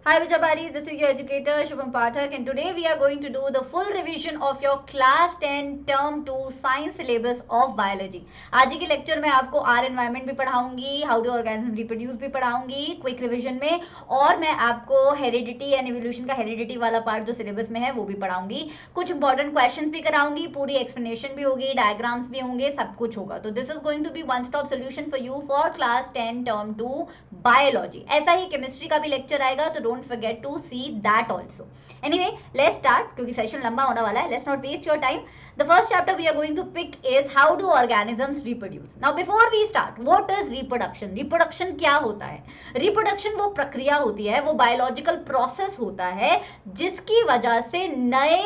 Hi Vijabari, this is your educator Shubham Pathak and today we are going to do the full revision of your class 10 term 2 science syllabus of biology. आज के lecture में आपको are environment भी पढ़ाऊंगी, how do organism reproduce भी पढ़ाऊंगी quick revision में, और मैं आपको हेरिडिटी एंड एवोल्यूशन का हेरिडिटी वाला पार्ट जो सिलेबस में है वो भी पढ़ाऊंगी. कुछ इंपॉर्टेंट क्वेश्चंस भी कराऊंगी, पूरी एक्सप्लेनेशन भी होगी, डायग्राम्स भी होंगे, सब कुछ होगा. तो this is going to be one stop solution for you for class 10 term 2 biology. ऐसा ही केमिस्ट्री का भी लेक्चर आएगा, तो don't forget to see that also. Anyway let's start, क्योंकि सेशन लंबा होने वाला है. Let's not waste your time. The first chapter we are going to pick is how do organisms reproduce. Now before we start, what is reproduction? Reproduction क्या होता है? Reproduction वो प्रक्रिया होती है, वो बायोलॉजिकल प्रोसेस होता है जिसकी वजह से नए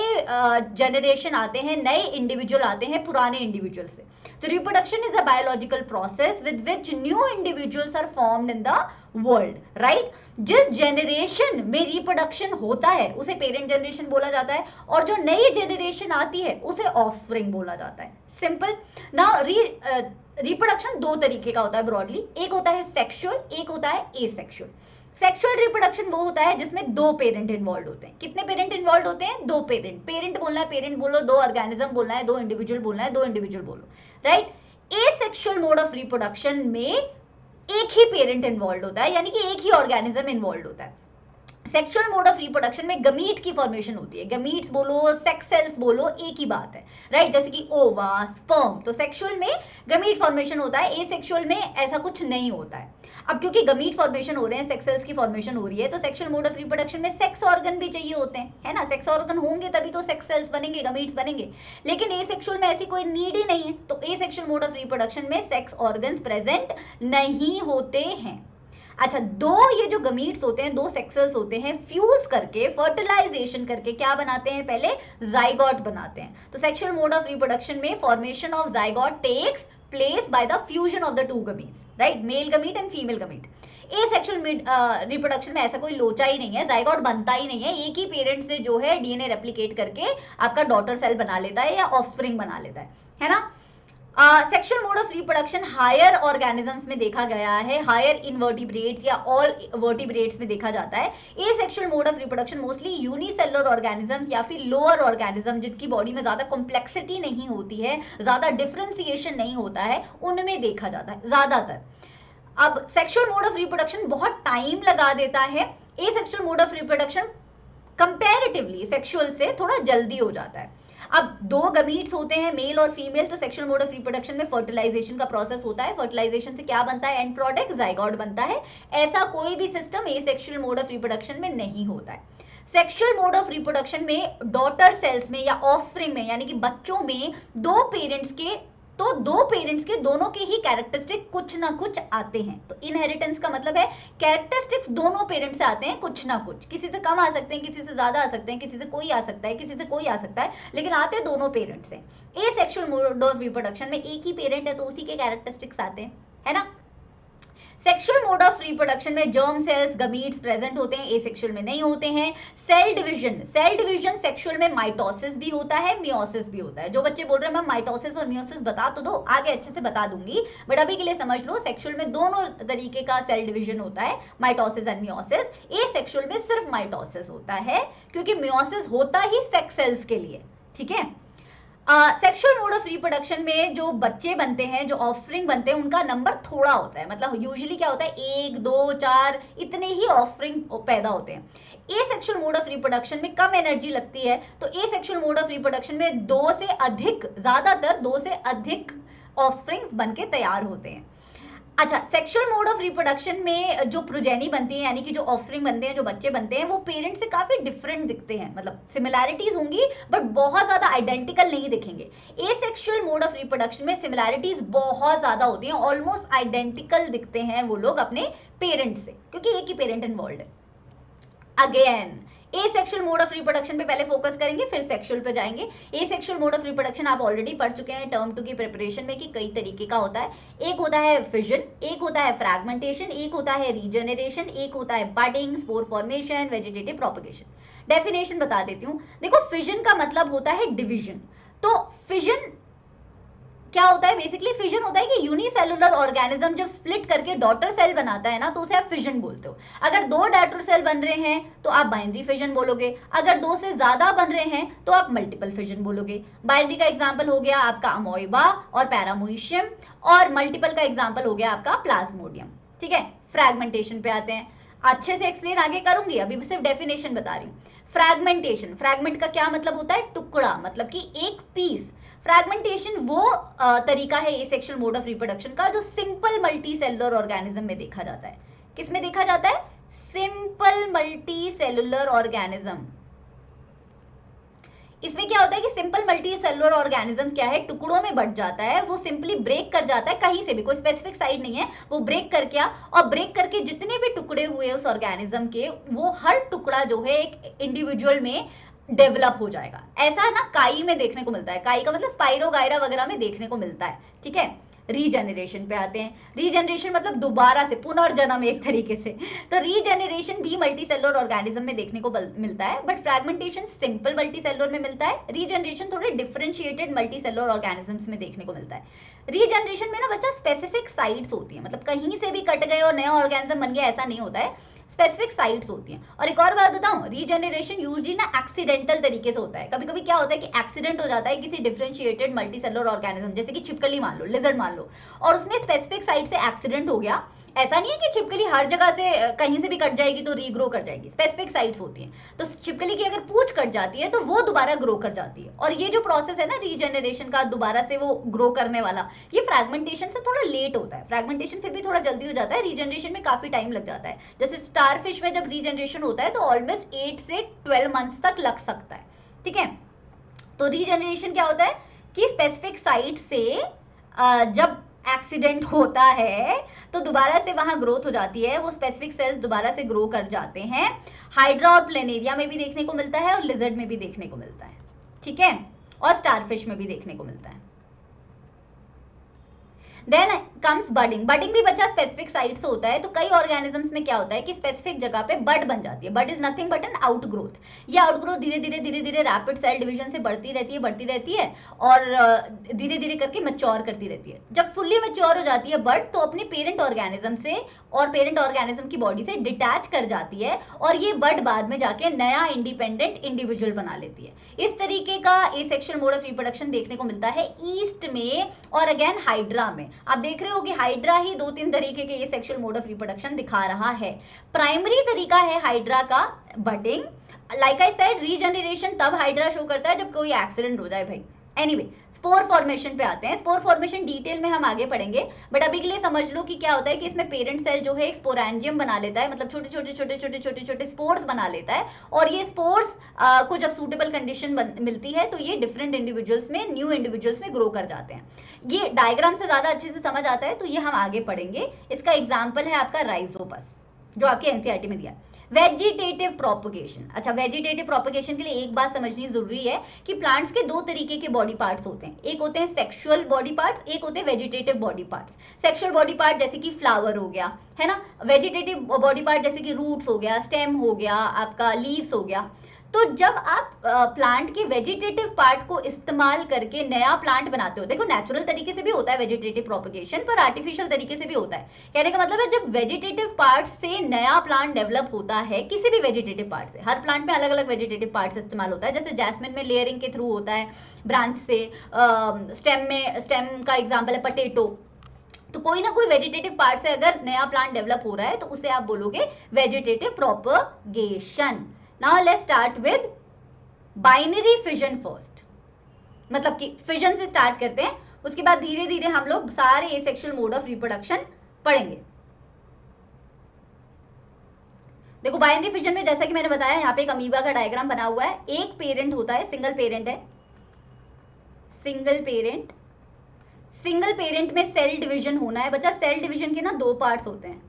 जनरेशन आते हैं, नए इंडिविजुअल आते हैं पुराने इंडिविजुअल से. तो reproduction is a biological process with which new individuals are formed in the world, right. जिस जनरेशन में रिप्रोडक्शन होता है उसे पेरेंट जनरेशन बोला जाता है, और जो नई जनरेशन आती है उसे ऑफस्प्रिंग बोला जाता है. सिंपल. नाउ रिप्रोडक्शन दो तरीके का होता है ब्रॉडली. एक होता है सेक्सुअल, एक होता है एसेक्सुअल. सेक्सुअल रिप्रोडक्शन वो होता है जिसमें दो पेरेंट इन्वॉल्व होते हैं. कितने पेरेंट इन्वॉल्व होते हैं? दो पेरेंट. पेरेंट बोलना है पेरेंट बोलो, दो ऑर्गेनिज्म बोलना है दो इंडिविजुअल बोलना है दो इंडिविजुअल बोलो, right. Asexual mode of reproduction में एक ही पेरेंट इन्वॉल्व होता है, यानी कि एक ही ऑर्गेनिज्म इन्वॉल्व होता है. सेक्सुअल मोड ऑफ रिप्रोडक्शन में गमीट की फॉर्मेशन होती है. गमीट्स बोलो, सेक्स सेल्स बोलो, एक ही बात है, राइट. जैसे कि ओवा, स्पर्म. तो सेक्सुअल में गमीट फॉर्मेशन होता है, एसेक्सुअल में ऐसा कुछ नहीं होता है. अब क्योंकि गमीट फॉर्मेशन हो रहे हैं, सेक्स सेल्स की फॉर्मेशन हो रही है, तो सेक्सुअल मोड ऑफ रिप्रोडक्शन में सेक्स ऑर्गन भी चाहिए होते हैं, है ना. सेक्स ऑर्गन होंगे तभी तो सेक्स सेल्स बनेंगे, गमीट्स बनेंगे. लेकिन एसेक्सुअल में ऐसी कोई नीड ही नहीं है, तो एसेक्सुअल मोड ऑफ रिप्रोडक्शन में सेक्स ऑर्गन्स प्रेजेंट नहीं होते हैं. अच्छा, दो ये जो गमीट्स होते हैं, दो सेक्सल्स होते हैं, फ्यूज करके फर्टिलाइजेशन करके क्या बनाते हैं? पहले जाइगोट बनाते हैं. तो सेक्सुअल मोड ऑफ रिप्रोडक्शन में formation of zygote takes place by the fusion of the two gametes, right. Male gamete and female gamete. Asexual reproduction में ऐसा कोई लोचा ही नहीं है, जाइगोट बनता ही नहीं है. एक ही पेरेंट से जो है डीएनए रेप्लिकेट करके आपका डॉटर सेल बना लेता है या ऑफस्प्रिंग बना लेता है ना. Sexual mode of reproduction higher organisms में देखा गया है, हायर इनवर्टिब्रेट्स या ऑल वर्टिब्रेट्स में देखा जाता है. ये sexual mode of reproduction mostly unicellular organisms या फिर लोअर ऑर्गेनिज्म जिनकी बॉडी में ज्यादा कॉम्प्लेक्सिटी नहीं होती है, ज्यादा डिफरेंशिएशन नहीं होता है, उनमें देखा जाता है ज्यादातर. अब सेक्सुअल मोड ऑफ रिप्रोडक्शन बहुत टाइम लगा देता है. ये sexual mode of reproduction comparatively sexual से थोड़ा जल्दी हो जाता है. अब दो गमीट्स होते हैं, मेल और फीमेल, तो सेक्सुअल मोड ऑफ रिप्रोडक्शन में फर्टिलाइजेशन का प्रोसेस होता है. फर्टिलाइजेशन से क्या बनता है? एंड प्रोडक्ट जाइगोट बनता है. ऐसा कोई भी system asexual mode of reproduction में नहीं होता है. सेक्सुअल मोड ऑफ रिप्रोडक्शन में डॉटर सेल्स में या ऑफस्प्रिंग में, यानी कि बच्चों में दो पेरेंट्स के दोनों के ही कैरेक्टरिस्टिक कुछ ना कुछ आते हैं. तो इनहेरिटेंस का मतलब है कैरेक्टरिस्टिक्स दोनों पेरेंट्स से आते हैं कुछ ना कुछ. किसी से कम आ सकते हैं, किसी से ज्यादा आ सकते हैं, किसी से कोई आ सकता है, किसी से कोई आ सकता है, लेकिन आते दोनों पेरेंट्स से. एसेक्सुअल मोड ऑफ रिप्रोडक्शन में एक ही पेरेंट है तो उसी के कैरेक्टरिस्टिक्स आते हैं, है ना. सेक्सुअल मोड ऑफ रिप्रोडक्शन में जर्म सेल्स गमीट्स प्रेजेंट होते हैं, एसेक्सुअल में नहीं होते हैं. सेल डिवीजन सेक्सुअल में माइटोसिस भी होता है, मियोसिस भी होता है. जो बच्चे बोल रहे हैं मैम माइटोसिस और मियोसिस बता तो दो, आगे अच्छे से बता दूंगी, बट अभी के लिए समझ लो सेक्सुअल में दोनों तरीके का सेल डिवीजन होता है, माइटोसिस एंड मियोसिस. एसेक्सुअल में सिर्फ माइटोसिस होता है, क्योंकि मियोसिस होता ही सेक्स सेल्स के लिए, ठीक है. सेक्सुअल मोड ऑफ रिप्रोडक्शन में जो बच्चे बनते हैं, जो ऑफस्प्रिंग बनते हैं, उनका नंबर थोड़ा होता है. मतलब यूजुअली क्या होता है, 1 2 4 इतने ही ऑफस्प्रिंग पैदा होते हैं. एसेक्सुअल मोड ऑफ रिप्रोडक्शन में कम एनर्जी लगती है, तो एसेक्सुअल मोड ऑफ रिप्रोडक्शन में ज्यादातर दो से अधिक ऑफस्प्रिंग्स बन के तैयार होते हैं. अच्छा, सेक्सुअल मोड ऑफ रिप्रोडक्शन में जो प्रोजेनी बनती है, यानी कि जो ऑफस्प्रिंग बनते हैं, जो बच्चे बनते हैं, वो पेरेंट से काफी डिफरेंट दिखते हैं. मतलब सिमिलैरिटीज होंगी बट बहुत ज्यादा आइडेंटिकल नहीं दिखेंगे. एसेक्सुअल मोड ऑफ रिप्रोडक्शन में सिमिलैरिटीज बहुत ज्यादा होती हैं, ऑलमोस्ट आइडेंटिकल दिखते हैं वो लोग अपने पेरेंट से, क्योंकि एक ही पेरेंट इन्वॉल्व है. Again asexual mode of reproduction पे पहले फोकस करेंगे, फिर सेक्सुअल पे जाएंगे. एसेक्सुअल मोड ऑफ रिप्रोडक्शन आप ऑलरेडी पढ़ चुके हैं टर्म 2 की प्रिपरेशन में कि कई तरीके का होता है. एक होता है फिजन, एक होता है फ्रैगमेंटेशन, एक होता है रीजनरेशन, एक होता है budding, spore formation, vegetative propagation. Definition बता देती हूँ. देखो, फिजन का मतलब होता है डिवीजन. तो फिजन क्या होता है बेसिकली, फिजन होता है कि यूनिसेलुलर ऑर्गेनिज्म जब स्प्लिट करके डॉटर सेल बनाता है ना, तो उसे आप फिजन बोलते हो। अगर दो डॉटर सेल बन रहे हैं तो आप बाइनरी फिजन बोलोगे, अगर दो से ज्यादा बन रहे हैं तो आप मल्टीपल फिजन बोलोगे। बाइनरी का एग्जाम्पल हो गया आपका अमोइबा और पैरामोइशियम, और मल्टीपल का एग्जाम्पल हो गया आपका प्लाज्मोडियम। ठीक है, फ्रैगमेंटेशन पे आते हैं, अच्छे से एक्सप्लेन आगे करूंगी, अभी सिर्फ डेफिनेशन बता रही हूँ। फ्रैगमेंटेशन, फ्रैगमेंट का क्या मतलब होता है, टुकड़ा, मतलब कि एक पीस। फ्रैगमेंटेशन वो तरीका है एसेक्सुअल मोड ऑफ रिप्रोडक्शन का जो सिंपल मल्टी सेलुलर ऑर्गेनिज्म में देखा जाता है। किस में देखा जाता है, सिंपल मल्टी सेलुलर ऑर्गेनिज्म। इसमें क्या होता है कि सिंपल मल्टी सेलुलर ऑर्गेनिजम्स क्या है, टुकड़ों में बट जाता है, वो सिंपली ब्रेक कर जाता है, कहीं से भी, कोई स्पेसिफिक साइड नहीं है, वो ब्रेक कर क्या, और ब्रेक करके जितने भी टुकड़े हुए उस ऑर्गेनिज्म के, वो हर टुकड़ा जो है एक इंडिविजुअल में डेवलप हो जाएगा। ऐसा ना काई में देखने को मिलता है, काई का मतलब स्पाइरोगायरा वगैरह में देखने को मिलता है। ठीक है, रीजेनरेशन पे आते हैं। रीजेनरेशन मतलब दोबारा से पुनर्जन्म एक तरीके से। तो रीजेनरेशन भी मल्टी सेलुलर ऑर्गेनिज्म में देखने को मिलता है, but fragmentation simple multi cellular में मिलता है, रीजेनरेशन थोड़े डिफरेंशिएटेड मल्टी सेलुलर ऑर्गेनिजम्स में देखने को मिलता है। रीजेनरेशन में ना बच्चा स्पेसिफिक साइट्स होती है, मतलब कहीं से भी कट गए और नया ऑर्गेनिज्म बन गया ऐसा नहीं होता है, स्पेसिफिक साइट्स होती हैं। और एक और बात बताऊं, रीजनरेशन यूजली ना एक्सीडेंटल तरीके से होता है। कभी कभी क्या होता है कि एक्सीडेंट हो जाता है किसी डिफरेंशिएटेड मल्टीसेलुलर ऑर्गेनिज्म, जैसे कि छिपकली मान लो, लिजर्ड मान लो, और उसमें स्पेसिफिक साइट से एक्सीडेंट हो गया। ऐसा नहीं है कि छिपकली हर जगह से कहीं से भी कट जाएगी तो रीग्रो कर जाएगी, स्पेसिफिक साइट्स होती हैं। तो छिपकली की अगर पूंछ कट जाती है तो वो दोबारा ग्रो कर जाती है, और ये जो प्रोसेस है ना रीजनरेशन का, दोबारा से वो ग्रो करने वाला, ये फ्रैगमेंटेशन से थोड़ा लेट होता है। फ्रैगमेंटेशन फिर भी थोड़ा जल्दी हो जाता है, रीजनरेशन में काफी टाइम लग जाता है। जैसे स्टारफिश में जब रीजनरेशन होता है तो ऑलमोस्ट 8 से 12 मंथ्स तक लग सकता है। ठीक है, तो रीजनरेशन क्या होता है कि स्पेसिफिक साइट से जब एक्सीडेंट होता है तो दोबारा से वहां ग्रोथ हो जाती है, वो स्पेसिफिक सेल्स दोबारा से ग्रो कर जाते हैं। हाइड्रा और प्लेनेरिया में भी देखने को मिलता है, और लिजर्ड में भी देखने को मिलता है। ठीक है, और स्टारफिश में भी देखने को मिलता है। Then comes budding. बडिंग भी बच्चा स्पेसिफिक साइट से होता है। तो कई ऑर्गेनिजम्स में क्या होता है कि स्पेसिफिक जगह पे बड बन जाती है। Bud is nothing but an outgrowth. ये आउटग्रोथ धीरे धीरे रैपिड सेल डिवीजन से बढ़ती रहती है और धीरे धीरे करके मैच्योर करती रहती है। जब फुल्ली मैच्योर हो जाती है बड, तो अपने पेरेंट ऑर्गेनिज्म से और पेरेंट ऑर्गेनिज्म की बॉडी से डिटैच कर जाती है, और ये बड बाद में जाके नया इंडिपेंडेंट इंडिविजुअल बना लेती है। इस तरीके का एसेक्सुअल मोड ऑफ रिप्रोडक्शन देखने को मिलता है ईस्ट में और अगेन हाइड्रा में। आप देख रहे हो कि हाइड्रा ही 2-3 तरीके के एसेक्सुअल मोड ऑफ रिप्रोडक्शन दिखा रहा है। प्राइमरी तरीका है हाइड्रा का budding. Like I said, regeneration तब हाइड्रा शो करता है जब कोई एक्सीडेंट हो जाए भाई। एनीवे, स्पोर फॉर्मेशन पे आते हैं। स्पोर फॉर्मेशन डिटेल में हम आगे पढ़ेंगे, बट अभी के लिए समझ लो कि क्या होता है कि इसमें पेरेंट सेल जो है एक स्पोरेंजियम बना लेता है, मतलब छोटे छोटे स्पोर्स बना लेता है, और ये स्पोर्स को जब सूटेबल कंडीशन मिलती है तो ये डिफरेंट इंडिविजुअल्स में, न्यू इंडिविजुअल्स में ग्रो कर जाते हैं। ये डायग्राम से ज्यादा अच्छे से समझ आता है तो ये हम आगे पढ़ेंगे। इसका एग्जाम्पल है आपका राइजोपस, जो आपके एनसीईआरटी में दिया है। Vegetative propagation. अच्छा, वेजिटेटिव प्रोपगेशन के लिए एक बात समझनी जरूरी है कि प्लांट्स के दो तरीके के बॉडी पार्ट्स होते हैं। एक होते हैं सेक्सुअल बॉडी पार्ट्स, एक होते हैं vegetative body parts. Sexual body part जैसे कि फ्लावर हो गया, है ना। वेजिटेटिव बॉडी पार्ट जैसे कि रूट्स हो गया, स्टेम हो गया, आपका लीव्स हो गया। तो जब आप प्लांट के वेजिटेटिव पार्ट को इस्तेमाल करके नया प्लांट बनाते हो, देखो नेचुरल तरीके से भी होता है वेजिटेटिव प्रोपगेशन, पर आर्टिफिशियल तरीके से भी होता है। कहने का मतलब है जब वेजिटेटिव पार्ट से नया प्लांट डेवलप होता है, किसी भी वेजिटेटिव पार्ट से, हर प्लांट में अलग अलग वेजिटेटिव पार्ट इस्तेमाल होता है। जैसे जैस्मिन में लेयरिंग के थ्रू होता है ब्रांच से, स्टेम का एग्जाम्पल है पटेटो। तो कोई ना कोई वेजिटेटिव पार्ट से अगर नया प्लांट डेवलप हो रहा है तो उसे आप बोलोगे vegetative propagation. Now let's start with binary fission first, मतलब कि फिजन से स्टार्ट करते हैं, उसके बाद धीरे धीरे हम लोग सारे एसेक्सुअल मोड ऑफ रिप्रोडक्शन पढ़ेंगे। देखो बाइनरी फिजन में जैसा कि मैंने बताया, यहाँ पे एक अमीबा का डायग्राम बना हुआ है। एक पेरेंट होता है, सिंगल पेरेंट है, सिंगल पेरेंट। सिंगल पेरेंट में सेल डिवीजन होना है बच्चा। सेल डिवीजन के ना दो पार्ट्स होते हैं।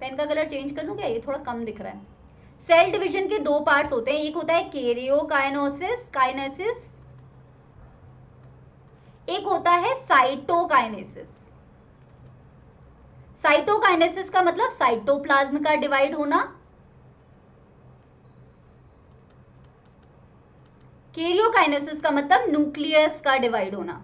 पेन का कलर चेंज कर लूं क्या, ये थोड़ा कम दिख रहा है। सेल डिवीजन के दो पार्ट्स होते हैं, एक होता है कैरियोकाइनेसिस काइनेसिस, एक होता है साइटोकाइनेसिस। साइटोकाइनेसिस का मतलब साइटोप्लाज्म का डिवाइड होना, कैरियोकाइनेसिस का मतलब न्यूक्लियस का डिवाइड होना।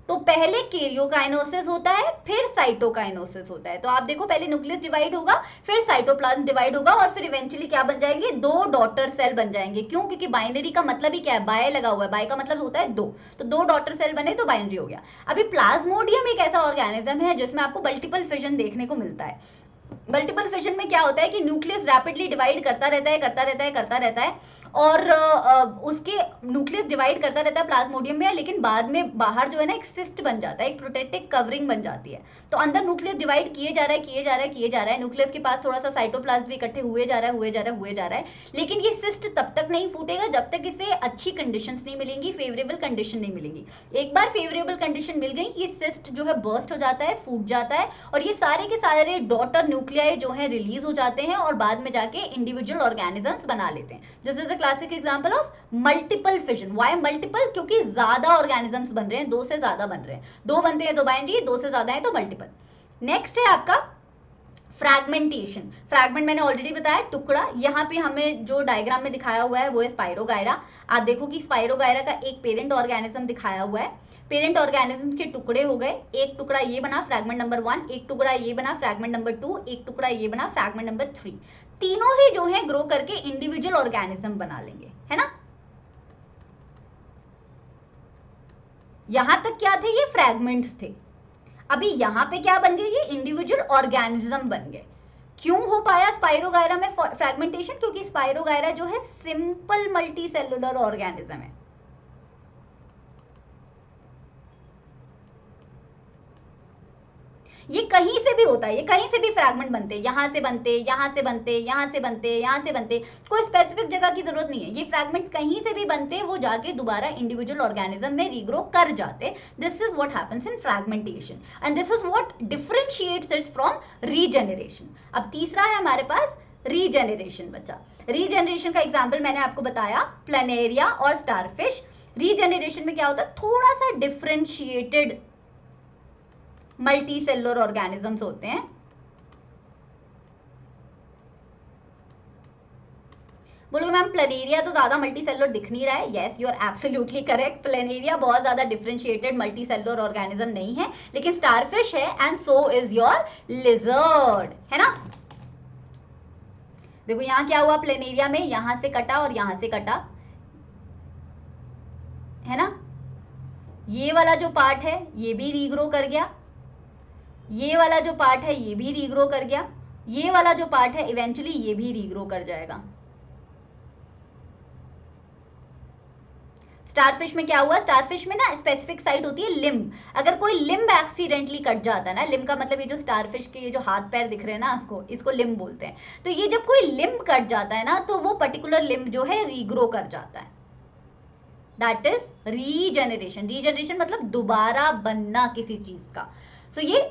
तो पहले कैरियोकाइनेसिस होता है, फिर साइटोकाइनेसिस होता है। तो आप देखो पहले न्यूक्लियस डिवाइड होगा, फिर साइटोप्लाज्म डिवाइड होगा, और फिर इवेंचुअली क्या बन जाएंगे, दो डॉटर सेल बन जाएंगे। क्यों? क्योंकि बाइनरी का मतलब ही क्या है, बाय लगा हुआ है, बाय का मतलब होता है दो, तो दो डॉटर सेल बने तो बाइनरी हो गया। अभी प्लाज्मोडियम एक ऐसा ऑर्गेनिज्म है जिसमें आपको मल्टीपल फिजन देखने को मिलता है। मल्टीपल फिजन में क्या होता है कि न्यूक्लियस रैपिडली डिवाइड करता रहता है, करता रहता है, करता रहता है, और उसके न्यूक्लियस डिवाइड करता रहता है प्लाज्मोडियम में, लेकिन बाद में बाहर जो है ना एक सिस्ट बन जाता है, एक प्रोटेक्टिव कवरिंग बन जाती है। तो अंदर न्यूक्लियस डिवाइड किए जा रहा है, किए जा रहा है, किए जा रहा है, न्यूक्लियस के पास थोड़ा सा साइटोप्लाज्म भी इकट्ठे हुए जा रहा है, हुए जा रहा है, हुए जा रहा है, लेकिन ये सिस्ट तब तक नहीं फूटेगा जब तक इसे अच्छी कंडीशंस नहीं मिलेंगी, फेवरेबल कंडीशन नहीं मिलेंगी। एक बार फेवरेबल कंडीशन मिल गई, ये सिस्ट जो है बर्स्ट हो जाता है, फूट जाता है, और ये सारे के सारे डॉटर न्यूक्लियाई जो है रिलीज हो जाते हैं और बाद में जाके इंडिविजुअल ऑर्गेनिजम्स बना लेते हैं। This is a classic example of multiple fission. Why multiple? क्योंकि ज्यादा ऑर्गेनिजम्स बन रहे हैं, दो से ज्यादा बन रहे हैं, दो बनते हैं तो बाइनरी, दो से ज्यादा है तो मल्टीपल। नेक्स्ट है आपका फ्रैगमेंटेशन। फ्रैगमेंट मैंने ऑलरेडी बताया, टुकड़ा। यहाँ पे हमें जो डायग्राम में दिखाया हुआ है वो है स्पाइरोगायरा। आप देखो कि स्पाइरोगायरा का एक पेरेंट ऑर्गेनिज्म दिखाया हुआ है, पेरेंट ऑर्गेनिज्म के टुकड़े हो गए, एक टुकड़ा ये बना फ्रैगमेंट नंबर 1, एक टुकड़ा ये बना फ्रैगमेंट नंबर 2, एक टुकड़ा ये बना फ्रैगमेंट नंबर 3। तीनों ही जो है ग्रो करके इंडिविजुअल ऑर्गेनिज्म बना लेंगे, है ना। यहां तक क्या थे, ये फ्रैगमेंट्स थे। अभी यहां पे क्या बन गए, ये इंडिविजुअल ऑर्गेनिज्म बन गए। क्यों हो पाया स्पाइरोगायरा में फ्रैगमेंटेशन? क्योंकि स्पाइरोगायरा जो है सिंपल मल्टी सेलुलर ऑर्गेनिज्म है। ये कहीं से भी होता है, ये कहीं से भी फ्रैगमेंट बनते हैं, यहां से बनते, यहां से बनते, यहां से बनते, यहां से बनते, कोई स्पेसिफिक जगह की जरूरत नहीं है। ये फ्रैगमेंट्स कहीं से भी बनते, वो जाके दोबारा इंडिविजुअल ऑर्गेनिज्म में रीग्रो कर जाते। This is what happens in fragmentation and this is what differentiates it from regeneration. अब तीसरा है हमारे पास रीजेनरेशन। बच्चा, रीजेनरेशन का एग्जाम्पल मैंने आपको बताया, प्लेनेरिया और स्टारफिश। रीजेनरेशन में क्या होता है, थोड़ा सा डिफरेंशिएटेड मल्टी सेलुलर ऑर्गेनिजम्स होते हैं। बोलोगे मैम प्लेनेरिया तो ज्यादा मल्टी सेलुलर दिख नहीं रहा है। Yes, you are absolutely correct, planaria बहुत ज्यादा डिफरेंशिएटेड मल्टी सेलुलर ऑर्गेनिज्म नहीं है, लेकिन स्टारफिश है and so is your lizard, है ना। देखो यहां क्या हुआ, प्लेनेरिया में यहां से कटा और यहां से कटा, है ना। ये वाला जो पार्ट है ये भी रीग्रो कर गया, ये वाला जो पार्ट है ये भी रीग्रो कर गया, ये वाला जो पार्ट है इवेंचुअली ये भी रीग्रो कर जाएगा। स्टारफिश में क्या हुआ, स्टारफिश में ना स्पेसिफिक साइट होती है लिम्ब। अगर कोई लिम्ब एक्सीडेंटली कट जाता है ना, लिम्ब का मतलब ये जो स्टारफिश के ये जो हाथ पैर दिख रहे हैं ना आपको, इसको लिम्ब बोलते हैं। तो ये जब कोई लिम्ब कट जाता है ना तो वो पर्टिकुलर लिम्ब जो है रीग्रो कर जाता है। That is regeneration. रीजेनरेशन मतलब दोबारा बनना किसी चीज का। सो ये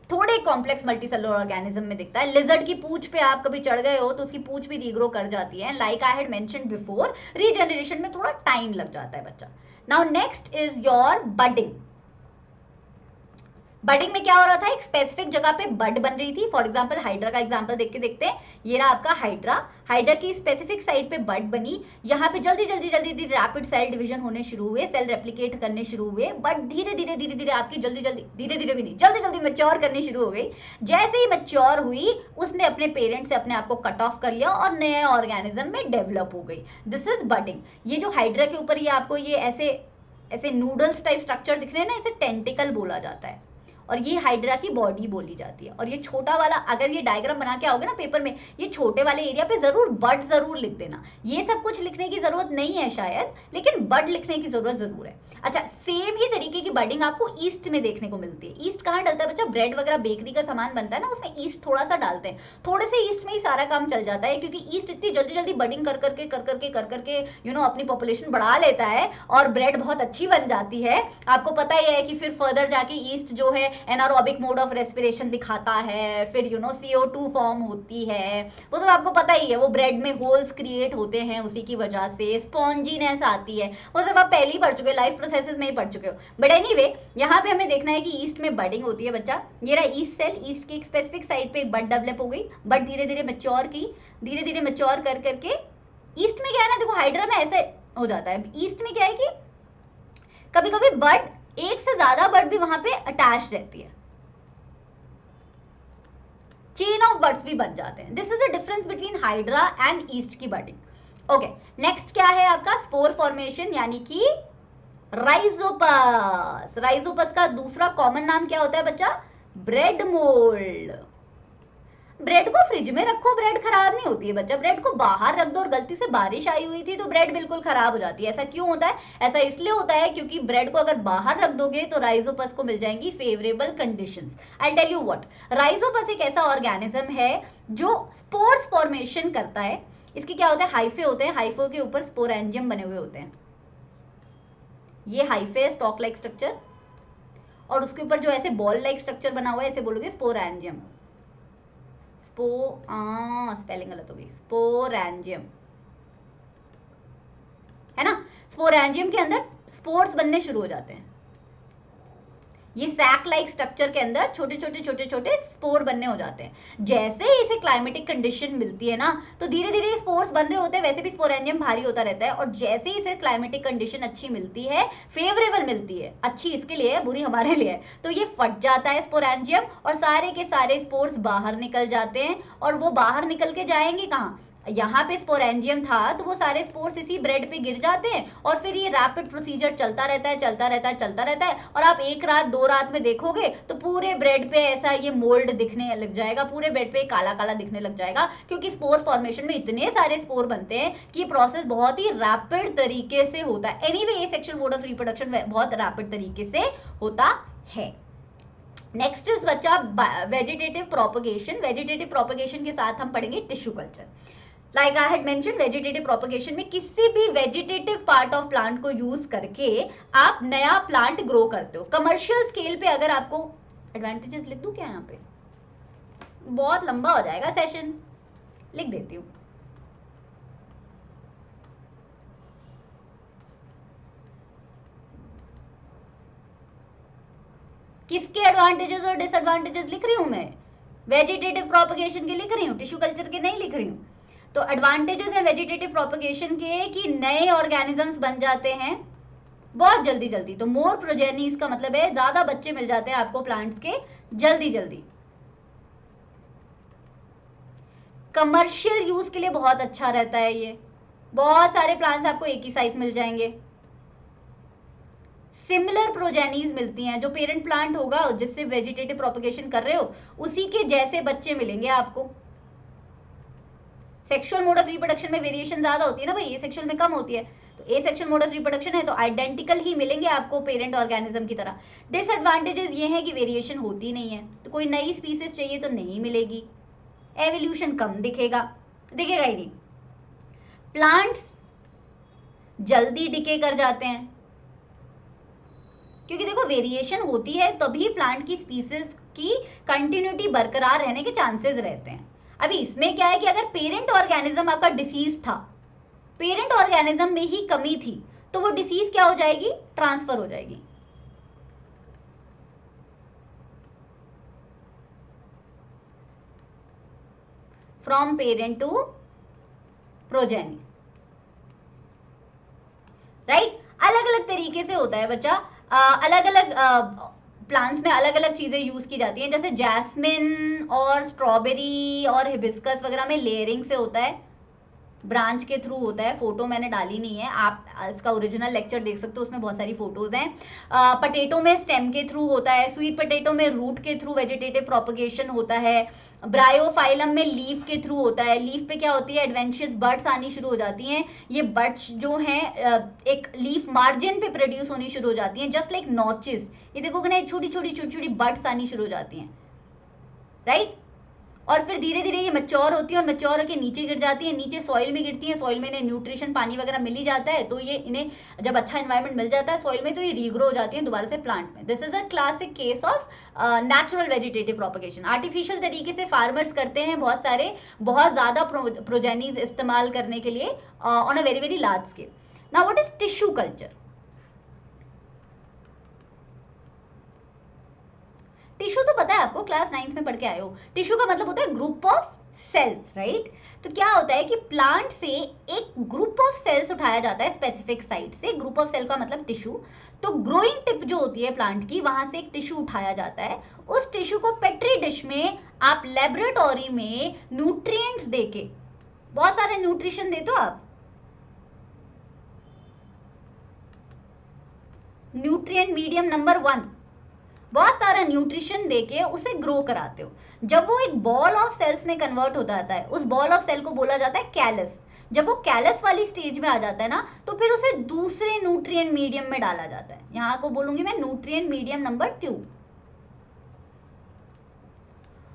थोड़े कॉम्प्लेक्स मल्टीसेलुलर ऑर्गेनिज्म में दिखता है। लिजर्ड की पूंछ पे आप कभी चढ़ गए हो तो उसकी पूंछ भी रीग्रो कर जाती है। Like I had mentioned before, regeneration में थोड़ा टाइम लग जाता है बच्चा। Now next is your budding. Budding में क्या हो रहा था, एक स्पेसिफिक जगह पे बड बन रही थी। फॉर एग्जांपल हाइड्रा का एग्जांपल देख के देखते हैं। ये रहा आपका हाइड्रा, हाइड्रा की स्पेसिफिक साइट पे बड बनी, यहाँ पे जल्दी जल्दी जल्दी जल्दी रैपिड सेल डिवीजन होने शुरू हुए, सेल रेप्लिकेट करने शुरू हुए, बट धीरे धीरे धीरे धीरे आपकी जल्दी जल्दी, धीरे धीरे भी नहीं, जल्दी जल्दी मैच्योर करनी शुरू हो गई। जैसे ही मैच्योर हुई उसने अपने पेरेंट से अपने आप को कट ऑफ कर लिया और नए ऑर्गेनिज्म में डेवलप हो गई। This is budding. ये जो हाइड्रा के ऊपर ये आपको ये ऐसे ऐसे नूडल्स टाइप स्ट्रक्चर दिख रहे हैं ना, इसे टेंटिकल बोला जाता है और ये हाइड्रा की बॉडी बोली जाती है। और ये छोटा वाला, अगर ये डायग्राम बना के आओगे ना पेपर में, ये छोटे वाले एरिया पे जरूर बड जरूर लिख देना। ये सब कुछ लिखने की जरूरत नहीं है शायद, लेकिन बड लिखने की जरूरत जरूर है। अच्छा, सेम ही तरीके की बडिंग आपको ईस्ट में देखने को मिलती है। ईस्ट कहाँ डलता है बच्चा, ब्रेड वगैरह बेकरी का सामान बनता है ना, उसमें ईस्ट थोड़ा सा डालते हैं। थोड़े से ईस्ट में ही सारा काम चल जाता है, क्योंकि ईस्ट इतनी जल्दी जल्दी बडिंग कर करके यू नो अपनी पॉपुलेशन बढ़ा लेता है और ब्रेड बहुत अच्छी बन जाती है। आपको पता ही है कि फिर फर्दर जाके ईस्ट जो है एनारोबिक मोड ऑफ रेस्पिरेशन दिखाता है, फिर यू नो CO2 फॉर्म होती है, वो तो आपको पता ही है। वो ब्रेड में होल्स क्रिएट होते हैं उसी की वजह से, स्पॉन्जीनेस आती है, वो सब आप पहले ही पढ़ चुके। लाइफ प्रोसेसेस में ही पढ़ चुके हो, बट एनीवे यहाँ पे हमें देखना है कि ईस्ट में बडिंग होती है बच्चा। ये रहा ईस्ट सेल, ईस्ट की एक स्पेसिफिक साइड पे एक बड डेवलप हो गई, बड धीरे धीरे मैच्योर की, धीरे धीरे मैच्योर कर करके ईस्ट में क्या है ना, देखो हाइड्रा में ऐसे हो जाता है, ईस्ट में क्या है कि कभी कभी बड, एक से ज्यादा बड भी वहां पे अटैच रहती है, चेन ऑफ बर्ड्स भी बन जाते हैं। This is the difference between hydra and east की बर्डिंग। ओके, नेक्स्ट क्या है आपका स्पोर फॉर्मेशन यानी कि राइजोपस। राइजोपस का दूसरा कॉमन नाम क्या होता है बच्चा? Bread mould. ब्रेड को फ्रिज में रखो, ब्रेड खराब नहीं होती है बच्चा, ब्रेड को बाहर रख दो और गलती से बारिश आई हुई थी तो ब्रेड बिल्कुल खराब हो जाती है। ऐसा क्यों होता है? ऐसा इसलिए होता है क्योंकि ब्रेड को अगर बाहर रख दोगे तो राइजोपस को मिल जाएंगी favourable conditions. I tell you what, Rhizopus एक ऐसा ऑर्गेनिज्म है जो स्पोर्स फॉर्मेशन करता है। इसके क्या होता है? हाइफे होते हैं, हाइफो के ऊपर स्पोरेंजियम बने हुए होते हैं। ये हाइफे स्टॉक लाइक स्ट्रक्चर, और उसके ऊपर जो ऐसे बॉल लाइक स्ट्रक्चर बना हुआ है ऐसे बोलोगे स्पोरेंजियम। स्पेलिंग गलत हो गई, स्पोरेंजियम है ना। स्पोरेंजियम के अंदर स्पोर्स बनने शुरू हो जाते हैं। ये सैक लाइक स्ट्रक्चर के अंदर छोटे छोटे छोटे छोटे स्पोर बनने हो जाते हैं। जैसे ही इसे क्लाइमेटिक कंडीशन मिलती है ना तो धीरे धीरे स्पोर्स बन रहे होते हैं, वैसे भी स्पोरेंजियम भारी होता रहता है, और जैसे ही इसे क्लाइमेटिक कंडीशन अच्छी मिलती है, फेवरेबल मिलती है, अच्छी इसके लिए है बुरी हमारे लिए है, तो ये फट जाता है स्पोरेंजियम और सारे के सारे स्पोर्स बाहर निकल जाते हैं। और वो बाहर निकल के जाएंगे कहाँ? यहाँ पे स्पोरेंजियम था तो वो सारे स्पोर्स इसी ब्रेड पे गिर जाते हैं और फिर ये रैपिड प्रोसीजर चलता रहता है, चलता रहता है, चलता रहता है। और आप एक रात दो रात में देखोगे तो पूरे ब्रेड पे ऐसा ये मोल्ड दिखने लग जाएगा, पूरे ब्रेड पे काला काला दिखने लग जाएगा, क्योंकि स्पोर फॉर्मेशन में इतने सारे स्पोर बनते हैं कि ये प्रोसेस बहुत ही रैपिड तरीके से होता है। एनीवे ये सेक्शुअल मोड ऑफ रिप्रोडक्शन बहुत रैपिड तरीके से होता है। नेक्स्ट इज बच्चा वेजिटेटिव प्रोपगेशन। वेजिटेटिव प्रोपगेशन के साथ हम पढ़ेंगे tissue culture. Like I had mention, vegetative propagation में किसी भी वेजिटेटिव पार्ट ऑफ प्लांट को यूज करके आप नया प्लांट ग्रो करते हो। कमर्शियल स्केल पे अगर आपको एडवांटेजेस लिख दूं क्या? यहाँ पे बहुत लंबा हो जाएगा सेशन, लिख देती हूँ। किसके एडवांटेजेस और डिसएडवांटेजेस लिख रही हूं मैं? वेजिटेटिव प्रोपगेशन के लिख रही हूँ, टिश्यू कल्चर के नहीं लिख रही हूँ। तो एडवांटेजेस है वेजिटेटिव प्रोपगेशन के कि नए ऑर्गेनिजम्स बन जाते हैं बहुत जल्दी जल्दी। तो मोर प्रोजेनीज का मतलब है ज्यादा बच्चे मिल जाते हैं आपको प्लांट्स के जल्दी जल्दी। कमर्शियल यूज के लिए बहुत अच्छा रहता है ये, बहुत सारे प्लांट्स आपको एक ही साइज मिल जाएंगे। सिमिलर प्रोजेनीज मिलती हैं, जो पेरेंट प्लांट होगा जिससे वेजिटेटिव प्रोपगेशन कर रहे हो उसी के जैसे बच्चे मिलेंगे आपको। सेक्सुअल मोड ऑफ रिप्रोडक्शन में वेरिएशन ज्यादा होती है ना भाई, ये सेक्सुअल में कम होती है। तो ए सेक्सुअल मोड ऑफ रिप्रोडक्शन है तो आइडेंटिकल ही मिलेंगे आपको पेरेंट ऑर्गेनिज्म की तरह। डिसएडवांटेजेस ये है कि वेरिएशन होती नहीं है, तो कोई नई स्पीसीज चाहिए तो नहीं मिलेगी, एवोल्यूशन कम दिखेगा, दिखेगा ही नहीं। प्लांट्स जल्दी डिके कर जाते हैं क्योंकि देखो वेरिएशन होती है तभी प्लांट की स्पीसीज की कंटिन्यूटी बरकरार रहने के चांसेस रहते हैं। अभी इसमें क्या है कि अगर पेरेंट ऑर्गेनिज्म आपका डिसीज था, पेरेंट ऑर्गेनिज्म में ही कमी थी, तो वो डिसीज क्या हो जाएगी? ट्रांसफर हो जाएगी। From parent to progeny, right? अलग अलग तरीके से होता है बच्चा, अलग अलग प्लांट्स में अलग अलग चीजें यूज की जाती हैं। जैसे जैस्मिन और स्ट्रॉबेरी और हिबिस्कस वगैरह में लेयरिंग से होता है, ब्रांच के थ्रू होता है। फोटो मैंने डाली नहीं है, आप इसका ओरिजिनल लेक्चर देख सकते हो, उसमें बहुत सारी फोटोज हैं। पटेटो में स्टेम के थ्रू होता है, स्वीट पटेटो में रूट के थ्रू वेजिटेटिव प्रोपगेशन होता है, ब्रायोफाइलम में लीफ के थ्रू होता है। लीफ पे क्या होती है? एडवेंशियस बड्स आनी शुरू हो जाती हैं। ये बड्स जो हैं एक लीफ मार्जिन पे प्रोड्यूस होनी शुरू हो जाती हैं, जस्ट लाइक नॉचेस। ये देखोगे ना, छोटी छोटी छोटी छोटी बड्स आनी शुरू हो जाती हैं, राइट? और फिर धीरे धीरे ये मैच्योर होती है और मैच्योर होकर नीचे गिर जाती है, नीचे सॉइल में गिरती है। सॉइल में इन्हें न्यूट्रिशन पानी वगैरह मिल ही जाता है, तो ये इन्हें जब अच्छा एनवायरनमेंट मिल जाता है सॉइल में तो ये रीग्रो हो जाती है दोबारा से प्लांट में। This is a classic case of natural vegetative propagation. Artificial तरीके से फार्मर्स करते हैं बहुत सारे, बहुत ज्यादा प्रोजेनीज इस्तेमाल करने के लिए on a very very large scale. Now what is tissue culture? Tissue तो पता है आपको, क्लास 9th में पढ़ के आए हो। टिश्यू का मतलब होता है ग्रुप ऑफ सेल्स, राइट। तो क्या होता है कि प्लांट से एक ग्रुप ऑफ सेल्स उठाया जाता है स्पेसिफिक साइट से, ग्रुप ऑफ सेल का मतलब टिश्यू। तो ग्रोइंग टिप जो होती है प्लांट की, वहां से एक टिश्यू उठाया जाता है। उस टिश्यू को पेट्री डिश में आप लेबोरेटरी में न्यूट्रिएंट्स देके, बहुत सारे न्यूट्रिशन देते हो आप, न्यूट्रिएंट मीडियम नंबर 1, बहुत सारा न्यूट्रिशन देके उसे ग्रो कराते हो। जब वो एक बॉल ऑफ सेल्स में कन्वर्ट हो जाता है, उस बॉल ऑफ सेल को बोला जाता है कैलस। जब वो कैलस वाली स्टेज में आ जाता है ना, तो फिर उसे दूसरे न्यूट्रिएंट मीडियम में डाला जाता है। यहां को बोलूंगी मैं न्यूट्रिएंट मीडियम नंबर 2।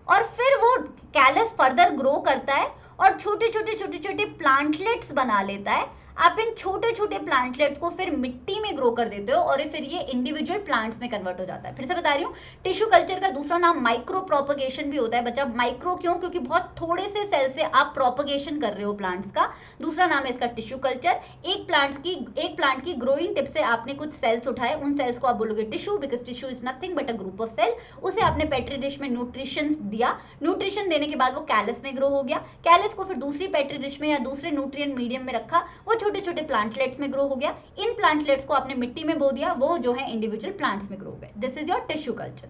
और फिर वो कैलस फर्दर ग्रो करता है और छोटे छोटे प्लांटलेट्स बना लेता है। आप इन छोटे छोटे प्लांटलेट्स को फिर मिट्टी में ग्रो कर देते हो और फिर ये इंडिविजुअल प्लांट्स में कन्वर्ट हो जाता है। फिर से बता रही हूँ, टिश्यू कल्चर का दूसरा नाम माइक्रो प्रोपगेशन भी होता है बच्चा। माइक्रो क्यों? क्योंकि बहुत थोड़े से सेल से आप प्रोपगेशन कर रहे हो प्लांट्स का। दूसरा नाम है इसका टिश्यू कल्चर। एक प्लांट की ग्रोइंग टिप से आपने कुछ सेल्स उठाए, उन सेल्स को आप बोलोगे tissue, because tissue is nothing but a group of cell. उसे आपने पेट्री डिश में न्यूट्रिशन दिया, न्यूट्रिशन देने के बाद वो कैलस में ग्रो हो गया। कैलस को फिर दूसरी पेट्री डिश में या दूसरे न्यूट्रिएंट मीडियम में रखा, वो छोटे छोटे प्लांटलेट्स में ग्रो हो गया। इन प्लांटलेट्स को आपने मिट्टी में बो दिया, वो जो है इंडिविजुअल प्लांट्स में ग्रो हो गए। This is your tissue culture.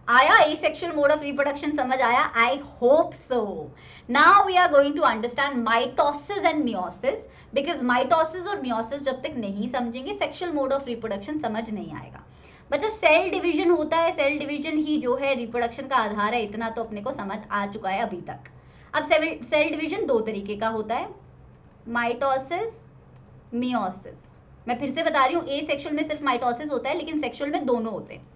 आया एसेक्सुअल मोड ऑफ रिप्रोडक्शन समझ आया? I hope so. Now we are going to understand mitosis and meiosis, because mitosis और मियोसिस जब तक नहीं समझेंगे सेक्सुअल मोड ऑफ रिप्रोडक्शन समझ नहीं आएगा। बच्चा सेल डिवीजन होता है, सेल डिवीजन ही जो है रिप्रोडक्शन का आधार है, इतना तो अपने को समझ आ चुका है अभी तक। अब सेल डिवीजन दो तरीके का होता है, माइटोसिस, मियोसिस। मैं फिर से बता रही हूँ, ए सेक्सुअल में सिर्फ माइटोसिस होता है, लेकिन सेक्सुअल में दोनों होते हैं।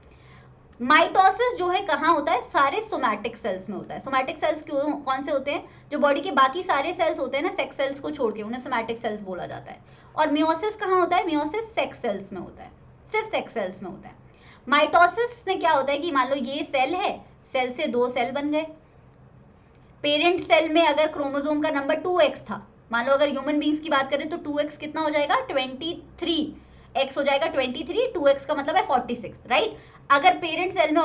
माइटोसिस जो है कहाँ होता है? सारे सोमैटिक सेल्स में होता है। सोमैटिक सेल्स क्यों, कौन से होते हैं? जो बॉडी के बाकी सारे सेल्स होते हैं ना, सेक्स सेल्स को छोड़ के, उन्हें सोमैटिक सेल्स बोला जाता है। और मियोसिस कहाँ होता है? मियोसिस सेक्स सेल्स में होता है, सिर्फ सेक्स सेल्स में होता है। माइटोसिस में क्या होता है कि मान लो ये सेल है, सेल से दो सेल बन गए। पेरेंट सेल में अगर क्रोमोसोम का नंबर 2x था, मान लो अगर ह्यूमन बींग्स की बात करें तो 2x कितना हो जाएगा? 23, x हो जाएगा 23, 2x का मतलब है 46, राइट। अगर पेरेंट सेल में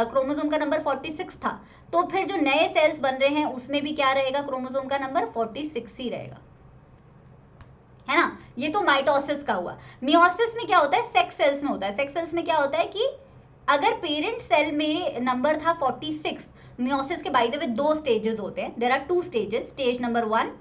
क्रोमोसोम का नंबर 46 था, तो फिर जो नए सेल्स बन रहे हैं उसमें भी क्या रहेगा? क्रोमोसोम का नंबर 46 ही रहेगा, है ना। ये तो माइटोसिस का हुआ। मियोसिस में क्या होता है? सेक्स सेल्स में होता है। सेक्स सेल्स में क्या होता है कि अगर पेरेंट सेल में नंबर था 46, मियोसिस के बाय द वे दो स्टेजेस होते हैं, there are 2 stages, stage number 1,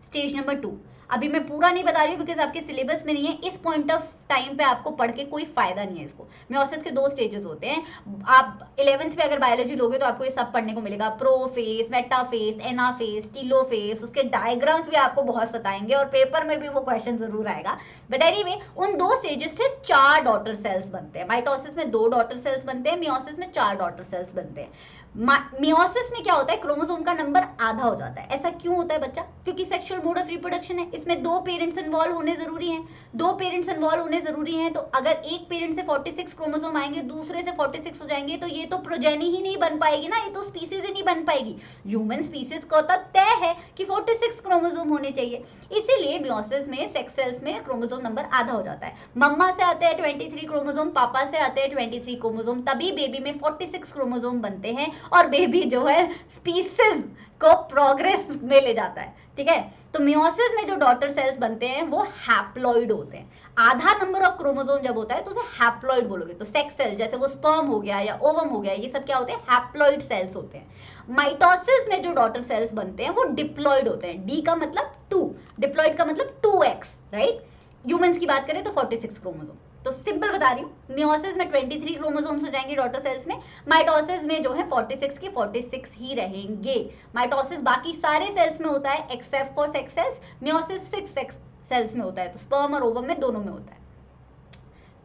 stage number 2। अभी मैं पूरा नहीं बता रही हूँ बिकॉज आपके सिलेबस में नहीं है, इस पॉइंट ऑफ टाइम पे आपको पढ़ के कोई फायदा नहीं है इसको। मियोसिस के 2 स्टेजेस होते हैं। आप 11th में अगर बायोलॉजी लोगे तो आपको ये सब पढ़ने को मिलेगा, प्रोफेज, मेटाफेज, एनाफेज, टीलोफेज। उसके डायग्राम्स भी आपको बहुत सताएंगे और पेपर में भी वो क्वेश्चन जरूर आएगा। बट एनीवे, उन 2 स्टेजेस से 4 डॉटर सेल्स बनते हैं। माइटोसिस में 2 डॉटर सेल्स बनते हैं, मियोसिस में 4 डॉटर सेल्स बनते हैं। मियोसिस में क्या होता है? क्रोमोसोम का नंबर आधा हो जाता है। ऐसा क्यों होता है बच्चा? क्योंकि सेक्सुअल मोड ऑफ रिप्रोडक्शन है, इसमें 2 पेरेंट्स इन्वॉल्व होने जरूरी हैं। 2 पेरेंट्स इन्वॉल्व होने जरूरी हैं, तो अगर एक पेरेंट से 46 क्रोमोसोम आएंगे, दूसरे से 46 हो जाएंगे, तो ये तो प्रोजेनी ही नहीं बन पाएगी ना, ये तो स्पीसीज ही नहीं बन पाएगी। ह्यूमन स्पीसीज का तो तय है कि 46 क्रोमोसोम होने चाहिए, इसीलिए मियोसिस में सेक्स सेल्स में क्रोमोसोम नंबर आधा हो जाता है। मम्मा से आते हैं 23 क्रोमोसोम, पापा से आते हैं 23 क्रोमोसोम, तभी बेबी में 46 क्रोमोसोम बनते हैं और बेबी जो है स्पीसीज को प्रोग्रेस में ले जाता है, ठीक है। तो मियोसिस में जो डॉटर सेल्स बनते हैं वो हैप्लॉइड होते हैं। आधा नंबर ऑफ क्रोमोसोम जब होता है तो उसे हैप्लॉइड बोलोगे। तो सेक्स सेल जैसे वो स्पर्म हो गया या ओवम हो गया, ये सब क्या होते हैं? हैप्लॉइड सेल्स होते हैं। माइटोसिस में जो डॉटर सेल्स बनते हैं वो डिप्लॉइड होते हैं। डी का मतलब 2, डिप्लॉइड का मतलब 2x, राइट। ह्यूमंस की बात करें तो 46 क्रोमोसोम। तो सिंपल बता रही हूँ, मियोसिस में 23 क्रोमोसोम्स हो जाएंगे डॉटर सेल्स में, माइटोसिस में जो है 46 के 46 ही रहेंगे। माइटोसिस बाकी सारे सेल्स में होता है except for sex cells, meiosis 6 sex cells में होता है, तो स्पर्म और ओवम में दोनों में होता है।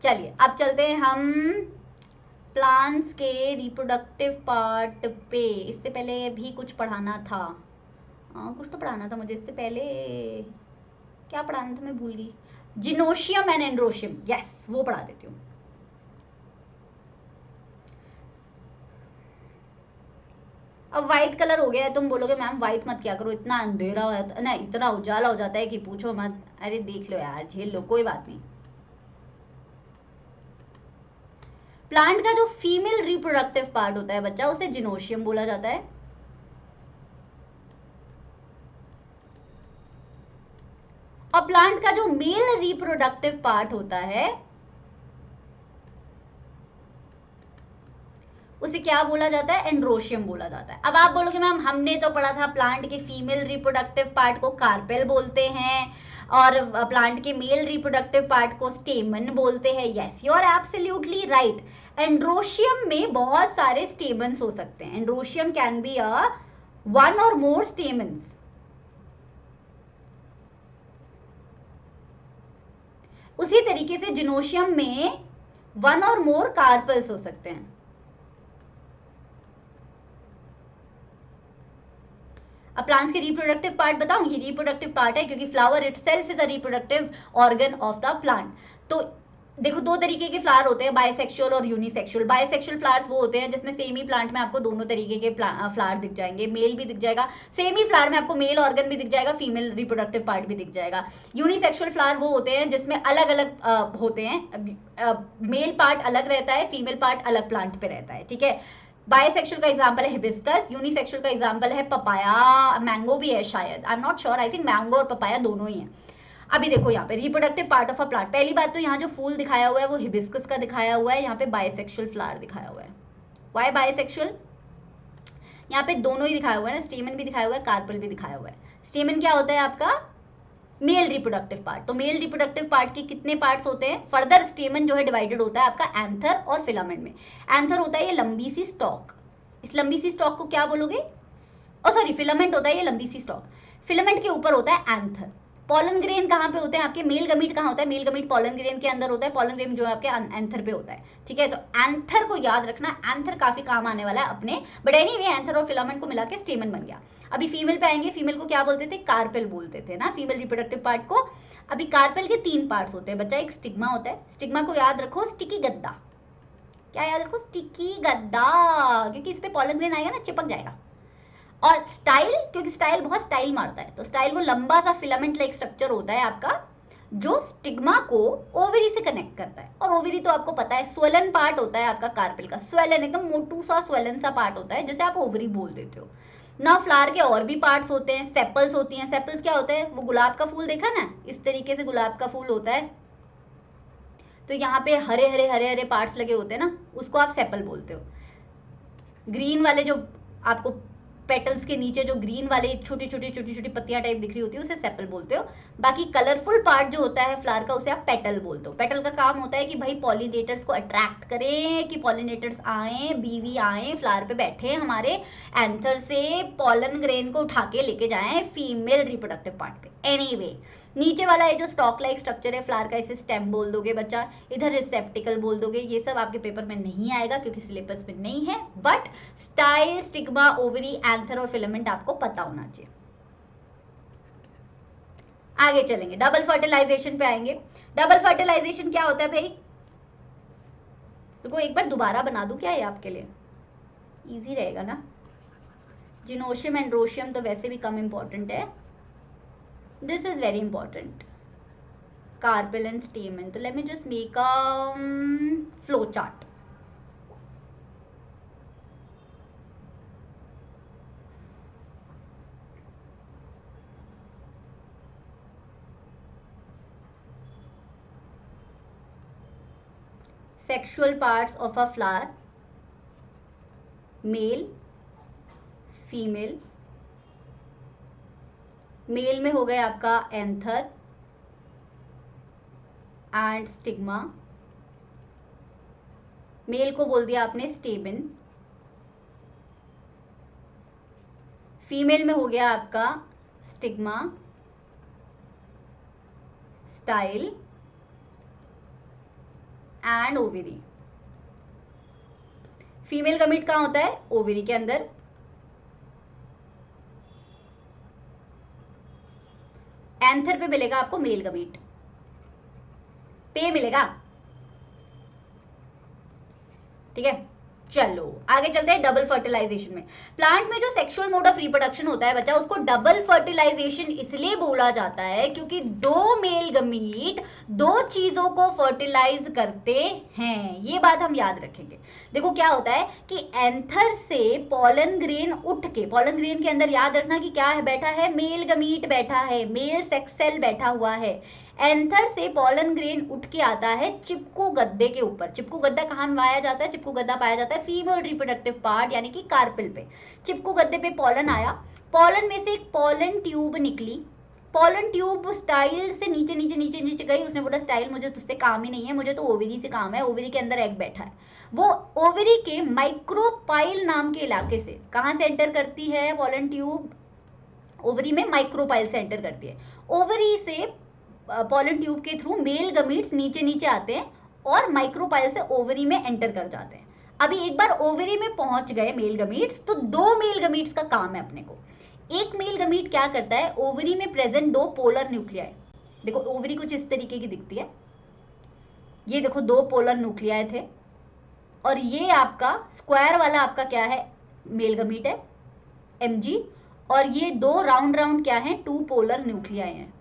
चलिए अब चलते हैं हम प्लांट्स के रिप्रोडक्टिव पार्ट पे। इससे पहले भी कुछ पढ़ाना था, कुछ तो पढ़ाना था मुझे इससे पहले, क्या पढ़ाना था मैं भूल गई। जिनोशियम एंड एंड्रोशियम, यस वो पढ़ा देती हूँ। अब व्हाइट कलर हो गया है, तुम बोलोगे मैम व्हाइट मत क्या करो, इतना अंधेरा हो जाता है ना, इतना उजाला हो जाता है कि पूछो मत। अरे देख लो यार, झेल लो, कोई बात नहीं। प्लांट का जो फीमेल रिप्रोडक्टिव पार्ट होता है बच्चा, उसे जिनोशियम बोला जाता है। और प्लांट का जो मेल रिप्रोडक्टिव पार्ट होता है उसे क्या बोला जाता है? एंड्रोशियम बोला जाता है। अब आप बोलोगे मैम हमने तो पढ़ा था प्लांट के फीमेल रिप्रोडक्टिव पार्ट को कार्पेल बोलते हैं और प्लांट के मेल रिप्रोडक्टिव पार्ट को स्टेमन बोलते हैं। Yes, you are absolutely right. Androecium में बहुत सारे स्टेमन्स हो सकते हैं। Androecium can be a one or more stamens. उसी तरीके से जिनोशियम में वन और मोर कार्पल्स हो सकते हैं। अब प्लांट्स के रिप्रोडक्टिव पार्ट बताऊं, ये रिप्रोडक्टिव पार्ट है क्योंकि flower itself is a reproductive organ of the plant. तो देखो दो तरीके के फ्लावर होते हैं, बायसेक्सुअल और यूनिसेक्सुअल। बायसेक्सुअल फ्लावर्स वो होते हैं जिसमें सेम ही प्लांट में आपको दोनों तरीके के फ्लावर दिख जाएंगे, मेल भी दिख जाएगा, सेम ही फ्लावर में आपको मेल ऑर्गन भी दिख जाएगा, फीमेल रिप्रोडक्टिव पार्ट भी दिख जाएगा। यूनिसेक्सुअल फ्लावर वो होते हैं जिसमें अलग अलग होते हैं, मेल पार्ट अलग रहता है, फीमेल पार्ट अलग प्लांट पे रहता है। ठीक है, बायसेक्सुअल का एग्जांपल है हिबिस्कस, यूनिसेक्सुअल का एग्जांपल है पपाया, मैंगो भी है शायद, I am not sure, I think mango और पपाया दोनों ही है। अभी देखो यहाँ पे reproductive part of a plant, पहली बात तो यहाँ जो फूल दिखाया हुआ है वो हिबिस्कस का दिखाया हुआ है, यहाँ पे बायसेक्सुअल फ्लावर दिखाया हुआ है। Why bisexual? यहाँ पे दोनों ही दिखाया हुआ है ना, स्टेमन भी दिखाया हुआ है, कार्पल भी दिखाया हुआ है। स्टेमन क्या होता है आपका? Male reproductive part. तो मेल रिप्रोडक्टिव पार्ट के कितने पार्ट्स होते हैं? फर्दर स्टेमन जो है डिवाइडेड होता है आपका एंथर और फिलामेंट में। एंथर होता है ये लंबी सी स्टॉक, इस लंबी सी स्टॉक को क्या बोलोगे? ओ सॉरी, फिलामेंट होता है ये लंबी सी स्टॉक, फिलामेंट के ऊपर होता है एंथर। पॉलन ग्रेन कहाँ पे होते हैं आपके? मेल गमीट कहाँ होता है? मेल गमीट पॉलन ग्रेन के अंदर होता है, पॉलन ग्रेन जो है आपके एंथर पे होता है। ठीक है, तो एंथर को याद रखना, एंथर काफी काम आने वाला है अपने, बट एनीवे एंथर और फिलामेंट को मिला के स्टेमन बन गया। अभी फीमेल पे आएंगे, फीमेल को क्या बोलते थे? कार्पेल बोलते थे ना, फीमेल रिप्रोडक्टिव पार्ट को। अभी कार्पेल के तीन पार्ट्स होते हैं बच्चा, एक स्टिग्मा होता है, स्टिग्मा को याद रखो स्टिकी गद्दा, क्या याद रखो? स्टिकी गद्दा, क्योंकि इस पे पॉलन ग्रेन आएगा ना, चिपक जाएगा। और स्टाइल, क्योंकि स्टाइल बहुत स्टाइल मारता है, तो स्टाइल वो लंबा सा फिलामेंट लाइक स्ट्रक्चर होता है आपका जो स्टिग्मा को ओवरी से कनेक्ट करता है। और ओवरी तो आपको पता है स्वेलन पार्ट होता है आपका कार्पेल का, स्वेलन एकदम मोटू सा स्वेलन सा पार्ट होता है जिसे आप ओवरी बोल देते हो ना। फ्लावर के और भी पार्ट्स होते हैं, सेपल्स होती हैं। सेपल्स क्या होता है? वो गुलाब का फूल देखा ना, इस तरीके से गुलाब का फूल होता है, तो यहाँ पे हरे हरे हरे हरे पार्ट्स लगे होते हैं ना, उसको आप सेपल बोलते हो। ग्रीन वाले जो आपको पेटल्स के नीचे जो ग्रीन वाले छोटी छोटी पत्तियां टाइप दिख रही होती है उसे सेपल बोलते हो। बाकी कलरफुल पार्ट जो होता है फ्लावर का उसे आप पेटल बोलते हो। पेटल का काम होता है कि भाई पॉलिनेटर्स को अट्रैक्ट करें, कि पॉलिनेटर्स आए, बीवी आए, फ्लावर पे बैठे, हमारे एंथर से पॉलन ग्रेन को उठा के लेके जाएं फीमेल रिप्रोडक्टिव पार्ट पे। एनीवे, नीचे वाला ये जो स्टॉक लाइक स्ट्रक्चर है फ्लावर का, इसे स्टेम बोल दोगे बच्चा, इधर रिसेप्टिकल बोल दोगे। ये सब आपके पेपर में नहीं आएगा क्योंकि सिलेबस में नहीं है, but style, stigma, ovary, anther और फिलामेंट आपको पता होना चाहिए। आगे चलेंगे, डबल फर्टिलाइजेशन पे आएंगे। डबल फर्टिलाइजेशन क्या होता है भाई? देखो एक बार दोबारा बना दूं क्या ये आपके लिए, इजी रहेगा ना। जिनोशियम एंड्रोशियम तो वैसे भी कम इंपॉर्टेंट है, this is very important, carpel and stamen. So let me just make a flow chart. Sexual parts of a flower, male, female. Male में हो गया आपका एंथर एंड स्टिग्मा, मेल को बोल दिया आपने स्टेमन। फीमेल में हो गया आपका stigma, style and ovary. Female gamete कहाँ होता है? ओवेरी के अंदर। एंथर पे मिलेगा आपको मेल गमीट, पे मिलेगा, ठीक है। चलो आगे चलते हैं डबल फर्टिलाइजेशन में। प्लांट में जो सेक्सुअल मोड ऑफ रिप्रोडक्शन होता है बच्चा, उसको डबल फर्टिलाइजेशन इसलिए बोला जाता है क्योंकि दो मेल गमीट दो चीजों को फर्टिलाइज करते हैं। ये बात हम याद रखेंगे। देखो क्या होता है कि एंथर से पॉलन ग्रेन उठ के, पॉलन ग्रेन के अंदर याद रखना कि क्या है बैठा है, मेल गमीट बैठा है, मेल सेक्स सेल बैठा हुआ है। एंथर से पॉलन ग्रेन उठ के आता है चिपकू गद्दे के ऊपर। चिपकू गद्दा कहाँ पाया जाता है? चिपकू गद्दा पाया जाता है फीमेल रिप्रोडक्टिव पार्ट यानी कि कार्पेल पे। चिपकू गद्दे पे पॉलन आया, पॉलन में से एक पॉलन ट्यूब निकली। पॉलन ट्यूब स्टाइल से नीचे नीचे नीचे नीचे गई। उसने बोला स्टाइल मुझे तुझसे काम ही नहीं है, मुझे तो ओवरी से काम है। ओवरी के अंदर एग बैठा है। वो ओवरी के माइक्रोपाइल नाम के इलाके से कहाँ से एंटर करती है पॉलन ट्यूब? ओवरी में माइक्रोपाइल से एंटर करती है। ओवरी से पॉलन ट्यूब के थ्रू मेल गमीट्स नीचे नीचे आते हैं और माइक्रोपाइल से ओवरी में एंटर कर जाते हैं। अभी एक बार ओवरी में पहुंच गए मेल गमीट्स, तो दो मेल गमीट्स का काम है अपने को। एक मेल गमीट क्या करता है, ओवरी में प्रेजेंट दो पोलर न्यूक्लियाई, देखो ओवरी कुछ इस तरीके की दिखती है, ये देखो दो पोलर न्यूक्लियाई थे, और ये आपका स्क्वायर वाला आपका क्या है, मेल गमीट है Mg, और ये दो राउंड राउंड क्या है, टू पोलर न्यूक्लियाई हैं।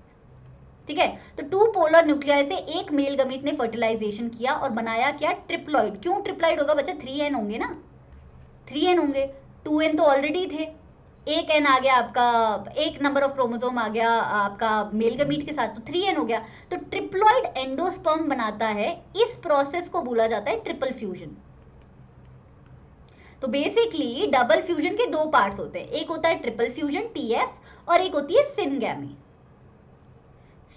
ठीक है, तो टू पोलर न्यूक्लियाई से एक मेल गमीट ने फर्टिलाइजेशन किया और बनाया क्या, ट्रिप्लॉइड। क्यों ट्रिप्लॉइड होगा बच्चा? 3n होंगे ना, 3n होंगे, 2n तो ऑलरेडी थे, एक n आ गया आपका, एक नंबर ऑफ क्रोमोसोम आ गया आपका मेल गमीट के साथ, तो 3n हो गया। तो ट्रिप्लॉइड एंडोस्पर्म बनाता है। इस प्रोसेस को बोला जाता है ट्रिपल फ्यूजन। तो बेसिकली डबल फ्यूजन के दो पार्ट्स होते हैं, एक होता है ट्रिपल फ्यूजन TF और एक होती है सिनगैमी।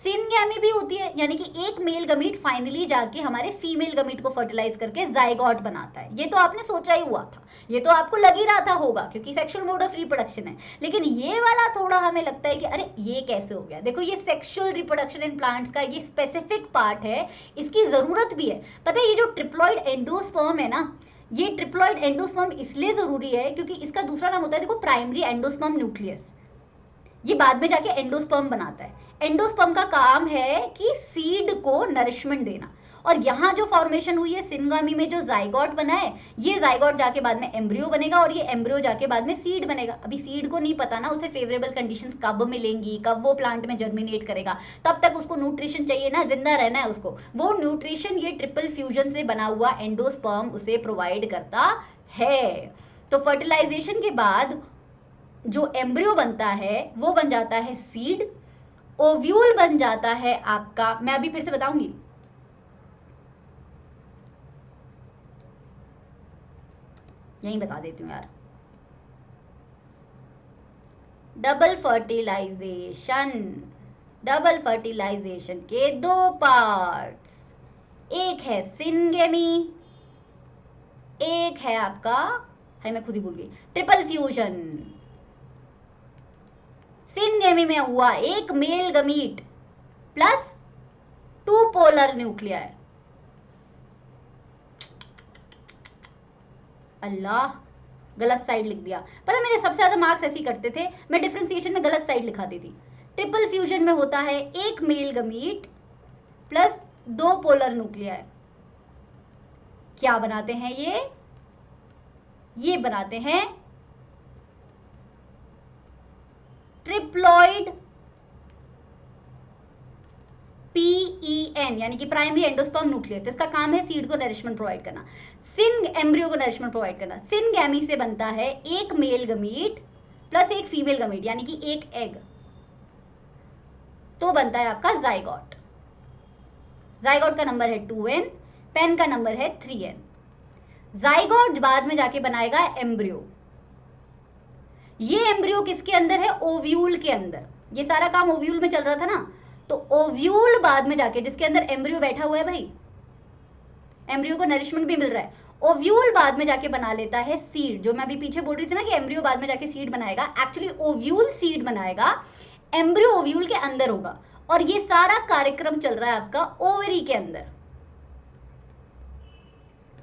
सिनगैमी भी होती है, यानी कि एक मेल गमीट फाइनली जाके हमारे फीमेल गमीट को फर्टिलाइज करके जाइगोट बनाता है। ये तो आपने सोचा ही हुआ था, ये तो आपको लग ही रहा था होगा क्योंकि सेक्सुअल मोड ऑफ रिप्रोडक्शन है। लेकिन ये वाला थोड़ा हमें लगता है कि अरे ये कैसे हो गया। देखो ये सेक्सुअल रिप्रोडक्शन इन प्लांट्स का ये स्पेसिफिक पार्ट है, इसकी जरूरत भी है। पता है ये जो ट्रिप्लॉइड एंडोस्पर्म है ना, ये ट्रिप्लॉइड एंडोस्पर्म इसलिए जरूरी है क्योंकि इसका दूसरा नाम होता है देखो प्राइमरी एंडोस्पर्म न्यूक्लियस। ये बाद में जाके एंडोस्पर्म बनाता है। एंडोस्पर्म का काम है कि सीड को नरिशमेंट देना, और यहाँ जो फॉर्मेशन हुई है सिनगामी में, जो जाइगोट बना है, ये जाइगोट जाके बाद में एम्ब्रियो बनेगा और ये एम्ब्रियो जाके बाद में सीड बनेगा। अभी सीड को नहीं पता ना उसे फेवरेबल कंडीशंस कब मिलेंगी, कब वो प्लांट में जर्मिनेट करेगा, तब तक उसको न्यूट्रिशन चाहिए ना, जिंदा रहना है उसको। वो न्यूट्रिशन ये ट्रिपल फ्यूजन से बना हुआ एंडोस्पर्म उसे प्रोवाइड करता है। तो फर्टिलाइजेशन के बाद जो एम्ब्रियो बनता है वो बन जाता है सीड, ओव्यूल बन जाता है आपका, मैं अभी फिर से बताऊंगी, यही बता देती हूं यार। डबल फर्टिलाइजेशन के दो पार्ट्स, एक है सिनगेमी, एक है आपका, है मैं खुद ही भूल गई, ट्रिपल फ्यूजन। सिनगेमी में हुआ एक male gamete plus two polar nuclei. अल्लाह, गलत साइड लिख दिया। पर मेरे सबसे ज्यादा मार्क्स ऐसे ही करते थे, मैं डिफरेंशिएशन में गलत साइड लिखाती थी। ट्रिपल फ्यूजन में होता है एक मेल गमीट प्लस दो पोलर न्यूक्लियाई। क्या बनाते हैं ये बनाते हैं ट्रिप्लॉइड PEN, यानी कि प्राइमरी एंडोस्पर्म न्यूक्लियस। इसका काम है सीड को नरिशमेंट प्रोवाइड करना, सिन एम्ब्रियो को नरिशमेंट प्रोवाइड करना। सिनगैमी से बनता है एक मेल गमीट प्लस एक फीमेल गमीट, यानी कि एक एग, तो बनता है आपका जाइगोट। जाइगोट का नंबर है 2n, पेन का नंबर है 3n। जाइगोट बाद में जाके बनाएगा एम्ब्रियो। ये एम्ब्रियो किसके अंदर है, ओव्यूल के अंदर। ये सारा काम ओव्यूल में चल रहा था ना, तो ओव्यूल बाद में जाके, जिसके अंदर एम्ब्रियो बैठा हुआ है भाई, एम्ब्रियो को नरिशमेंट भी मिल रहा है, ओव्यूल बाद में जाके बना लेता है सीड। जो मैं अभी पीछे बोल रही थी ना कि एम्ब्रियो बाद में जाके सीड बनाएगा, एक्चुअली ओव्यूल सीड बनाएगा, एम्ब्रियो ओव्यूल के अंदर होगा, और ये सारा कार्यक्रम चल रहा है आपका ओवरी के अंदर।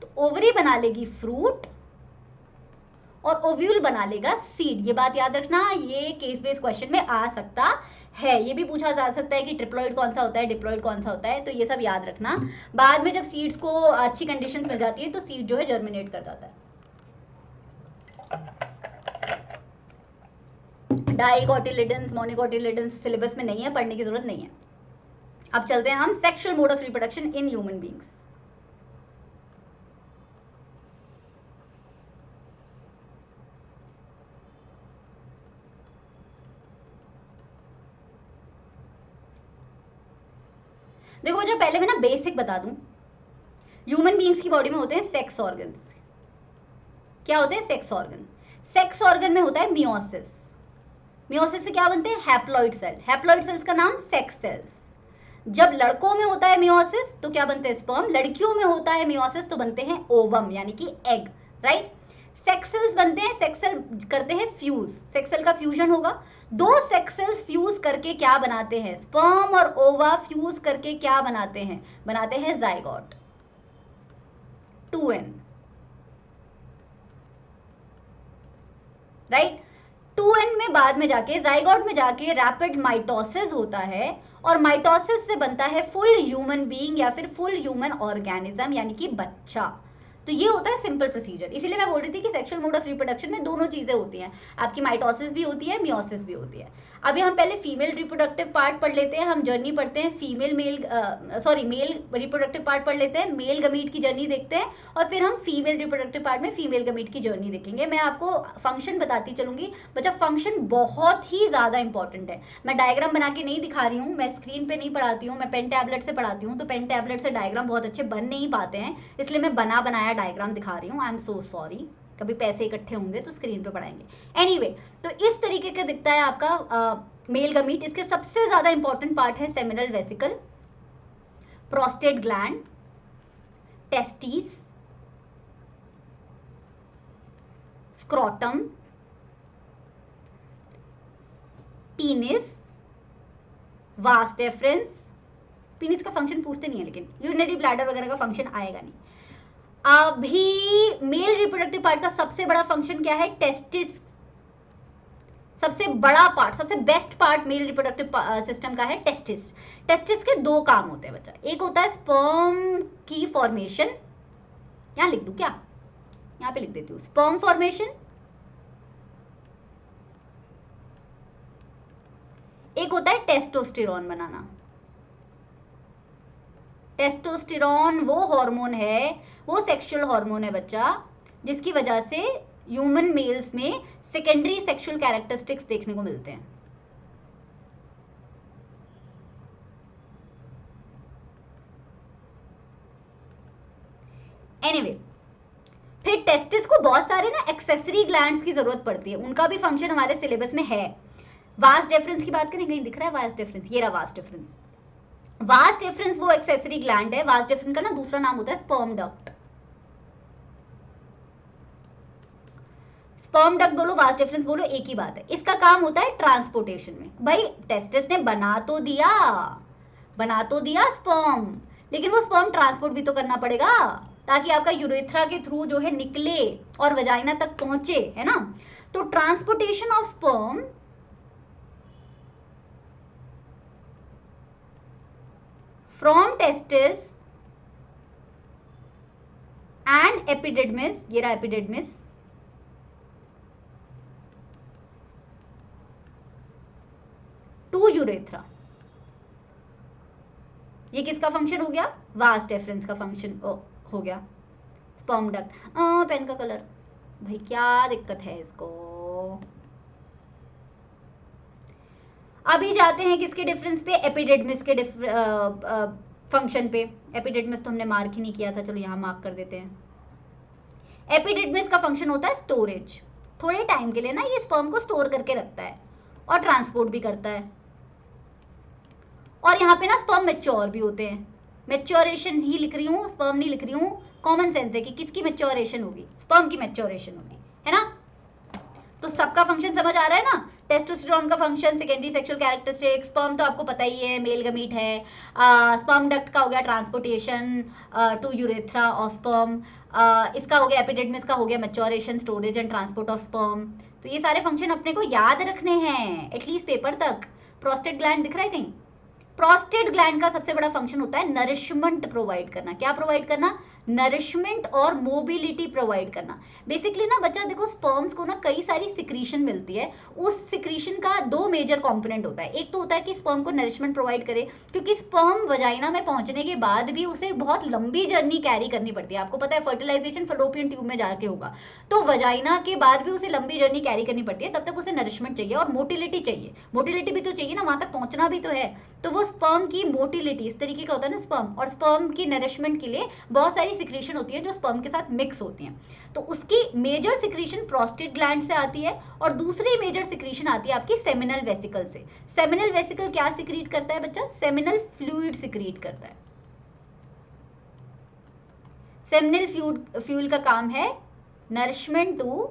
तो ओवरी बना लेगी फ्रूट और ओव्यूल बना लेगा सीड। ये बात याद रखना, ये केस बेस्ड क्वेश्चन में आ सकता है। ये भी पूछा जा सकता है कि ट्रिप्लॉइड कौन सा होता है, डिप्लॉइड कौन सा होता है, तो ये सब याद रखना। बाद में जब सीड्स को अच्छी कंडीशंस मिल जाती है तो सीड जो है जर्मिनेट कर जाता है। डाइकोटिलिडन्स, मोनोकोटिलिडन्स सिलेबस में नहीं है, पढ़ने की जरूरत नहीं है। अब चलते हैं हम sexual mode of reproduction in human beings. देखो बच्चा, पहले मैं ना बेसिक बता दूं, ह्यूमन बींग्स की बॉडी में होते हैं सेक्स ऑर्गन्स। क्या होते हैं? Sex organ. सेक्स ऑर्गन में होता है मियोसिस। मियोसिस से क्या बनते हैं? Haploid cell. हैप्लॉइड सेल्स का नाम सेक्स सेल्स। जब लड़कों में होता है मियोसिस तो क्या बनते हैं? स्पर्म। लड़कियों में होता है मियोसिस तो बनते हैं ओवम यानी कि एग, राइट। सेक्स सेल्स बनते हैं, सेक्स सेल करते हैं फ्यूज, सेक्स सेल का फ्यूजन होगा। दो सेक्स सेल्स फ्यूज करके क्या बनाते हैं? स्पर्म और ओवा फ्यूज करके क्या बनाते हैं? बनाते हैं जाइगोट, 2n, राइट। 2n में बाद में जाके जाइगोट में जाके रैपिड माइटोसिस होता है और माइटोसिस से बनता है फुल ह्यूमन बीइंग या फिर फुल ह्यूमन ऑर्गेनिज्म यानी कि बच्चा। तो ये होता है सिंपल प्रोसीजर। इसीलिए मैं बोल रही थी कि सेक्सुअल मोड ऑफ रिप्रोडक्शन में दोनों चीजें होती हैं, आपकी माइटोसिस भी होती है, मियोसिस भी होती है। अभी हम पहले फीमेल रिप्रोडक्टिव पार्ट पढ़ लेते हैं, हम जर्नी पढ़ते हैं female male male reproductive part पढ़ लेते हैं, मेल गमीट की जर्नी देखते हैं और फिर हम फीमेल रिप्रोडक्टिव पार्ट में फीमेल गमीट की जर्नी देखेंगे। मैं आपको फंक्शन बताती चलूंगी बच्चा, फंक्शन बहुत ही ज्यादा इंपॉर्टेंट है। मैं डायग्राम बना के नहीं दिखा रही हूँ, मैं स्क्रीन पे नहीं पढ़ाती हूँ, मैं पेन टैबलेट से पढ़ाती हूँ, तो पेन टैबलेट से डायग्राम बहुत अच्छे बन नहीं पाते हैं, इसलिए मैं बना बनाया डायग्राम दिखा रही हूँ। आई एम सो सॉरी। कभी पैसे इकट्ठे होंगे तो स्क्रीन पे पढ़ाएंगे। एनीवे, तो इस तरीके का दिखता है आपका मेल गमीट। इसके सबसे ज्यादा इंपॉर्टेंट पार्ट है seminal vesicle, prostate gland, testis, scrotum, penis, vas deferens. Penis का फंक्शन पूछते नहीं है, लेकिन यूरिनरी ब्लैडर वगैरह का फंक्शन आएगा नहीं। अभी मेल रिप्रोडक्टिव पार्ट का सबसे बड़ा फंक्शन क्या है? टेस्टिस। सबसे बड़ा पार्ट, सबसे best part male reproductive system का है टेस्टिस। टेस्टिस के दो काम होते हैं बच्चा, एक होता है स्पर्म की फॉर्मेशन, यहां लिख दूं क्या? यहां पे लिख देती हूं, स्पर्म फॉर्मेशन। एक होता है टेस्टोस्टेरॉन बनाना। टेस्टोस्टेरॉन वो हार्मोन है, वो सेक्सुअल हार्मोन है बच्चा, जिसकी वजह से ह्यूमन मेल्स में सेकेंडरी सेक्सुअल कैरेक्टरिस्टिक्स देखने को मिलते हैं। एनीवे, फिर टेस्टिस को बहुत सारे ना एक्सेसरी ग्लैंड्स की जरूरत पड़ती है, उनका भी फंक्शन हमारे सिलेबस में है। वास डेफरेंस की बात करें, कहीं दिख रहा है वास डेफरेंस? ये रहा वास डेफरेंस। वास डेफरेंस वो एक्सेसरी ग्लैंड है। वास डेफरेंस का ना दूसरा नाम होता है स्पर्म डक्ट। स्पर्म डक्ट बोलो, वास डेफरेंस बोलो, एक ही बात है। इसका काम होता है ट्रांसपोर्टेशन में। भाई टेस्टिस ने बना तो दिया स्पर्म, लेकिन वो स्पर्म ट्रांसपोर्ट भी तो करना पड़ेगा ताकि आपका यूरेथ्रा के थ्रू जो है निकले और वजाइना तक पहुंचे, है ना। तो transportation of sperm from testis and epididymis, ये रहा एपिडिडमिस, टू यूरेथ्रा। ये किसका फंक्शन हो गया? वास डेफरेंस का फंक्शन हो गया। Sperm duct. पेन का कलर, भाई क्या दिक्कत है इसको। अभी जाते हैं किसके डिफरेंस पे? एपिडिडमिस के फंक्शन पे। एपिडिडमिस तो हमने मार्क ही नहीं किया था, चलो यहां मार्क कर देते हैं। एपिडिडमिस का फंक्शन होता है स्टोरेज। थोड़े टाइम के लिए ना ये स्पर्म को स्टोर करके रखता है और ट्रांसपोर्ट भी करता है। और यहाँ पे ना स्पर्म मैच्योर भी होते हैं। मैच्योरेशन ही लिख रही हूँ, स्पर्म नहीं लिख रही हूँ। कॉमन सेंस है कि किसकी मैच्योरेशन होगी? स्पर्म की मैच्योरेशन होगी, है ना। तो सबका फंक्शन समझ आ रहा है ना। टेस्टोस्टेरोन का function, secondary sexual characteristic, sperm तो आपको पता ही है, मेल गमीट है। स्पर्म डक्ट का हो गया transportation to urethra of sperm. इसका हो गया एपिडिडमिस का हो गया maturation, storage and transport of sperm. तो ये सारे फंक्शन अपने को याद रखने हैं एटलीस्ट पेपर तक। प्रोस्टेट ग्लैंड दिख रहा है कहीं? प्रोस्टेट ग्लैंड का सबसे बड़ा फंक्शन होता है नरिशमेंट प्रोवाइड करना। क्या प्रोवाइड करना? नरिशमेंट और मोबिलिटी प्रोवाइड करना। बेसिकली ना बच्चा देखो, स्पर्म्स को ना कई सारी सिक्रीशन मिलती है। उस सिक्रीशन का दो मेजर कंपोनेंट होता है। एक तो होता है कि स्पर्म को नरिशमेंट प्रोवाइड करे, क्योंकि स्पर्म वजाइना में पहुंचने के बाद भी उसे बहुत लंबी जर्नी कैरी करनी पड़ती है। आपको पता है फर्टिलाइजेशन फलोपियन ट्यूब में जाके होगा, तो वजाइना के बाद भी उसे लंबी जर्नी कैरी करनी पड़ती है। तब तक उसे नरिशमेंट चाहिए और मोटिलिटी चाहिए। मोटिलिटी भी तो चाहिए ना, वहां तक पहुंचना भी तो है। तो वो स्पर्म की मोटिलिटी इस तरीके का होता है ना स्पर्म, और स्पर्म की नरिशमेंट के लिए बहुत सारी सिक्रीशन होती है जो स्पर्म के साथ मिक्स होती हैं। तो उसकी मेजर सिक्रीशन प्रोस्टेट ग्लैंड से आती है, और दूसरी मेजर सिक्रीशन आती है आपकी सेमिनल वेसिकल से। सेमिनल वेसिकल क्या सिक्रीट करता है बच्चा? सेमिनल फ्लूइड सिक्रीट करता है। सेमिनल फ्लूइड का काम है नरिशमेंट टू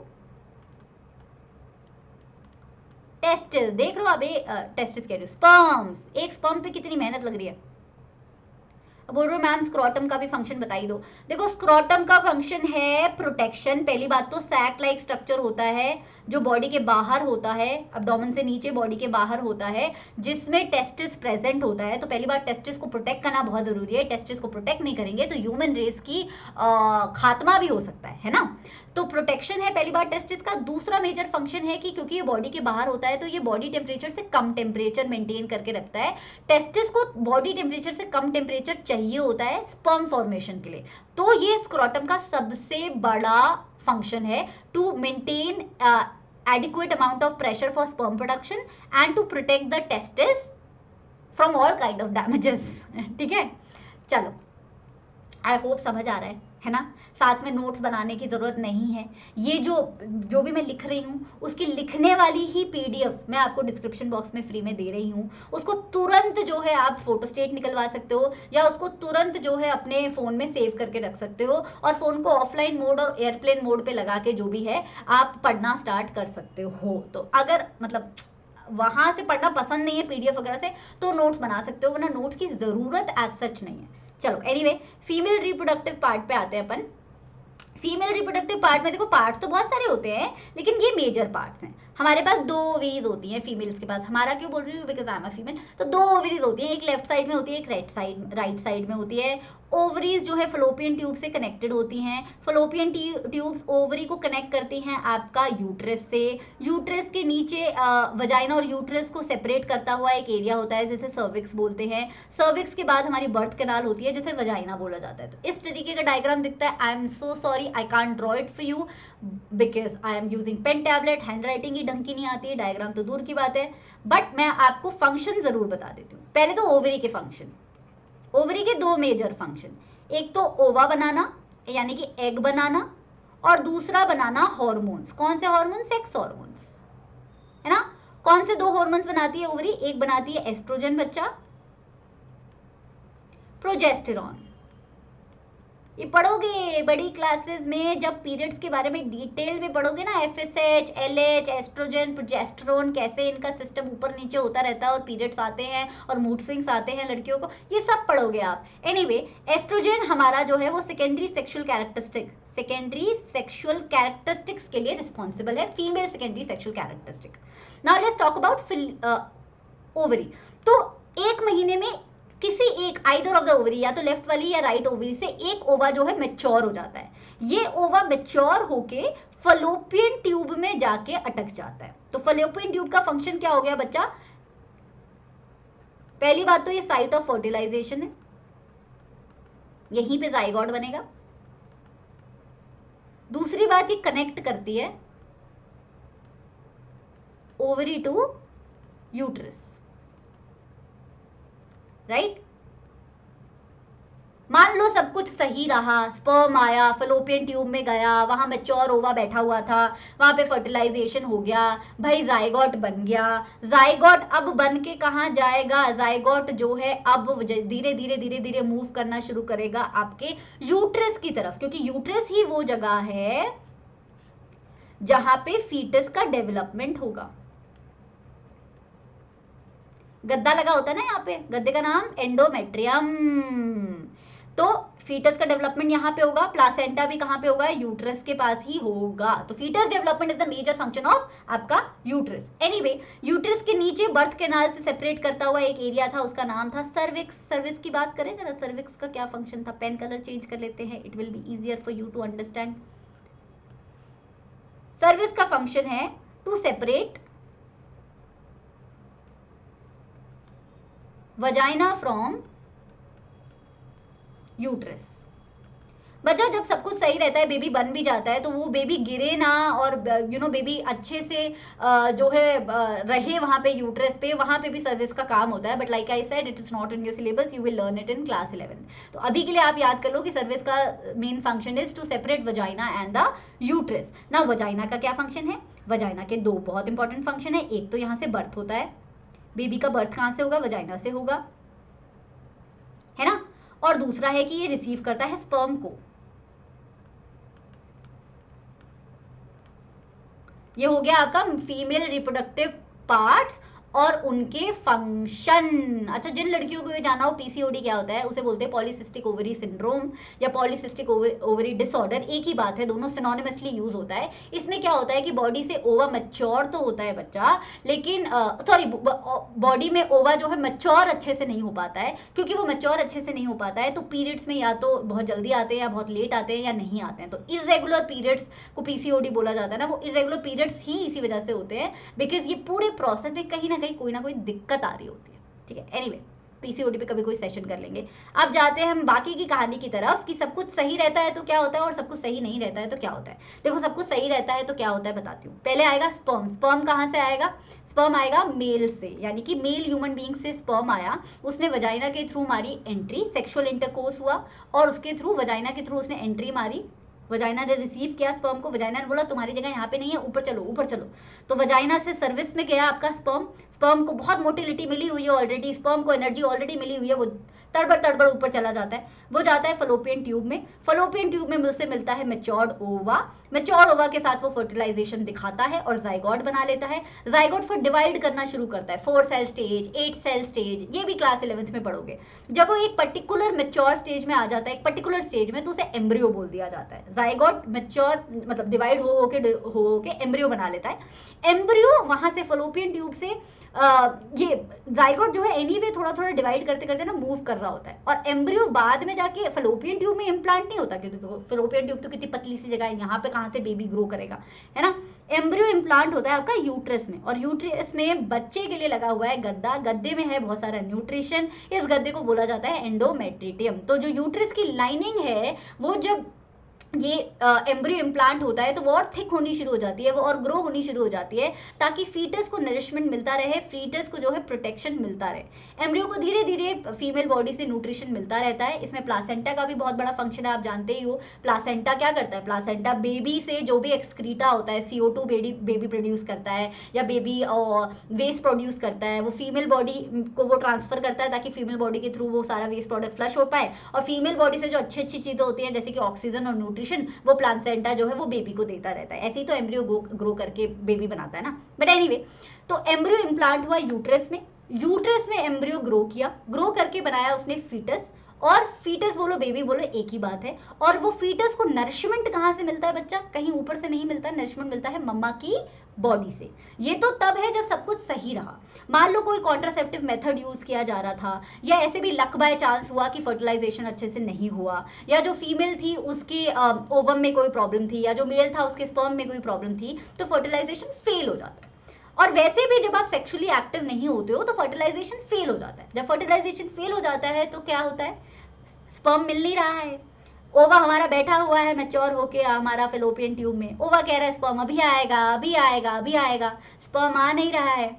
टेस्टिस। देख रहे हो आप, टेस्टिस कह रही हो, स्पर्म्स। एक स्पर्म पे कितनी मेहनत लग रही है। अब बोल रहे हो मैम स्क्रोटम का भी फंक्शन बताई दो। देखो स्क्रोटम का फंक्शन है प्रोटेक्शन। पहली बात तो सैक लाइक स्ट्रक्चर होता है जो बॉडी के बाहर होता है, एब्डोमेन से नीचे बॉडी के बाहर होता है, जिसमें टेस्टिस प्रेजेंट होता है। तो पहली बात टेस्टिस को प्रोटेक्ट करना बहुत जरूरी है। टेस्टिस को प्रोटेक्ट नहीं करेंगे तो ह्यूमन रेस की खात्मा भी हो सकता है ना। तो प्रोटेक्शन है पहली बार टेस्टिस का। दूसरा मेजर फंक्शन है कि क्योंकि ये बॉडी के बाहर होता है तो ये बॉडी टेम्परेचर से कम टेम्परेचर मेंटेन करके रखता है। टेस्टिस को बॉडी टेम्परेचर से कम टेम्परेचर चाहिए होता है स्पर्म फॉर्मेशन के लिए। तो ये स्क्रोटम का सबसे बड़ा फंक्शन है to maintain adequate amount of pressure for sperm production and to protect the testis from all kind of damages। ठीक है, चलो आई होप समझ आ रहा है ना। साथ में नोट्स बनाने की जरूरत नहीं है। ये जो भी मैं लिख रही हूँ उसकी लिखने वाली ही पीडीएफ मैं आपको डिस्क्रिप्शन बॉक्स में फ्री में दे रही हूँ। उसको तुरंत जो है आप फोटोस्टेट निकलवा सकते हो, या उसको तुरंत जो है अपने फोन में सेव करके रख सकते हो, और फोन को ऑफलाइन मोड और एयरप्लेन मोड पे लगा के जो भी है आप पढ़ना स्टार्ट कर सकते हो। तो अगर मतलब वहां से पढ़ना पसंद नहीं है पीडीएफ वगैरह से, तो नोट्स बना सकते हो, वरना नोट्स की जरूरत एज सच नहीं है। चलो एनीवे, फीमेल रिप्रोडक्टिव पार्ट पे आते हैं अपन। फीमेल रिप्रोडक्टिव पार्ट में देखो पार्ट्स तो बहुत सारे होते हैं, लेकिन ये मेजर पार्ट्स हैं। हमारे पास दो ओवरीज होती हैं फीमेल्स के पास। हमारा क्यों बोल रही हूँ, because I am a female. तो दो ओवरीज होती हैं, एक लेफ्ट साइड में होती है, एक राइट साइड में होती है। ओवरीज जो है फलोपियन ट्यूब से कनेक्टेड होती हैं। फलोपियन ट्यूब्स ओवरी को कनेक्ट करती हैं आपका यूट्रस से। यूट्रस के नीचे वजाइना और यूट्रस को सेपरेट करता हुआ एक एरिया होता है जिसे सर्विक्स बोलते हैं। सर्विक्स के बाद हमारी बर्थ कैनाल होती है जिसे वजाइना बोला जाता है। तो इस तरीके का डायग्राम दिखता है। I am so sorry I can't draw it for you because I am using pen tablet. Handwriting ही ढंग की नहीं आती है, डायग्राम तो दूर की बात है। बट मैं आपको फंक्शन जरूर बता देती हूँ। पहले तो ओवरी के फंक्शन। ओवरी के दो मेजर फंक्शन, एक तो ओवा बनाना यानी कि एग बनाना, और दूसरा बनाना हार्मोन्स। कौन से हार्मोन? सेक्स हार्मोन्स, है ना। कौन से दो हार्मोन्स बनाती है ओवरी? एक बनाती है एस्ट्रोजन बच्चा, प्रोजेस्टेरॉन। ये पढ़ोगे बड़ी क्लासेस में, जब पीरियड्स के बारे में डिटेल में पढ़ोगे ना, FSH, LH, एस्ट्रोजन, प्रोजेस्टेरॉन, कैसे इनका सिस्टम ऊपर नीचे होता रहता है और पीरियड्स आते हैं और मूड स्विंग्स आते हैं लड़कियों को, ये सब पढ़ोगे आप। एनीवे, एस्ट्रोजन हमारा जो है वो सेकेंडरी सेक्सुअल कैरेक्टरिस्टिक्स के लिए रिस्पॉन्सिबल है, female secondary sexual characteristics. Now let's talk about ovary. तो एक महीने में किसी एक आइदर ऑफ द ओवरी, या तो लेफ्ट वाली या राइट ओवरी से एक ओवा जो है मैच्योर हो जाता है। ये ओवा मैच्योर होके फलोपियन ट्यूब में जाके अटक जाता है। तो फलोपियन ट्यूब का फंक्शन क्या हो गया बच्चा? पहली बात तो ये साइट ऑफ फर्टिलाइजेशन है, यहीं पे जाइगोट बनेगा। दूसरी बात ये कनेक्ट करती है ओवरी टू यूट्रस, राइट। मान लो सब कुछ सही रहा, स्पर्म आया, फलोपियन ट्यूब में गया, वहां मैच्योर ओवा बैठा हुआ था, वहां पे फर्टिलाइजेशन हो गया, भाई जाइगोट बन गया। जाइगोट अब बन के कहाँ जाएगा? जाइगोट जो है अब धीरे धीरे धीरे धीरे मूव करना शुरू करेगा आपके यूट्रस की तरफ, क्योंकि यूट्रस ही वो जगह है जहां पे फीटस का डेवलपमेंट होगा। गद्दा लगा होता है ना यहाँ पे, गद्दे का नाम एंडोमेट्रियम। तो फीटस का डेवलपमेंट यहाँ पे होगा, प्लासेंटा भी कहाँ पे होगा, यूट्रस के पास ही होगा। तो foetus development is the major function of आपका यूट्रस। एनीवे, यूट्रस के नीचे बर्थ कैनाल से सेपरेट करता हुआ एक एरिया था, उसका नाम था सर्विक्स। सर्विक्स की बात करें जरा, सर्विक्स का क्या फंक्शन था, पेन कलर चेंज कर लेते हैं, it will be easier for you to understand. Cervix का फंक्शन है to separate vagina from uterus. बच्चा जब सब कुछ सही रहता है, बेबी बन भी जाता है, तो वो बेबी गिरे ना और बेबी अच्छे से जो है रहे वहां पे यूट्रस पे, वहां पे भी सर्विस का काम होता है। But like I said, it is not in your syllabus, you will learn it in class 11। तो अभी के लिए आप याद कर लो कि सर्विस का main function is to separate vagina and the uterus. ना वजाइना का क्या फंक्शन है, वजाइना के दो बहुत इंपॉर्टेंट फंक्शन है। एक तो यहाँ से बर्थ होता है, बेबी का बर्थ कहाँ से होगा, वजाइना से होगा, है ना। और दूसरा है कि ये रिसीव करता है स्पर्म को। ये हो गया आपका फीमेल रिप्रोडक्टिव पार्ट्स और उनके फंक्शन। अच्छा, जिन लड़कियों को ये जाना हो पीसीओडी क्या होता है, उसे बोलते हैं पॉलीसिस्टिक ओवरी सिंड्रोम या पॉलीसिस्टिक ओवरी डिसऑर्डर, एक ही बात है, दोनों सिनोनिमसली यूज होता है। इसमें क्या होता है कि बॉडी से ओवा मैच्योर तो होता है बच्चा, लेकिन सॉरी, बॉडी में ओवा जो है मैच्योर अच्छे से नहीं हो पाता है। क्योंकि वो मैच्योर अच्छे से नहीं हो पाता है तो पीरियड्स में या तो बहुत जल्दी आते हैं या बहुत लेट आते हैं या नहीं आते हैं। तो इरेगुलर पीरियड्स को पीसीओडी बोला जाता है ना, वो इरेगुलर पीरियड्स ही इसी वजह से होते हैं, बिकॉज ये पूरे प्रोसेस में कहीं ना कोई दिक्कत आ रही होती है। ठीक है, एनीवे पीसीओडी पे कभी कोई सेशन कर लेंगे। अब जाते हैं हम बाकी की कहानी की तरफ कि सब कुछ सही रहता है तो क्या होता है और सब कुछ सही नहीं रहता है तो क्या होता है। देखो, सब कुछ सही रहता है तो क्या होता है बताती हूँ। पहले आएगा स्पर्म। स्पर्म कहाँ से आएगा, स्पर्म आएगा मेल से, यानी कि मेल ह्यूमन बीइंग से स्पर्म आया, उसने वजाइना के थ्रू मारी एंट्री, सेक्सुअल इंटरकोर्स हुआ और उसके थ्रू, वजाइना के थ्रू उसने एंट्री मारी। वजाइना ने रिसीव किया स्पर्म को, वजाइना ने बोला तुम्हारी जगह यहाँ पे नहीं है, ऊपर चलो ऊपर चलो। तो वजाइना से सर्विस में गया आपका स्पर्म। स्पर्म को बहुत मोटिलिटी मिली हुई है ऑलरेडी, स्पर्म को एनर्जी ऑलरेडी मिली हुई है, वो तड़बड़ ऊपर चला जाता है। वो जाता है फलोपियन ट्यूब में। फलोपियन ट्यूब में उससे मिलता है मैच्योर्ड ओवा। मैच्योर्ड ओवा के साथ वो फर्टिलाइजेशन दिखाता है और जाइगोट बना लेता है। जाइगोट फिर डिवाइड करना शुरू करता है, 4 सेल स्टेज, 8 सेल स्टेज, ये भी क्लास 11th में पढ़ोगे। जब वो एक पर्टिकुलर मैच्योर स्टेज में आ जाता है, एक पर्टिकुलर स्टेज में, तो उसे एम्ब्रियो बोल दिया जाता है। जाइगोट मैच्योर मतलब डिवाइड हो के एम्ब्रियो बना लेता है। एम्ब्रियो वहां से फलोपियन ट्यूब से ये जाइगोट जो है एनीवे थोड़ा थोड़ा डिवाइड करते करते ना मूव कर रहा होता है, और एम्ब्रियो बाद में जाके फलोपियन ट्यूब में इम्प्लांट नहीं होता, क्योंकि फलोपियन ट्यूब तो कितनी पतली सी जगह है, यहाँ पे कहाँ से बेबी ग्रो करेगा, है ना। एम्ब्रियो इम्प्लांट होता है आपका यूट्रस में, और यूट्रस में बच्चे के लिए लगा हुआ है गद्दा। गद्दे में है बहुत सारा न्यूट्रिशन, इस गद्दे को बोला जाता है एंडोमेट्रिटियम। तो जो यूट्रस की लाइनिंग है वो जब ये एम्ब्रियो इम्प्लांट होता है तो वो और थिक होनी शुरू हो जाती है, वो और ग्रो होनी शुरू हो जाती है, ताकि फीटस को नरिशमेंट मिलता रहे, फीटस को जो है प्रोटेक्शन मिलता रहे। एम्ब्रियो को धीरे धीरे फीमेल बॉडी से न्यूट्रिशन मिलता रहता है। इसमें प्लासेंटा का भी बहुत बड़ा फंक्शन है, आप जानते ही हो। प्लासेंटा क्या करता है, प्लासेंटा बेबी से जो भी एक्सक्रीटा होता है, CO2 बेबी प्रोड्यूस करता है या बेबी वेस्ट प्रोड्यूस करता है, वो फीमेल बॉडी को वो ट्रांसफर करता है ताकि फीमेल बॉडी के थ्रू वो सारा वेस्ट प्रोडक्ट फ्लश हो पाए, और फीमेल बॉडी से जो अच्छी अच्छी चीजें होती हैं जैसे कि ऑक्सीजन और न्यूट्रिशन, वो प्लासेंटा जो है वो बेबी को देता रहता है। ऐसे ही तो एम्ब्रियो ग्रो करके बेबी बनाता है ना। बट एनीवे, तो एम्ब्रियो इम्प्लांट हुआ यूट्रस में। यूट्रस में एम्ब्रियो ग्रो किया, ग्रो करके बनाया उसने फीटस, और फीटस बोलो बेबी बोलो एक ही बात है। और वो फीटस को नरिशमेंट कहाँ से मिलता है बच्चा, कहीं ऊपर से नहीं मिलता, नरिशमेंट मिलता है मम्मा की बॉडी से। ये तो तब है जब सब कुछ सही रहा। मान लो कोई कॉन्ट्रासेप्टिव मेथड यूज किया जा रहा था, या ऐसे भी लक बाय चांस हुआ कि फर्टिलाइजेशन अच्छे से नहीं हुआ, या जो फीमेल थी उसके ओवम में कोई प्रॉब्लम थी, या जो मेल था उसके स्पर्म में कोई प्रॉब्लम थी, तो फर्टिलाइजेशन फेल हो जाता है। और वैसे भी जब आप सेक्सुअली एक्टिव नहीं होते हो तो फर्टिलाइजेशन फेल हो जाता है। जब फर्टिलाइजेशन फेल हो जाता है तो क्या होता है, स्पर्म मिल नहीं रहा है, ओवा हमारा बैठा हुआ है मैच्योर होके हमारा फेलोपियन ट्यूब में, ओवा कह रहा है स्पर्म अभी आएगा अभी आएगा अभी आएगा, स्पर्म आ नहीं रहा है।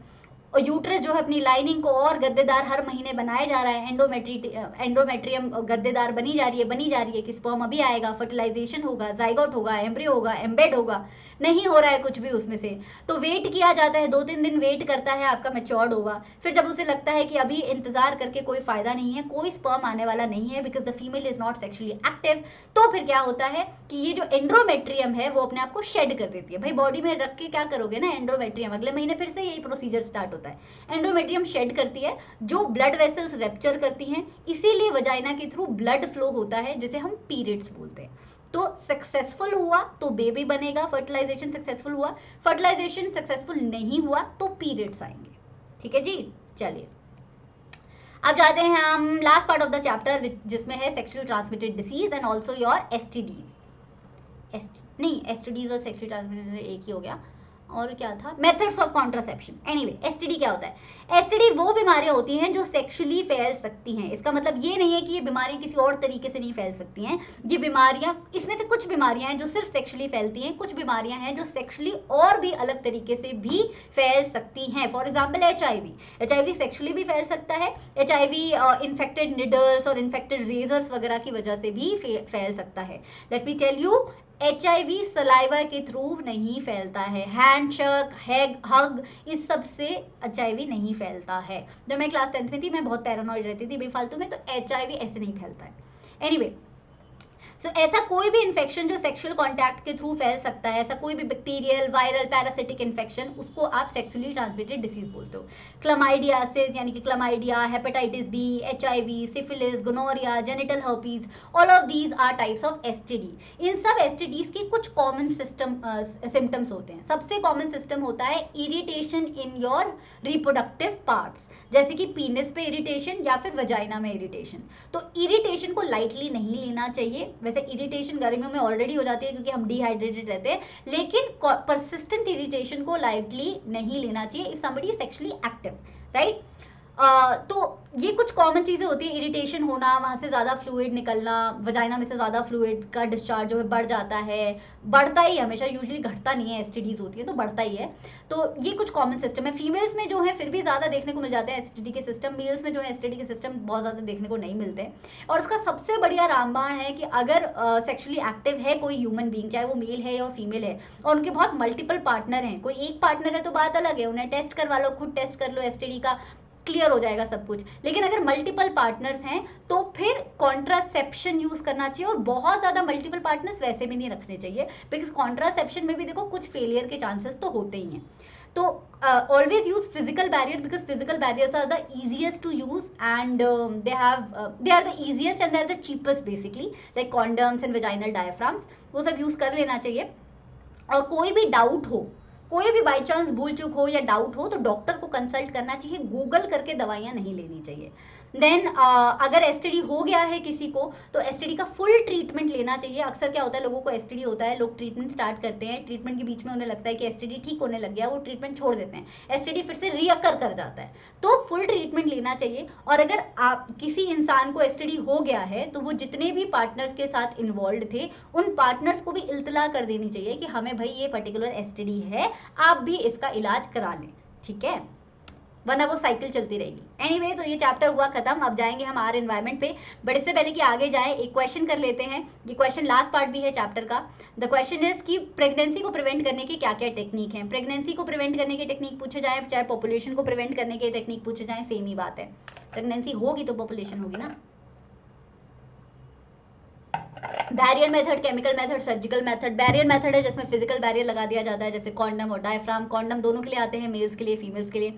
और यूट्रस जो है अपनी लाइनिंग को और गद्देदार हर महीने बनाए जा रहा है, एंडोमेट्रियम गद्देदार बनी जा रही है कि स्पर्म अभी आएगा, फर्टिलाइजेशन होगा, जाइगोट होगा, एम्ब्रियो होगा, एम्बेड होगा, नहीं हो रहा है कुछ भी उसमें से। तो वेट किया जाता है, 2-3 दिन वेट करता है आपका मैच्योर्ड होगा। फिर जब उसे लगता है कि अभी इंतजार करके कोई फायदा नहीं है, कोई स्पर्म आने वाला नहीं है because the female is not sexually active, तो फिर क्या होता है कि ये जो एंड्रोमेट्रियम है वो अपने आप को शेड कर देती है। भाई बॉडी में रख के क्या करोगे ना एंड्रोमेट्रियम, अगले महीने फिर से यही प्रोसीजर स्टार्ट होता है? एंडोमेट्रियम शेड करती है जो ब्लड वेसल्स रेप्चर करती हैं, इसीलिए वजाइना के थ्रू ब्लड फ्लो होता है जिसे हम पीरियड्स बोलते हैं। तो सक्सेसफुल हुआ तो बेबी बनेगा, फर्टिलाइजेशन सक्सेसफुल हुआ, फर्टिलाइजेशन सक्सेसफुल नहीं हुआ तो पीरियड्स आएंगे। ठीक है जी, चलिए अब जाते हैं हम last part of the chapter जिसमें है sexual transmitted disease and also your STDs. नहीं, एसटीडीज और सेक्सुअल ट्रांसमिटेड एक ही हो गया, और क्या था, methods of contraception. Anyway, STD क्या होता है? एसटीडी वो बीमारियां होती हैं जो सेक्सुअली फैल सकती हैं। इसका मतलब ये नहीं है कि ये बीमारी किसी और तरीके से नहीं फैल सकती हैं। ये बीमारियां, इसमें से कुछ बीमारियां हैं जो सिर्फ सेक्सुअली फैलती हैं, कुछ बीमारियां हैं जो सेक्सुअली और भी अलग तरीके से भी फैल सकती हैं। फॉर एग्जाम्पल एचआईवी सेक्सुअली भी फैल सकता है। एचआईवी इन्फेक्टेड निडल्स और इन्फेक्टेड रेजर्स वगैरह की वजह से भी फैल सकता है। Let me tell you, HIV saliva के थ्रू नहीं फैलता है। हैंडशेक, हग, इस सब से HIV नहीं फैलता है। जब मैं क्लास 10th में थी मैं बहुत पैरानॉइड रहती थी बेफालतू में, तो HIV ऐसे नहीं फैलता है। एनीवे, सो ऐसा कोई भी इन्फेक्शन जो सेक्सुअल कांटेक्ट के थ्रू फैल सकता है, ऐसा कोई भी बैक्टीरियल, वायरल, पैरासिटिक इन्फेक्शन, उसको आप सेक्सुअली ट्रांसमिटेड डिसीज बोलते हो। क्लमाइडियासिस यानी कि chlamydia, hepatitis B, HIV, syphilis, gonorrhoea, genital herpes, all of these are types of STD. इन सब एसटीडीज की कुछ कॉमन सिम्टम्स होते हैं। सबसे कॉमन सिस्टम होता है irritation in your reproductive parts, जैसे कि पीनिस पे इरिटेशन या फिर वजाइना में इरिटेशन। तो इरिटेशन को लाइटली नहीं लेना चाहिए। वैसे इरिटेशन गर्मियों में ऑलरेडी हो जाती है क्योंकि हम डिहाइड्रेटेड रहते हैं, लेकिन परसिस्टेंट इरिटेशन को लाइटली नहीं लेना चाहिए if somebody is sexually active, right. तो ये कुछ कॉमन चीज़ें होती है। इरिटेशन होना, वहाँ से ज़्यादा फ्लूइड निकलना, वजाइना में से ज़्यादा फ्लूइड का डिस्चार्ज जो है बढ़ जाता है, बढ़ता ही हमेशा, यूजुअली घटता नहीं है। एसटीडीज होती है तो बढ़ता ही है। तो ये कुछ कॉमन सिस्टम है। फीमेल्स में जो है फिर भी ज़्यादा देखने को मिल जाते हैं एसटीडी के सिस्टम। मेल्स में जो है एसटीडी के सिस्टम बहुत ज़्यादा देखने को नहीं मिलते हैं। और उसका सबसे बढ़िया रामबाण है कि अगर सेक्सुअली एक्टिव है कोई ह्यूमन बींग, चाहे वो मेल है या फीमेल है, और उनके बहुत मल्टीपल पार्टनर हैं, कोई एक पार्टनर है तो बात अलग है, उन्हें टेस्ट करवा लो, खुद टेस्ट कर लो एसटीडी का, क्लियर हो जाएगा सब कुछ। लेकिन अगर मल्टीपल पार्टनर्स हैं तो फिर कॉन्ट्रासेप्शन यूज करना चाहिए, और बहुत ज्यादा मल्टीपल पार्टनर्स वैसे भी नहीं रखने चाहिए, बिकॉज कॉन्ट्रासेप्शन में भी देखो कुछ फेलियर के चांसेस तो होते ही हैं। तो always use physical barrier because physical barriers are the easiest to use and they are the easiest and they are the cheapest basically, like condoms and vaginal diaphragms, वो सब यूज कर लेना चाहिए। और कोई भी डाउट हो, कोई भी बाई चांस भूल चूक हो या डाउट हो, तो डॉक्टर को कंसल्ट करना चाहिए, गूगल करके दवाइयाँ नहीं लेनी चाहिए। देन अगर एसटीडी हो गया है किसी को तो एसटीडी का फुल ट्रीटमेंट लेना चाहिए। अक्सर क्या होता है, लोगों को एसटीडी होता है, लोग ट्रीटमेंट स्टार्ट करते हैं, ट्रीटमेंट के बीच में उन्हें लगता है कि एसटीडी ठीक होने लग गया, वो ट्रीटमेंट छोड़ देते हैं, एसटीडी फिर से रीअकर कर जाता है। तो फुल ट्रीटमेंट लेना चाहिए। और अगर आप किसी इंसान को एसटीडी हो गया है तो वो जितने भी पार्टनर्स के साथ इन्वॉल्व थे उन पार्टनर्स को भी इल्तला कर देनी चाहिए कि हमें भाई ये पर्टिकुलर एसटीडी है, आप भी इसका इलाज करा लें, ठीक है, वरना वो साइकिल चलती रहेगी। एनीवे, तो ये चैप्टर हुआ खत्म। अब जाएंगे हम आर एनवायरमेंट पे, बट इससे पहले कि आगे जाए एक क्वेश्चन कर लेते हैं। ये क्वेश्चन लास्ट पार्ट भी है चैप्टर का। द क्वेश्चन इज कि प्रेगनेंसी को प्रिवेंट करने की क्या क्या टेक्निक है। प्रेगनेंसी को प्रिवेंट करने की टेक्निक पूछे जाए, चाहे पॉपुलेशन को प्रिवेंट करने की टेक्निक पूछे जाए, सेम ही बात है। प्रेगनेंसी होगी तो पॉपुलेशन होगी ना। Barrier method, chemical method, surgical method. Barrier method है जिसमें फिजिकल बैरियर लगा दिया जाता है, जैसे कॉन्डम और डायफ्राम। कॉन्डम दोनों के लिए आते हैं, मेल्स के लिए, फीमेल्स के लिए।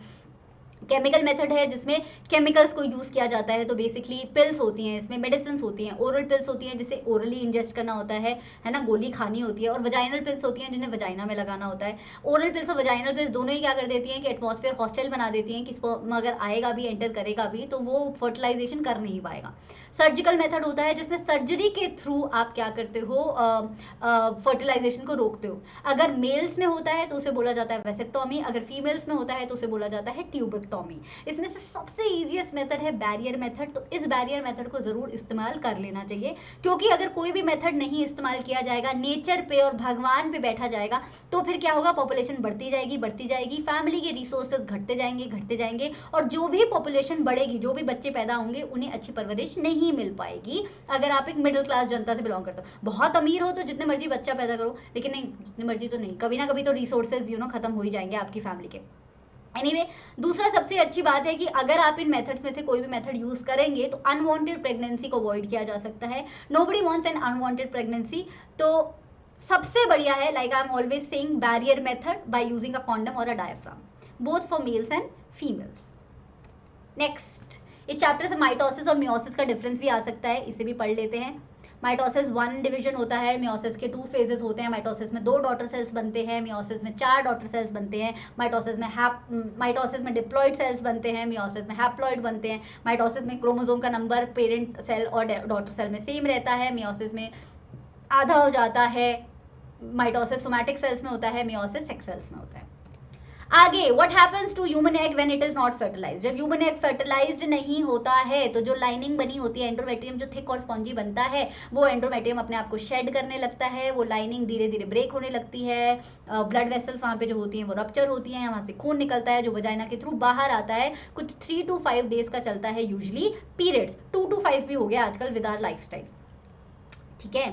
केमिकल मेथड है जिसमें केमिकल्स को यूज़ किया जाता है, तो बेसिकली पिल्स होती हैं, इसमें मेडिसिन होती हैं, ओरल पिल्स होती हैं जिसे ओरली इंजेस्ट करना होता है ना, गोली खानी होती है, और वजाइनल पिल्स होती हैं जिन्हें वजाइना में लगाना होता है। ओरल पिल्स और वजाइनल पिल्स दोनों ही क्या कर देती हैं कि एटमॉस्फेयर हॉस्टाइल बना देती हैं, किसको अगर आएगा भी, एंटर करेगा भी, तो वो फर्टिलाइजेशन कर नहीं पाएगा। सर्जिकल मेथड होता है जिसमें सर्जरी के थ्रू आप क्या करते हो, फर्टिलाइजेशन को रोकते हो। अगर मेल्स में होता है तो उसे बोला जाता है वेसेक्टॉमी, अगर फीमेल्स में होता है तो उसे बोला जाता है ट्यूबेक्टॉमी। इसमें से सबसे ईजीएस्ट मेथड है बैरियर मेथड, तो इस बैरियर मेथड को जरूर इस्तेमाल कर लेना चाहिए, क्योंकि अगर कोई भी मेथड नहीं इस्तेमाल किया जाएगा, नेचर पे और भगवान पे बैठा जाएगा, तो फिर क्या होगा, पॉपुलेशन बढ़ती जाएगी, फैमिली के रिसोर्सेज घटते जाएंगे, और जो भी पॉपुलेशन बढ़ेगी, जो भी बच्चे पैदा होंगे, उन्हें अच्छी परवरिश नहीं मिल पाएगी। अगर आप एक मिडिल क्लास जनता से बिलोंग करते हो, बहुत अमीर हो तो जितने मर्जी बच्चा पैदा करो, लेकिन नहीं, जितने मर्जी तो नहीं, कभी ना कभी तो रिसोर्सेज खत्म हो ही जाएंगे आपकी फैमिली के। एनीवे, दूसरा सबसे अच्छी बात है कि अगर आप इन मेथड्स में से कोई भी मेथड यूज करेंगे तो अनवांटेड प्रेगनेंसी को अवॉइड किया जा सकता है। Nobody wants an unwanted pregnancy, तो सबसे बढ़िया है, like I am always saying, barrier method by using a condom और a diaphragm, both for males and females. Next, इस चैप्टर से माइटोसिस और मियोसिस का डिफरेंस भी आ सकता है, इसे भी पढ़ लेते हैं। माइटोसिस 1 डिवीजन होता है, मियोसिस के 2 फेजेस होते हैं। माइटोसिस में 2 डॉटर सेल्स बनते हैं, मियोसिस में 4 डॉटर सेल्स बनते हैं। माइटोसिस में डिप्लॉइड सेल्स बनते हैं, मियोसिस में हैप्लॉइड बनते हैं। माइटोसिस में क्रोमोसोम का नंबर पेरेंट सेल और डॉटर सेल में सेम रहता है, मियोसिस में आधा हो जाता है। माइटोसिस सोमैटिक सेल्स में होता है, मियोसिस सेक्स सेल्स में होता है। आगे, what happens to human egg when it is not fertilized. जब ह्यूमन एग फर्टिलाइज्ड नहीं होता है तो जो लाइनिंग बनी होती है एंडोमेट्रियम, जो थिक और स्पॉन्जी बनता है, वो एंडोमेट्रियम अपने आप को शेड करने लगता है, वो लाइनिंग धीरे धीरे ब्रेक होने लगती है, ब्लड वेसल्स वहाँ पे जो होती हैं वो रप्चर होती हैं, वहाँ से खून निकलता है जो वजाइना के थ्रू बाहर आता है। कुछ 3 to 5 डेज का चलता है यूजली पीरियड्स, 2 to 5 भी हो गया आजकल विद आवर लाइफस्टाइल। ठीक है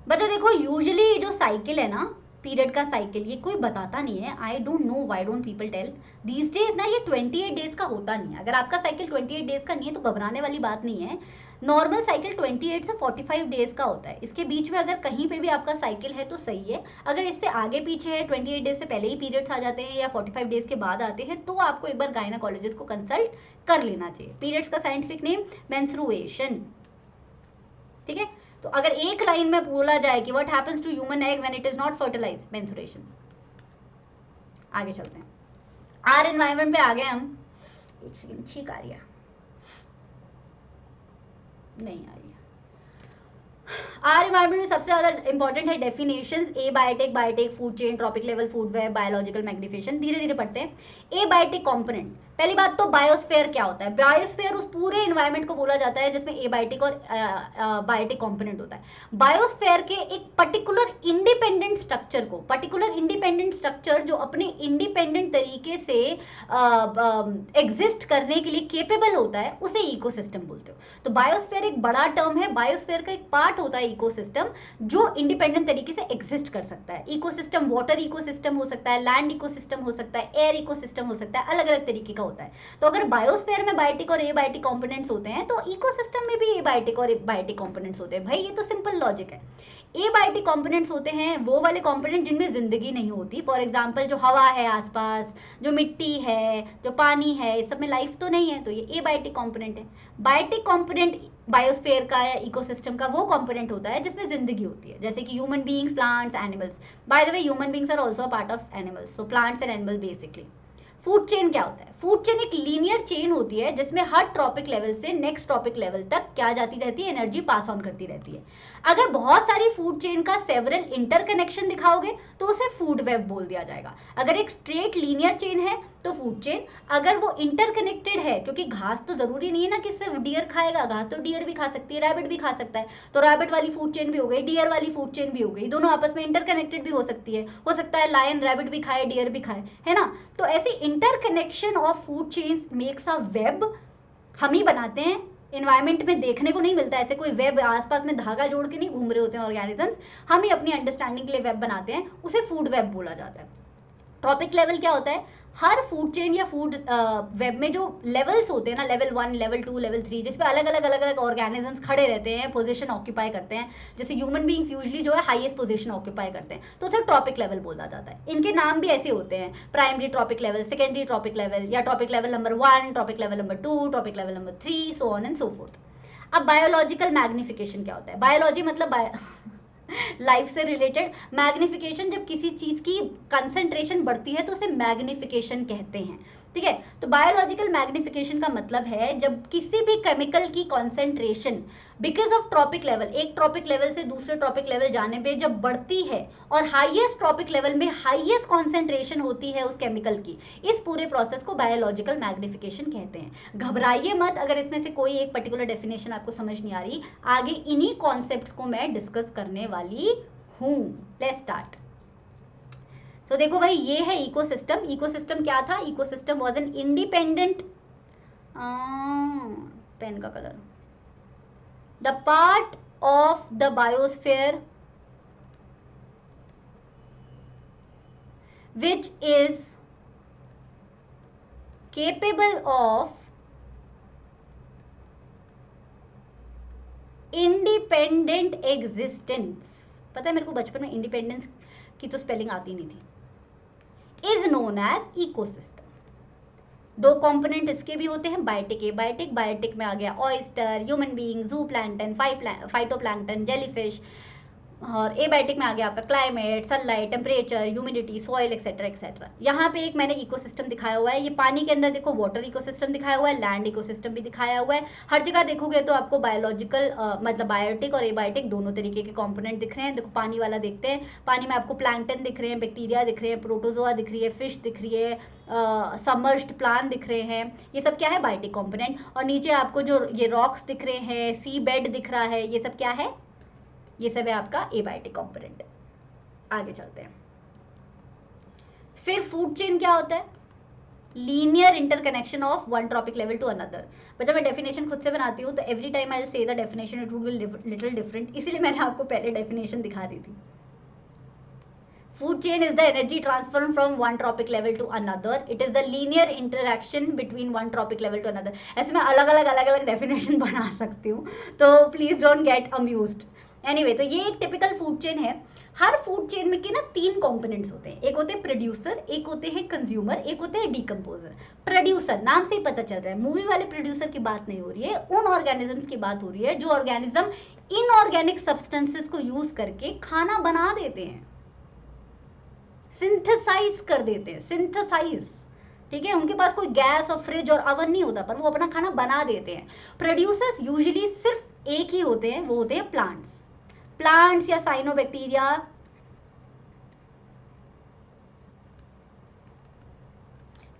बच्चा, देखो यूजली जो साइकिल है ना, पीरियड का साइकिल, ये कोई बताता नहीं है। I don't know why don't people tell these days ना, ये 28 डेज का होता नहीं है। अगर आपका साइकिल 28 डेज का नहीं है तो घबराने वाली बात नहीं है। नॉर्मल साइकिल 28 से 45 डेज का होता है। इसके बीच में अगर कहीं पे भी आपका साइकिल है तो सही है, अगर इससे आगे पीछे है, 28 डेज से पहले ही पीरियड्स आ जाते हैं या 45 डेज के बाद आते हैं, तो आपको एक बार गायनाकोलॉजिस्ट को कंसल्ट कर लेना चाहिए। पीरियड्स का साइंटिफिक नेम मेंस्ट्रुएशन। ठीक है, तो अगर एक लाइन में बोला जाए कि what happens to human egg when it is not fertilized, menstruation. आगे चलते हैं, आर एनवायरनमेंट पे आ गए हम। एक सेकंड, छींक आ रही है, नहीं आ रही है। आर एनवायरनमेंट में सबसे ज्यादा इंपॉर्टेंट है definitions, abiotic, biotic, food chain, trophic level, food web, biological magnification. धीरे धीरे पढ़ते हैं। एबायोटिक कंपोनेंट, पहली बात तो बायोस्फीयर क्या होता है। बायोस्फीयर उस पूरे एनवायरनमेंट को बोला जाता है जिसमें एबायोटिक और बायोटिक कंपोनेंट होता है। बायोस्फीयर के एक पर्टिकुलर इंडिपेंडेंट स्ट्रक्चर को, पर्टिकुलर इंडिपेंडेंट स्ट्रक्चर जो अपने इंडिपेंडेंट तरीके से एग्जिस्ट करने के लिए केपेबल होता है, उसे इकोसिस्टम बोलते हो। तो बायोस्फीयर एक बड़ा टर्म है, बायोस्फीयर का एक पार्ट होता है इकोसिस्टम, जो इंडिपेंडेंट तरीके से एग्जिस्ट कर सकता है। इकोसिस्टम वाटर इकोसिस्टम हो सकता है, लैंड इकोसिस्टम हो सकता है, एयर इकोसिस्टम हो सकता है, अलग अलग तरीके का होता है। तो अगर बायोस्फीयर में बायोटिक और एबायोटिक कंपोनेंट्स होते हैं तो इकोसिस्टम में भी एबायोटिक और बायोटिक कंपोनेंट्स होते हैं। भाई ये तो सिंपल लॉजिक है। एबायोटिक कंपोनेंट्स होते हैं वो वाले कंपोनेंट जिनमें जिंदगी नहीं होती। फॉर एग्जांपल जो हवा है आसपास, जो मिट्टी है, जो पानी है, इस सब में लाइफ तो नहीं है, तो ये एबायोटिक कंपोनेंट है। बायोटिक कंपोनेंट बायोस्फीयर का या इकोसिस्टम का वो कंपोनेंट होता है जिसमें जिंदगी होती है, जैसे कि human beings, plants, animals. By the way human beings are also a part of animals, so plants and animal basically. Food chain क्या होता है? फूड चेन एक लीनियर चेन होती है जिसमें हर ट्रॉपिक लेवल से नेक्स्ट ट्रॉपिक लेवल तक क्या जाती रहती है, एनर्जी पास ऑन करती रहती है। अगर बहुत सारी फूड चेन का सेवरल इंटरकनेक्शन दिखाओगे तो उसे फूड वेब बोल दिया जाएगा। अगर एक स्ट्रेट लीनियर चेन है तो फूड चेन, अगर वो इंटरकनेक्टेड है, क्योंकि घास तो जरूरी नहीं है ना कि सिर्फ डियर खाएगा, घास तो डियर भी खा सकती है, रैबिट भी खा सकता है, तो रैबिट वाली फूड चेन भी हो गई, डियर वाली फूड चेन भी हो गई, दोनों आपस में इंटरकनेक्टेड भी हो सकती है। हो सकता है लायन रैबिट भी खाए, डियर भी खाए, है ना। तो ऐसी interconnection of food chains makes a web, हम ही बनाते हैं। इन्वायरमेंट में देखने को नहीं मिलता, ऐसे कोई वेब आसपास में धागा जोड़ के नहीं घूम रहे होते हैं ऑर्गेनिजम्स, हम ही अपनी अंडरस्टैंडिंग के लिए वेब बनाते हैं, उसे फूड वेब बोला जाता है। टॉपिक लेवल क्या होता है? हर फूड चेन या फूड वेब में जो लेवल्स होते हैं ना, लेवल 1, लेवल 2, लेवल 3, जिसपे अलग अलग ऑर्गेनिजम्स खड़े रहते हैं, पोजीशन ऑक्यूपाई करते हैं, जैसे ह्यूमन बीइंग्स यूजुअली जो है हाईएस्ट पोजीशन ऑक्यूपाई करते हैं, तो उसे ट्रॉपिक लेवल बोला जाता है। इनके नाम भी ऐसे होते हैं, primary trophic level, secondary trophic level, या trophic level number 1, trophic level number 2, trophic level number 3, so on and so forth. अब बायोलॉजिकल मैग्निफिकेशन क्या होता है? बायोलॉजी मतलब लाइफ से रिलेटेड। मैग्निफिकेशन, जब किसी चीज की कंसंट्रेशन बढ़ती है तो उसे मैग्निफिकेशन कहते हैं। ठीक है, तो बायोलॉजिकल मैग्निफिकेशन का मतलब है जब किसी भी केमिकल की concentration because of trophic level, एक ट्रॉपिक लेवल से दूसरे ट्रॉपिक लेवल जाने पे जब बढ़ती है और हाईएस्ट ट्रॉपिक लेवल में हाईएस्ट कॉन्सेंट्रेशन होती है उस केमिकल की, इस पूरे प्रोसेस को बायोलॉजिकल मैग्निफिकेशन कहते हैं। घबराइए मत अगर इसमें से कोई एक पर्टिकुलर डेफिनेशन आपको समझ नहीं आ रही, आगे इन्हीं कॉन्सेप्ट्स को मैं डिस्कस करने वाली हूँ। Let's start. तो देखो भाई, ये है इकोसिस्टम। इकोसिस्टम क्या था? Ecosystem was an independent, pen का colour, the part of the biosphere which is capable of independent existence। पता है मेरे को बचपन में इंडिपेंडेंस की तो स्पेलिंग आती नहीं थी। Is known as ecosystem. दो कंपोनेंट इसके भी होते हैं, बायोटिक एबायोटिक। बायोटिक में आ गया ऑयस्टर, ह्यूमन बीइंग, जू प्लैंक्टन, फाइटोप्लैंक्टन, जेलीफिश। और एबायोटिक में आ गया आपका climate, sunlight, temperature, humidity, soil etcetera etcetera. यहाँ पे एक मैंने इकोसिस्टम दिखाया हुआ है, ये पानी के अंदर देखो वाटर इकोसिस्टम दिखाया हुआ है, लैंड इकोसिस्टम भी दिखाया हुआ है। हर जगह देखोगे तो आपको बायोलॉजिकल मतलब बायोटिक और एबायोटिक दोनों तरीके के कंपोनेंट दिख रहे हैं। देखो पानी वाला देखते हैं, पानी में आपको प्लैंक्टन दिख रहे हैं, बैक्टीरिया दिख रहे हैं, प्रोटोजोआ दिख रही है, फिश दिख रही है, सबमर्ज्ड प्लांट दिख रहे हैं। ये सब क्या है? Biotic component. और नीचे आपको जो ये रॉक्स दिख रहे हैं, सी बेड दिख रहा है, ये सब क्या है? ये सब है आपका एबायोटिक कंपोनेंट। आगे चलते हैं। फिर फूड चेन क्या होता है? Linear interconnection of one trophic level to another. बच्चा मैं डेफिनेशन खुद से बनाती हूँ तो एवरी टाइम आई से the definition it would be little different, इसीलिए मैंने आपको पहले डेफिनेशन दिखा दी थी। Food chain is the energy transfer from one tropic level to another. It is the linear interaction between one tropic level to another. ऐसे मैं अलग अलग डेफिनेशन बना सकती हूँ, तो please don't get amused. Anyway, तो ये एक टिपिकल फूड चेन है। हर फूड चेन में के ना 3 कंपोनेंट्स होते हैं, एक होते हैं प्रोड्यूसर, एक होते हैं कंज्यूमर, एक होते हैं डीकम्पोजर। प्रोड्यूसर नाम से ही पता चल रहा है, मूवी वाले प्रोड्यूसर की बात नहीं हो रही है, उन ऑर्गेनिजम्स की बात हो रही है जो ऑर्गेनिज्म इनऑर्गेनिक सब्सटेंसेस को यूज करके खाना बना देते हैं, सिंथेसाइज कर देते हैं, सिंथेसाइज। ठीक है, उनके पास कोई गैस और फ्रिज और अवन नहीं होता, पर वो अपना खाना बना देते हैं। प्रोड्यूसर्स यूजुअली सिर्फ एक ही होते हैं, वो होते हैं प्लांट्स या साइनोबैक्टीरिया।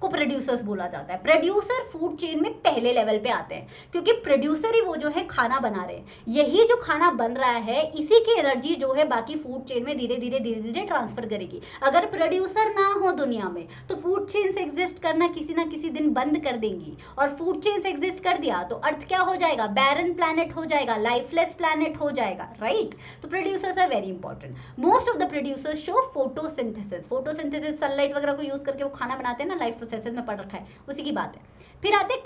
को प्रोड्यूसर्स बोला जाता है। प्रोड्यूसर फूड चेन में पहले लेवल पे आते हैं, क्योंकि प्रोड्यूसर ही वो जो है खाना बना रहे हैं। यही जो खाना बन रहा है, इसी की एनर्जी जो है बाकी फूड चेन में धीरे धीरे ट्रांसफर करेगी। अगर प्रोड्यूसर ना हो दुनिया में तो फूड चेन एग्जिस्ट करना किसी ना किसी दिन बंद कर देंगी, और फूड चेन एग्जिस्ट कर दिया तो अर्थ क्या हो जाएगा? बैरन प्लैनेट हो जाएगा, लाइफलेस प्लैनेट हो जाएगा, राइट? तो producers are very important. Most of the producers show photosynthesis, sunlight वगैरह को यूज करके वो खाना बनाते हैं ना, लाइफ प्रोसेसेस में पढ़ रखा है, उसी की बात है। फिर आते हैं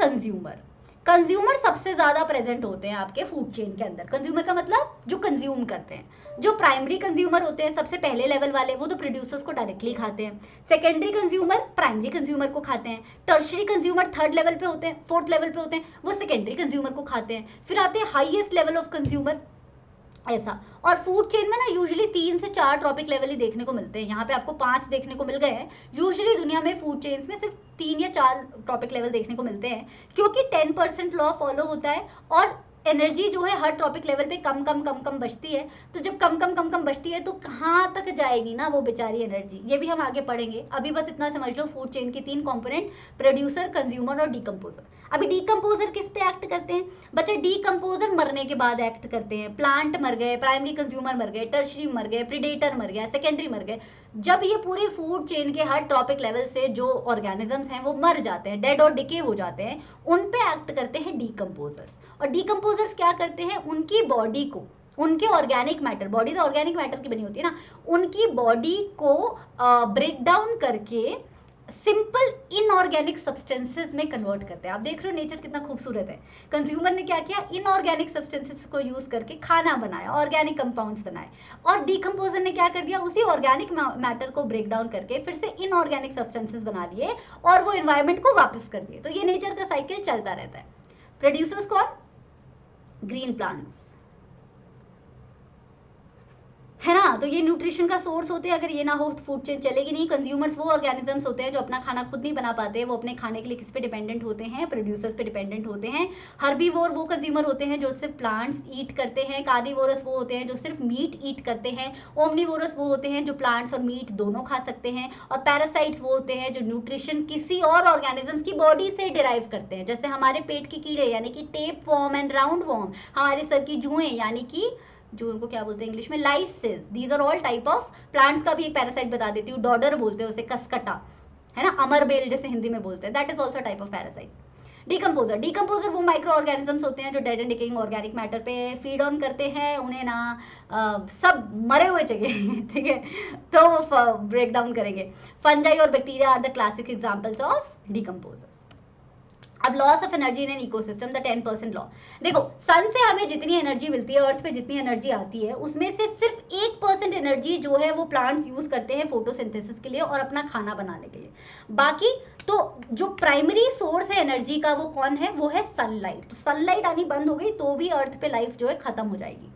कंज्यूमर सबसे ज्यादा प्रेजेंट होते हैं आपके फूड चेन के अंदर। कंज्यूमर का मतलब जो कंज्यूम करते हैं। जो प्राइमरी कंज्यूमर होते हैं, सबसे पहले लेवल वाले, वो तो प्रोड्यूसर्स को डायरेक्टली खाते हैं। सेकेंडरी कंज्यूमर प्राइमरी कंज्यूमर को खाते हैं। टर्शरी कंज्यूमर थर्ड लेवल पे होते हैं, फोर्थ लेवल पे होते हैं, वो सेकेंडरी कंज्यूमर को खाते हैं। फिर आते हैं हाईएस्ट लेवल ऑफ कंज्यूमर, ऐसा। और फूड चेन में ना यूजुअली 3 से 4 ट्रॉपिक लेवल ही देखने को मिलते हैं। यहाँ पे आपको 5 देखने को मिल गए हैं। यूजुअली दुनिया में फूड चेन्स में सिर्फ 3 या 4 ट्रॉपिक लेवल देखने को मिलते हैं, क्योंकि 10% लॉ फॉलो होता है और एनर्जी जो है हर ट्रॉपिक लेवल पे कम कम बचती है। तो जब कम बचती है तो कहाँ तक जाएगी ना वो बेचारी एनर्जी, ये भी हम आगे पढ़ेंगे। अभी बस इतना समझ लो, फूड चेन की 3 कंपोनेंट, प्रोड्यूसर, कंज्यूमर और डीकम्पोजर। अभी डीकम्पोजर किस पे एक्ट करते हैं बच्चे? डीकम्पोजर मरने के बाद एक्ट करते हैं। प्लांट मर गए, प्राइमरी कंज्यूमर मर गए, टर्शरी मर गए, प्रीडेटर मर गया, सेकेंडरी मर गए। जब ये पूरी फूड चेन के हर ट्रॉपिक लेवल से जो ऑर्गेनिजम्स हैं वो मर जाते हैं, डेड और डिके हो जाते हैं, उन पे एक्ट करते हैं डीकम्पोजर्स। और डीकम्पोजर्स क्या करते हैं? उनकी बॉडी को, उनके ऑर्गेनिक मैटर, बॉडी तो ऑर्गेनिक मैटर की बनी होती है ना, उनकी बॉडी को ब्रेक डाउन करके सिंपल इनऑर्गेनिक सब्सटेंसेस में कन्वर्ट करते हैं। आप देख रहे हो नेचर कितना खूबसूरत है। कंज्यूमर ने क्या किया? इनऑर्गेनिक सब्सटेंसेस को यूज करके खाना बनाया, ऑर्गेनिक कंपाउंड्स बनाए। और डीकम्पोजर ने क्या कर दिया? उसी ऑर्गेनिक मैटर को ब्रेक डाउन करके फिर से इनऑर्गेनिक सब्सटेंसेस बना लिए और वो एनवायरमेंट को वापस कर दिए। तो ये नेचर का साइकिल चलता रहता है। प्रोड्यूसर्स कौन? ग्रीन प्लांट्स, है ना? तो ये न्यूट्रिशन का सोर्स होते हैं। अगर ये ना हो तो फूड चेन चलेगी नहीं। कंज्यूमर्स वो ऑर्गेनिजम्स होते हैं जो अपना खाना खुद नहीं बना पाते, वो अपने खाने के लिए किस पे डिपेंडेंट होते हैं? प्रोड्यूसर्स पे डिपेंडेंट होते हैं। हर्बीवोर वो कंज्यूमर होते हैं जो सिर्फ प्लांट्स ईट करते हैं। कार्निवोरस वो होते हैं जो सिर्फ मीट ईट करते हैं। ओमनीवोरस वो होते हैं जो प्लांट्स और मीट दोनों खा सकते हैं। और पैरासाइट्स वो होते हैं जो न्यूट्रिशन किसी और ऑर्गेनिजम्स की बॉडी से डिराइव करते हैं, जैसे हमारे पेट के कीड़े यानी कि tape warm and round warm, हमारे सर की जुएं यानी कि जो उनको क्या बोलते हैं इंग्लिश में? Lichens. These are all type of plants का भी एक पैरासाइट बता देती हूँ। डॉडर बोलते हैं उसे, कसकटा, है ना? अमरबेल जैसे हिंदी में बोलते हैं, that is also type of parasite. Decomposer वो माइक्रो ऑर्गेनिजम्स होते हैं जो dead and decaying organic matter पे फीड ऑन करते हैं। उन्हें ना सब मरे हुए चाहिए ठीक है, तो वो ब्रेक डाउन करेंगे। फंजाई और bacteria are the classic examples of decomposers. अब loss of energy in an ecosystem, the 10% law. देखो सन से हमें जितनी एनर्जी मिलती है, अर्थ पे जितनी एनर्जी आती है, उसमें से सिर्फ 1% एनर्जी जो है वो प्लांट्स यूज करते हैं फोटोसिंथेसिस के लिए और अपना खाना बनाने के लिए। बाकी तो जो प्राइमरी सोर्स है एनर्जी का वो कौन है, वो है सनलाइट। तो सनलाइट आनी बंद हो गई तो भी अर्थ पे लाइफ जो है खत्म हो जाएगी।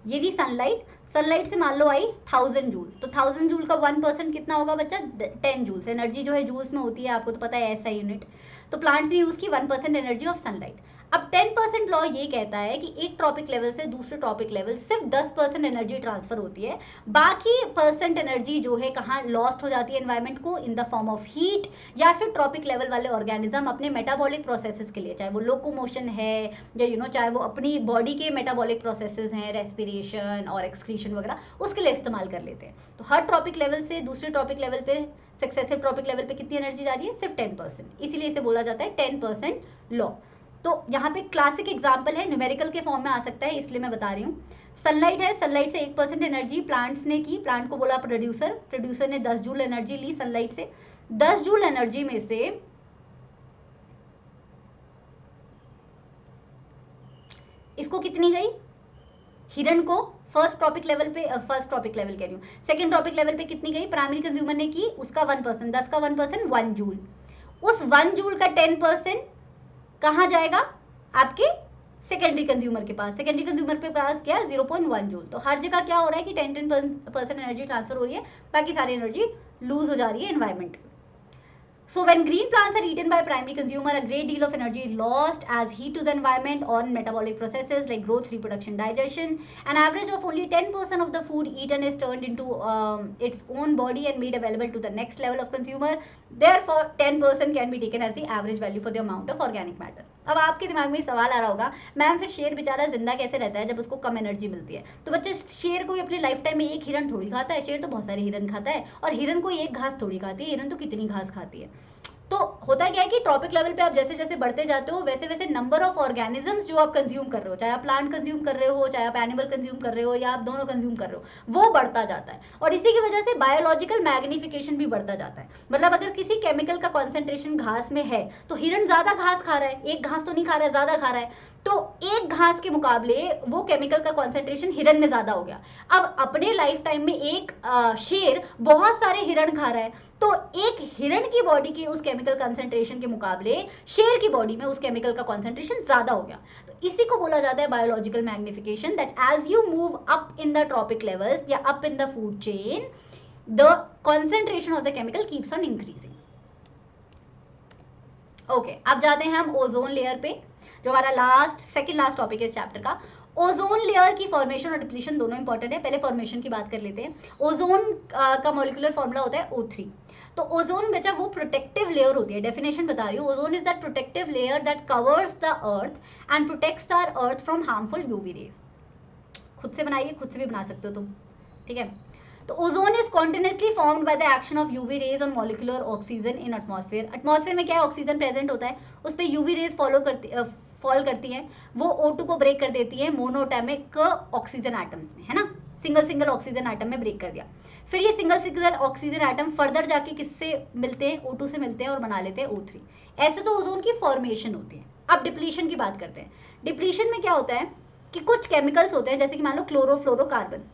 ये थी सनलाइट से मान लो आई 1000 जूल, तो 1000 जूल का 1% कितना होगा बच्चा, 10 जूल्स। एनर्जी जो है जूल्स में होती है, आपको तो पता है ऐसा यूनिट। तो प्लांट्स ने यूज की 1% एनर्जी ऑफ सनलाइट। अब 10% लॉ ये कहता है कि एक ट्रॉपिक लेवल से दूसरे ट्रॉपिक लेवल सिर्फ 10% एनर्जी ट्रांसफर होती है, बाकी परसेंट एनर्जी जो है कहाँ लॉस्ट हो जाती है एनवायरमेंट को, in the form of heat, या फिर ट्रॉपिक लेवल वाले ऑर्गेनिज्म अपने मेटाबॉलिक प्रोसेसेस के लिए, चाहे वो लोकोमोशन है या चाहे वो अपनी बॉडी के मेटाबॉलिक प्रोसेसेस हैं, रेस्पिरेशन और एक्सक्रीशन वगैरह, उसके लिए इस्तेमाल कर लेते हैं। तो हर ट्रॉपिक लेवल से दूसरे ट्रॉपिक लेवल पे, सक्सेसिव ट्रॉपिक लेवल पे कितनी एनर्जी जा रही है, सिर्फ 10%, इसीलिए इसे बोला जाता है 10% लॉ। तो यहाँ पे क्लासिक एग्जाम्पल है, न्यूमेरिकल के फॉर्म में आ सकता है, इसलिए मैं बता रही हूँ। सनलाइट है, सनलाइट से 1% एनर्जी प्लांट्स ने की, प्लांट को बोला प्रोड्यूसर ने 10 जूल एनर्जी ली सनलाइट से। 10 जूल एनर्जी में से इसको कितनी गई, हिरण को फर्स्ट ट्रॉपिक लेवल पे, कह रही हूँ, सेकंड ट्रॉपिक लेवल पे कितनी गई, प्राइमरी कंज्यूमर ने की, उसका 1%, 10 का 1%, 1 जूल। उस 1 जूल का 10% कहाँ जाएगा, आपके सेकेंडरी कंज्यूमर के पास। सेकेंडरी कंज्यूमर के पास क्या, 0.1 जूल। तो हर जगह क्या हो रहा है कि 10% एनर्जी ट्रांसफर हो रही है, बाकी सारी एनर्जी लूज हो जा रही है environment. So when green plants are eaten by a primary consumer, a great deal of energy is lost as heat to the environment on metabolic processes like growth, reproduction, digestion. An average of only 10% of the food eaten is turned into its own body and made available to the next level of consumer. Therefore, 10% can be taken as the average value for the amount of organic matter. अब आपके दिमाग में सवाल आ रहा होगा, ma'am फिर शेर बेचारा जिंदा कैसे रहता है जब उसको कम एनर्जी मिलती है। तो बच्चे, शेर को अपनी लाइफ टाइम में एक हिरन थोड़ी खाता है, शेर तो बहुत सारे हिरन खाता है, और हिरन को एक घास थोड़ी खाती है, हिरन तो कितनी घास खाती है। तो होता क्या है कि ट्रॉपिक लेवल पे आप जैसे जैसे बढ़ते जाते हो, वैसे वैसे नंबर ऑफ ऑर्गेनिजम्स जो आप कंज्यूम कर रहे हो, चाहे आप प्लांट कंज्यूम कर रहे हो, चाहे आप एनिमल कंज्यूम कर रहे हो, या आप दोनों कंज्यूम कर रहे हो, वो बढ़ता जाता है। और इसी की वजह से बायोलॉजिकल मैग्निफिकेशन भी बढ़ता जाता है। मतलब अगर किसी केमिकल का कॉन्सेंट्रेशन घास में है, तो हिरन ज्यादा घास खा रहा है, एक घास तो नहीं खा रहा है, ज्यादा खा रहा है, तो एक घास के मुकाबले वो केमिकल का कॉन्सेंट्रेशन हिरन में ज्यादा हो गया। अब अपने लाइफ टाइम में एक शेर बहुत सारे हिरन खा रहा है, तो एक हिरन की बॉडी के उस केमिकल कॉन्सेंट्रेशन के मुकाबले शेर की बॉडी में उस केमिकल का कॉन्सेंट्रेशन ज्यादा हो गया। तो इसी को बोला जाता है biological magnification, that as you move up in the trophic levels या up in the food chain, the concentration of the chemical keeps on increasing. Okay, अब जाते हैं हम ओजोन लेयर पे, जो हमारा सेकंड लास्ट टॉपिक है इस चैप्टर का। ओजोन लेयर की फॉर्मेशन और डिप्लीशन दोनों इंपॉर्टेंट है। पहले फॉर्मेशन की बात कर लेते हैं। ओजोन का मॉलिक्यूलर फॉर्मूला होता है O3। तो ओजोन बेटा वो प्रोटेक्टिव लेयर होती है, डेफिनेशन बता रही हूँ। Ozone is that protective layer that covers the earth and protects our earth from harmful UV rays. खुद से बनाइए, खुद से भी बना सकते हो तुम, ठीक है। तो ozone is continuously formed by the action of UV rays on molecular oxygen in atmosphere. Atmosphere में क्या है, ऑक्सीजन प्रेजेंट होता है, उस पर यूवी रेज फॉल करती हैं, वो O2 को ब्रेक कर देती है मोनोटैमिक ऑक्सीजन एटम्स में, है ना, सिंगल ऑक्सीजन एटम में ब्रेक कर दिया। फिर ये सिंगल ऑक्सीजन एटम फर्दर जाके किससे मिलते हैं, O2 से मिलते हैं और बना लेते हैं O3। ऐसे तो ओजोन की फॉर्मेशन होती है। अब डिप्लीशन की बात करते हैं। डिप्लीशन में क्या होता है कि कुछ केमिकल्स होते हैं, जैसे कि मान लो क्लोरोफ्लोरोकार्बन।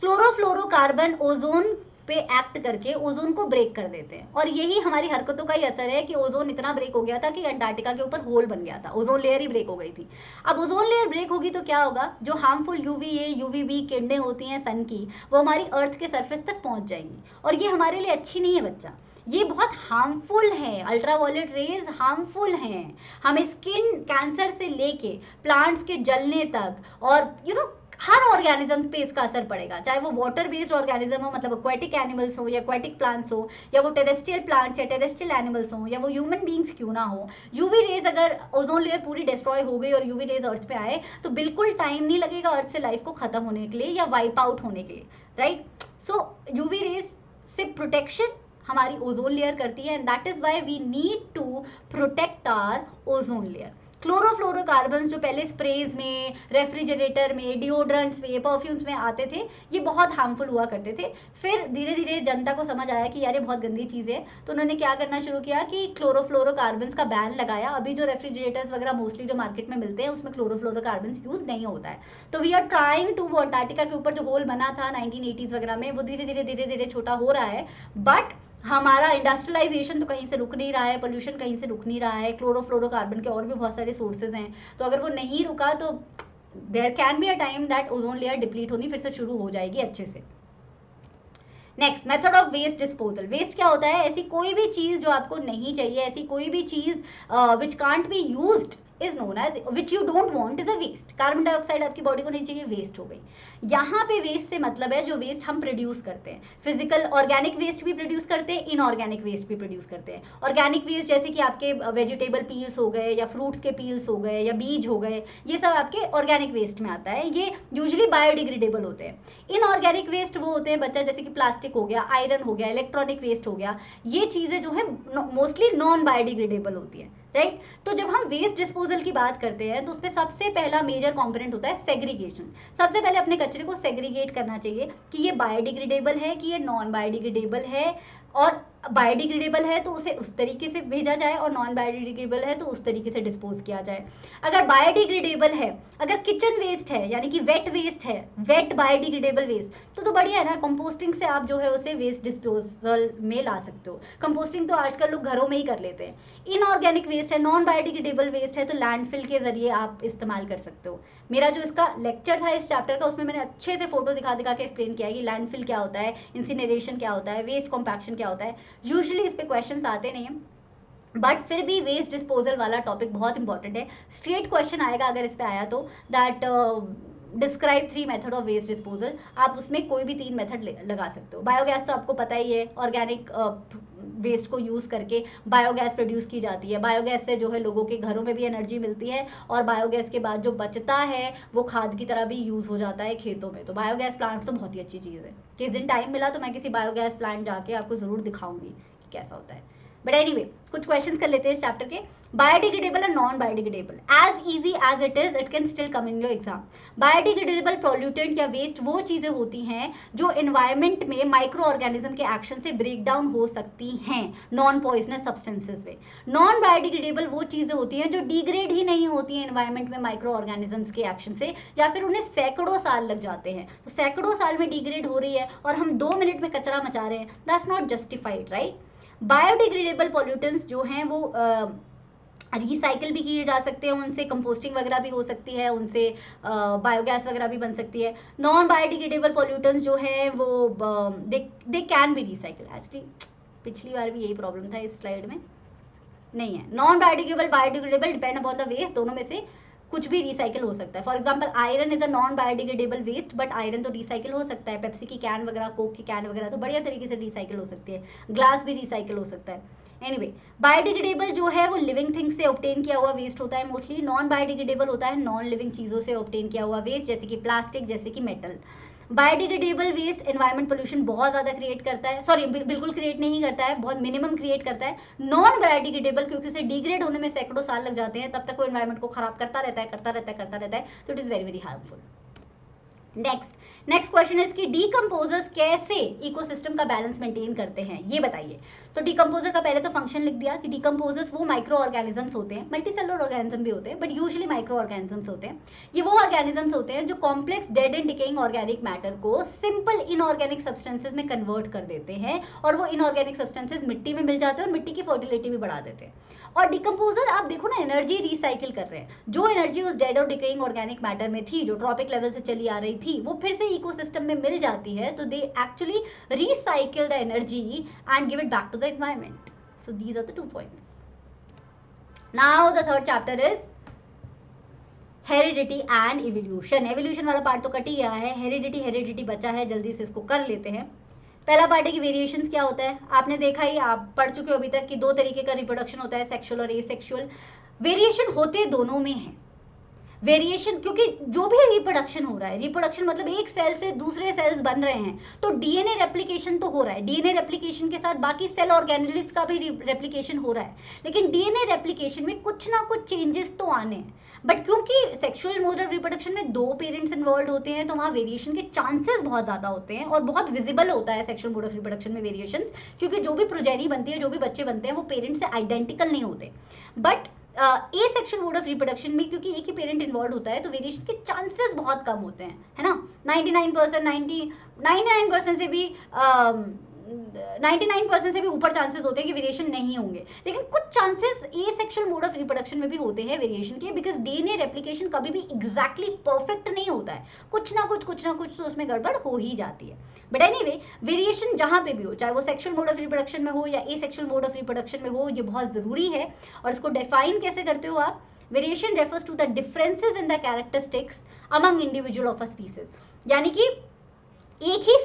क्लोरोफ्लोरोकार्बन ओजोन पे एक्ट करके ओजोन को ब्रेक कर देते हैं, और यही हमारी हरकतों का ही असर है कि ओजोन इतना ब्रेक हो गया था कि अंटार्कटिका के ऊपर होल बन गया था, ओजोन लेयर ही ब्रेक हो गई थी। अब ओजोन लेयर ब्रेक होगी तो क्या होगा, जो हार्मफुल यूवीए यूवीबी किरणें होती हैं सन की, वो हमारी अर्थ के सरफेस तक पहुंच जाएंगी, और ये हमारे लिए अच्छी नहीं है बच्चा, ये बहुत हार्मफुल है। अल्ट्रावायलेट रेज हार्मफुल हैं, हमें स्किन कैंसर से लेके प्लांट्स के जलने तक, और हर ऑर्गेनिज्म पे इसका असर पड़ेगा, चाहे वो वाटर बेस्ड ऑर्गेनिज्म हो, मतलब एक्वेटिक एनिमल्स हो या एक्वेटिक प्लांट्स हो, या वो टेरेस्ट्रियल प्लांट्स या टेरेस्ट्रियल एनिमल्स हो, या वो ह्यूमन बींग्स क्यों ना हो। यूवी रेज अगर ओजोन लेयर पूरी डिस्ट्रॉय हो गई और यूवी रेज अर्थ पे आए, तो बिल्कुल टाइम नहीं लगेगा अर्थ से लाइफ को खत्म होने के लिए या वाइप आउट होने के लिए, राइट। सो यूवी रेज से प्रोटेक्शन हमारी ओजोन लेयर करती है, and that is why we need to protect our ozone layer. Chlorofluorocarbons जो पहले स्प्रेज में, रेफ्रिजरेटर में, डिओड्रेंट्स में, परफ्यूम्स में आते थे, ये बहुत हार्मफुल हुआ करते थे। फिर धीरे धीरे जनता को समझ आया कि यार ये बहुत गंदी चीज़ है, तो उन्होंने क्या करना शुरू किया कि क्लोरोफ्लोरोकार्बन्स का बैन लगाया। अभी जो रेफ्रिजरेटर्स वगैरह मोस्टली जो मार्केट में मिलते हैं उसमें क्लोरोफ्लोरोकार्बन्स यूज नहीं होता है। तो वी आर ट्राइंग टू, वो अंटार्कटिका के ऊपर जो होल बना था 1980s वगैरह में, वो धीरे धीरे छोटा हो रहा है। बट हमारा इंडस्ट्रियलाइजेशन तो कहीं से रुक नहीं रहा है, पोल्यूशन कहीं से रुक नहीं रहा है, क्लोरोफ्लोरोकार्बन के और भी बहुत सारे सोर्सेज हैं। तो अगर वो नहीं रुका तो there can be a time that ozone layer deplete होनी फिर से शुरू हो जाएगी अच्छे से। Next, method of waste disposal. Waste क्या होता है? ऐसी कोई भी चीज जो आपको नहीं चाहिए, ऐसी कोई भी चीज which can't be used is known as, which you don't want is a waste. Carbon dioxide आपकी बॉडी को नहीं चाहिए, वेस्ट हो गई। यहाँ पे वेस्ट से मतलब है जो वेस्ट हम प्रोड्यूस करते हैं। फिजिकल ऑर्गेनिक वेस्ट भी प्रोड्यूस करते हैं, इनऑर्गेनिक वेस्ट भी प्रोड्यूस करते हैं। ऑर्गेनिक वेस्ट जैसे कि आपके वेजिटेबल पील्स हो गए, या फ्रूट्स के पील्स हो गए, या बीज हो गए, ये सब आपके ऑर्गेनिक वेस्ट में आता है। ये यूजुअली बायोडिग्रेडेबल होते हैं। इनऑर्गेनिक वेस्ट वो होते हैं बच्चा, जैसे कि प्लास्टिक हो गया, आयरन हो गया, इलेक्ट्रॉनिक वेस्ट हो गया। ये चीज़ें जो है मोस्टली नॉन बायोडिग्रेडेबल होती है, राइट। तो जब हम वेस्ट डिस्पोजल की बात करते हैं तो उसमें सबसे पहला मेजर कंपोनेंट होता है सेग्रीगेशन। सबसे पहले अपने कचरे को सेग्रीगेट करना चाहिए कि ये बायोडिग्रेडेबल है कि ये नॉन बायोडिग्रेडेबल है, और बायोडिग्रेडेबल है तो उसे उस तरीके से भेजा जाए, और नॉन बायोडिग्रेडेबल है तो उस तरीके से डिस्पोज किया जाए। अगर बायोडिग्रेडेबल है, अगर किचन वेस्ट है यानी कि वेट वेस्ट है, वेट बायोडिग्रेडेबल वेस्ट, तो बढ़िया है ना, कंपोस्टिंग से आप जो है उसे वेस्ट डिस्पोजल में ला सकते हो। कंपोस्टिंग तो आजकल लोग घरों में ही कर लेते हैं। इनऑर्गेनिक वेस्ट है, नॉन बायोडिग्रेडेबल वेस्ट है, तो लैंडफिल के जरिए आप इस्तेमाल कर सकते हो। मेरा जो इसका लेक्चर था इस चैप्टर का, उसमें मैंने अच्छे से फोटो दिखा दिखा के एक्सप्लेन किया है कि लैंडफिल क्या होता है, इंसिनरेशन क्या होता है, वेस्ट कॉम्पैक्शन क्या होता है। यूजुअली इस पे क्वेश्चंस आते नहीं हैं, बट फिर भी वेस्ट डिस्पोजल वाला टॉपिक बहुत इंपॉर्टेंट है। स्ट्रेट क्वेश्चन आएगा अगर इस पे आया तो, that describe 3 method of waste disposal. आप उसमें कोई भी 3 मेथड लगा सकते हो। बायोगैस तो आपको पता ही है, ऑर्गेनिक वेस्ट को यूज़ करके बायोगैस प्रोड्यूस की जाती है। बायोगैस से जो है लोगों के घरों में भी एनर्जी मिलती है, और बायोगैस के बाद जो बचता है वो खाद की तरह भी यूज़ हो जाता है खेतों में। तो बायोगैस प्लांट्स तो बहुत ही अच्छी चीज़ है। किस दिन टाइम मिला तो मैं किसी बायोगैस प्लांट जाके आपको ज़रूर दिखाऊंगी कि कैसा होता है। बट एनीवे, कुछ क्वेश्चंस कर लेते हैं इस चैप्टर के। Biodegradable and non biodegradable, as easy as it is, it can still come in your exam. Biodegradable pollutant या वेस्ट वो चीजें होती हैं जो एनवायरमेंट में माइक्रो ऑर्गेनिज्म के एक्शन से ब्रेक डाउन हो सकती हैं नॉन पॉइजनस सब्सटेंसेज में। नॉन बायोडिग्रेडेबल वो चीजें होती हैं जो डिग्रेड ही नहीं होती हैं एनवायरमेंट में माइक्रो ऑर्गेनिजम्स के एक्शन से, या फिर उन्हें सैकड़ों साल लग जाते हैं। तो सैकड़ों साल में डिग्रेड हो रही है और हम 2 मिनट में कचरा मचा रहे हैं, that's not justified, right. Biodegradable pollutants जो हैं वो रिसाइकिल भी किए जा सकते हैं, उनसे कंपोस्टिंग वगैरह भी हो सकती है, उनसे बायोगैस वगैरह भी बन सकती है। नॉन बायोडिग्रेडेबल पॉल्यूटेंट्स जो हैं वो they can be recycle. Actually पिछली बार भी यही प्रॉब्लम था, इस स्लाइड में नहीं है। Non biodegradable, biodegradable depend upon the waste, दोनों में से कुछ भी रिसाइकिल हो सकता है। For example iron is a non biodegradable waste, but iron तो रिसाइकिल हो सकता है। पेप्सी की कैन वगैरह, कोक की कैन वगैरह तो बढ़िया तरीके से रिसाइकिल हो सकती है। ग्लास भी रिसाइकिल हो सकता है। एनीवे, बायोडिग्रेडेबल जो है वो लिविंग थिंग्स से ऑब्टेन किया हुआ वेस्ट होता है मोस्टली। नॉन बायोडिग्रेडेबल होता है नॉन लिविंग चीज़ों से ऑब्टेन किया हुआ वेस्ट, जैसे कि प्लास्टिक, जैसे कि metal. Biodegradable waste environment pollution बहुत ज़्यादा क्रिएट करता है, सॉरी बिल्कुल क्रिएट नहीं करता है, बहुत मिनिमम क्रिएट करता है। नॉन बायोडिग्रेडेबल क्योंकि उसे डिग्रेड होने में सैकड़ों साल लग जाते हैं, तब तक वो एनवायरमेंट को खराब करता रहता है, तो it is very very harmful. Next question है कि डीकंपोजर्स कैसे इकोसिस्टम का बैलेंस मेंटेन करते हैं, ये बताइए। तो डीकंपोजर का पहले तो फंक्शन लिख दिया कि डीकंपोजर्स वो माइक्रो ऑर्गेनिजम्स होते हैं, मल्टीसेलुलर ऑर्गेनिज्म भी होते हैं, बट यूजुअली माइक्रो ऑर्गेनिजम्स होते हैं। ये वो ऑर्गेनिजम्स होते हैं जो complex dead and decaying organic matter को सिंपल इनऑर्गेनिक सब्सटेंसेज में कन्वर्ट कर देते हैं, और वो इनऑर्गेनिक सब्सटेंसेज मिट्टी में मिल जाते हैं और मिट्टी की फर्टिलिटी भी बढ़ा देते हैं। और डिकम्पोजर आप देखो ना, एनर्जी रिसाइकिल कर रहे हैं। जो एनर्जी उस डेड और डिकेइंग ऑर्गेनिक मैटर में थी, जो ट्रॉपिक लेवल से चली आ रही थी, वो फिर से इकोसिस्टम में मिल जाती है। तो they actually recycle the energy and give it back to the environment. So these are the 2 points. Now the third chapter is heredity and evolution. Evolution वाला पार्ट तो कट ही गया है, हेरिडिटी बचा है, जल्दी से इसको कर लेते हैं। पहला पार्ट है कि वेरिएशंस क्या होता है। आपने देखा ही, आप पढ़ चुके हो अभी तक कि 2 तरीके का रिप्रोडक्शन होता है, सेक्सुअल और एसेक्सुअल। वेरिएशन होते दोनों में है। वेरिएशन, क्योंकि जो भी रिप्रोडक्शन हो रहा है, रिप्रोडक्शन मतलब एक सेल से दूसरे सेल्स बन रहे हैं, तो डीएनए रेप्लिकेशन तो हो रहा है, डीएनए रेप्लिकेशन के साथ बाकी सेल ऑर्गेनेल्स का भी रेप्लिकेशन हो रहा है, लेकिन डीएनए रेप्लिकेशन में कुछ ना कुछ चेंजेस तो आने हैं। बट क्योंकि सेक्सुअल मोड ऑफ रिप्रोडक्शन में 2 पेरेंट्स इन्वॉल्व होते हैं, तो वहाँ वेरिएशन के चांसेस बहुत ज़्यादा होते हैं और बहुत विजिबल होता है सेक्सुअल मोड ऑफ रिप्रोडक्शन में वेरिएशंस, क्योंकि जो भी प्रोजेनी बनती है, जो भी बच्चे बनते हैं, वो पेरेंट्स से आइडेंटिकल नहीं होते। But A sexual mode of reproduction में क्योंकि एक ही पेरेंट इन्वॉल्व होता है, तो वेरिएशन के चांसेस बहुत कम होते हैं, है ना। 99% से भी 99% से भी ऊपर चांसेस होते हैं कि वेरिएशन नहीं होंगे, लेकिन कुछ chances A sexual mode of reproduction में भी होते हैं वेरिएशन के, बिकॉज डीएनए रेप्लिकेशन कभी भी एग्जैक्टली परफेक्ट नहीं होता है, कुछ ना कुछ तो उसमें गड़बड़ हो ही जाती है। बट एनीवे, वेरिएशन जहां पे भी हो, चाहे वो सेक्शुअल मोड ऑफ रिप्रोडक्शन में हो या ए सेक्शुअल मोड ऑफ रिप्रोडक्शन में हो, ये बहुत जरूरी है। और इसको डिफाइन कैसे करते हो आप? Variation refers to the differences in the characteristics among individual of a species, यानी कि एक ही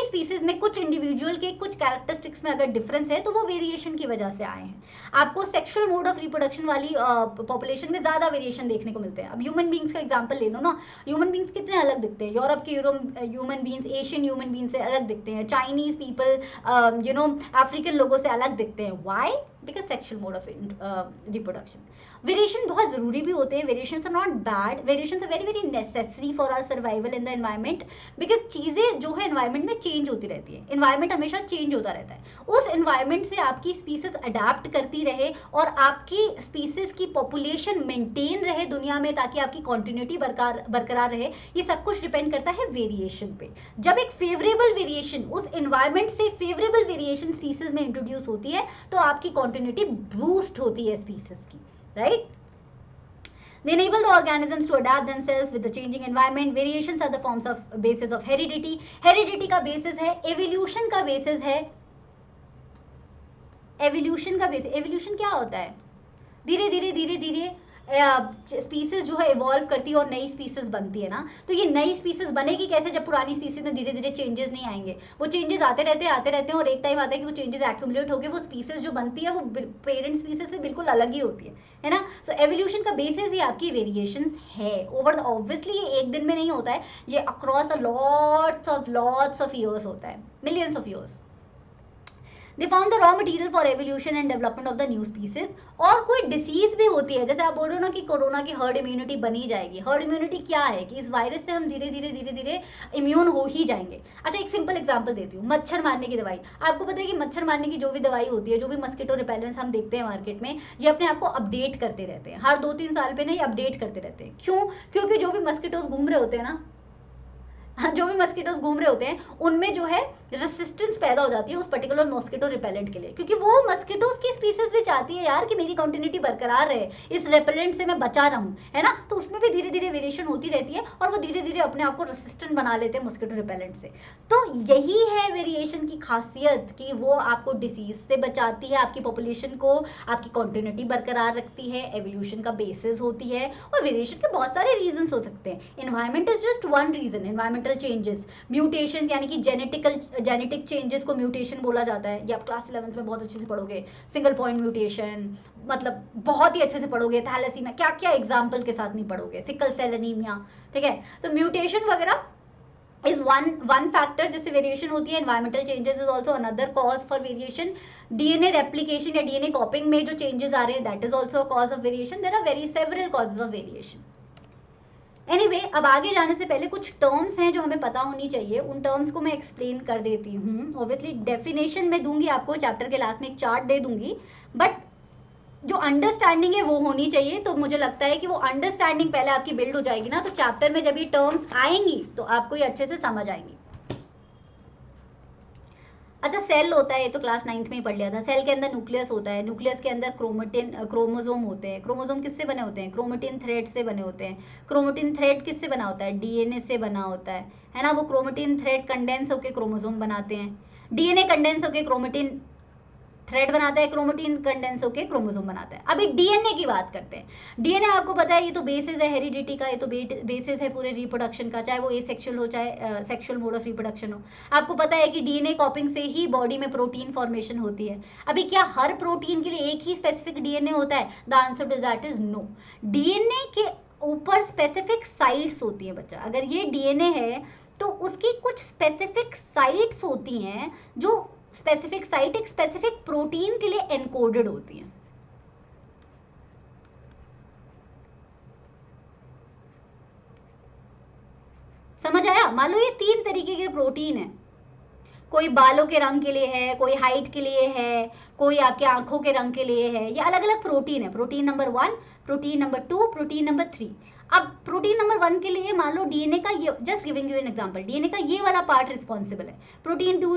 स्पीसीज में कुछ इंडिविजुअल के कुछ कैरेक्टरिस्टिक्स में अगर डिफरेंस है, तो वो वेरिएशन की वजह से आए हैं। आपको सेक्सुअल मोड ऑफ रिप्रोडक्शन वाली पॉपुलेशन में ज्यादा वेरिएशन देखने को मिलते हैं। अब ह्यूमन बींग्स का एग्जांपल ले लो ना, ह्यूमन बींग्स कितने अलग दिखते हैं, यूरोप के human beings Asian human beings से अलग दिखते हैं, चाइनीज पीपल अफ्रीकन लोगों से अलग दिखते हैं। Why? Because sexual mode of reproduction. Variation बहुत जरूरी भी होते हैं, variations are not bad, variations are very very necessary for our survival in the environment, because चीजें जो है एनवायरमेंट में चेंज होती रहती है, एनवायरमेंट हमेशा चेंज होता रहता है। उस एनवायरमेंट से आपकी स्पीसीज अडेप्ट करती रहे और आपकी स्पीसीज की पॉपुलेशन मेंटेन रहे दुनिया में, ताकि आपकी कॉन्टिन्यूटी बरकरार रहे, ये सब कुछ डिपेंड करता है वेरिएशन पे। जब एक फेवरेबल वेरिएशन, उस एनवायरमेंट से फेवरेबल वेरिएशन स्पीसीज में इंट्रोड्यूस होती है, तो आपकी कॉन्टिन्यूटी बूस्ट होती है स्पीसीज की, right? They enable the organisms to adapt themselves with the changing environment. Variations are the forms of basis of heredity. Heredity का basis है, evolution का basis है, evolution का basis, evolution क्या होता है? धीरे धीरे स्पीसीज जो है इवॉल्व करती है और नई स्पीसीज बनती है ना, तो ये नई स्पीसीज बनेगी कैसे, जब पुरानी स्पीसीज में धीरे धीरे चेंजेस नहीं आएंगे। वो चेंजेस आते रहते हैं और एक टाइम आता है कि वो चेंजेस एक्यूमुलेट होकर वो स्पीसीज जो बनती है वो पेरेंट स्पीसीज से बिल्कुल अलग ही होती है ना। सो एवोल्यूशन का बेसिस ही आपकी वेरिएशंस है ओवर, ऑब्वियसली ये एक दिन में नहीं होता है, ये across a lots of years होता है, millions of years. They found the raw material for evolution and development of the new species। और कोई डिसीज भी होती है, जैसे आप बोल रहे हो ना कि कोरोना की हर्ड इम्यूनिटी बनी जाएगी। हर्ड इम्यूनिटी क्या है कि इस वायरस से हम धीरे धीरे इम्यून हो ही जाएंगे। अच्छा, एक सिंपल एग्जांपल देती हूँ, मच्छर मारने की दवाई। आपको पता है कि मच्छर मारने की जो भी दवाई होती है, जो भी मस्किटो रिपेलेंट्स हम देखते हैं मार्केट में, ये अपने आप को अपडेट करते रहते हैं, हर 2-3 साल पे ना ये अपडेट करते रहते हैं। क्यों? क्योंकि जो भी मस्किटोज घूम रहे होते हैं ना, जो भी मस्किटोज घूम रहे होते हैं, उनमें जो है रेसिस्टेंस पैदा हो जाती है उस पर्टिकुलर मस्किटो रिपेलेंट के लिए, क्योंकि वो मस्किटोज की स्पीसीज भी चाहती है यार कि मेरी कंटिन्यूटी बरकरार रहे, इस रिपेलेंट से मैं बचा रहूं, है ना। तो उसमें भी धीरे धीरे वेरिएशन होती रहती है और वो धीरे धीरे अपने आप को रेसिस्टेंट बना लेते हैं मस्किटो रिपेलेंट से। तो यही है वेरिएशन की खासियत कि वो आपको डिसीज से बचाती है, आपकी पॉपुलेशन को, आपकी कंटिन्यूटी बरकरार रखती है, एवोल्यूशन का बेसिस होती है। और वेरिएशन के बहुत सारे रीजन हो सकते हैं, environment is just one reason. Environmental changes, mutation यानी कि जेनेटिक चेंजेस को म्यूटेशन बोला जाता है, ये आप क्लास 11th में बहुत अच्छे से पढ़ोगे। सिंगल पॉइंट म्यूटेशन मतलब बहुत ही अच्छे से पढ़ोगे, थैलेसीमिया क्या क्या एग्जाम्पल के साथ नहीं पढ़ोगे, सिकल सेल एनीमिया, ठीक है। तो म्यूटेशन वगैरह is one factor जिससे वेरिएशन होती है। Environmental changes is also another cause for variation. DNA replication या डीएनए कॉपिंग में जो चेंजेस आ रहे हैं, that is also a cause of variation. There are very several causes of variation. Anyway, अब आगे जाने से पहले कुछ टर्म्स हैं जो हमें पता होनी चाहिए, उन टर्म्स को मैं एक्सप्लेन कर देती हूँ। ऑब्वियसली डेफिनेशन में दूंगी आपको, चैप्टर के लास्ट में एक चार्ट दे दूंगी, बट जो अंडरस्टैंडिंग है वो होनी चाहिए। तो मुझे लगता है कि वो अंडरस्टैंडिंग पहले आपकी बिल्ड हो जाएगी ना, तो चैप्टर में जब ये टर्म्स आएंगी तो आपको ये अच्छे से समझ आएंगी। अच्छा, सेल होता है, ये तो क्लास 9th में ही पढ़ लिया था। सेल के अंदर न्यूक्लियस होता है, न्यूक्लियस के अंदर क्रोमोसोम होते हैं। क्रोमोसोम किससे बने होते हैं? क्रोमेटिन थ्रेड से बने होते हैं। क्रोमेटिन थ्रेड किससे बना होता है? डीएनए से बना होता है ना। वो क्रोमेटिन थ्रेड कंडेंस होकर क्रोमोसोम बनाते हैं, डीएनए कंडेंस होकर क्रोमेटिन थ्रेड बनाता है, क्रोमेटिन कंडेंस होकर क्रोमोसोम बनाता है। अभी डीएनए की बात करते हैं। डीएनए आपको पता है ये तो बेसिस है हेरिडिटी का, ये तो बेसिस है पूरे रिप्रोडक्शन का, चाहे वो एसेक्सुअल हो चाहे सेक्सुअल मोड ऑफ रिप्रोडक्शन हो। आपको पता है कि डीएनए कॉपिंग से ही बॉडी में प्रोटीन फॉर्मेशन होती है। अभी क्या हर प्रोटीन के लिए एक ही स्पेसिफिक डीएनए होता है? The answer to that is no. DNA के ऊपर स्पेसिफिक साइट्स होती हैं बच्चा। अगर ये डीएनए है तो उसकी कुछ स्पेसिफिक साइट्स होती हैं, जो स्पेसिफिक साइट एक स्पेसिफिक प्रोटीन के लिए एनकोडेड होती हैं। समझ आया? मान लो ये 3 तरीके के प्रोटीन है, कोई बालों के रंग के लिए है, कोई हाइट के लिए है, कोई आपके आंखों के रंग के लिए है। ये अलग अलग प्रोटीन है, protein number 1, protein number 2, protein number 3। अब प्रोटीन नंबर 1 के लिए मान लो डीएनए का ये, just giving you an example, DNA का ये वाला पार्ट रिस्पॉन्सिबल है। प्रोटीन 2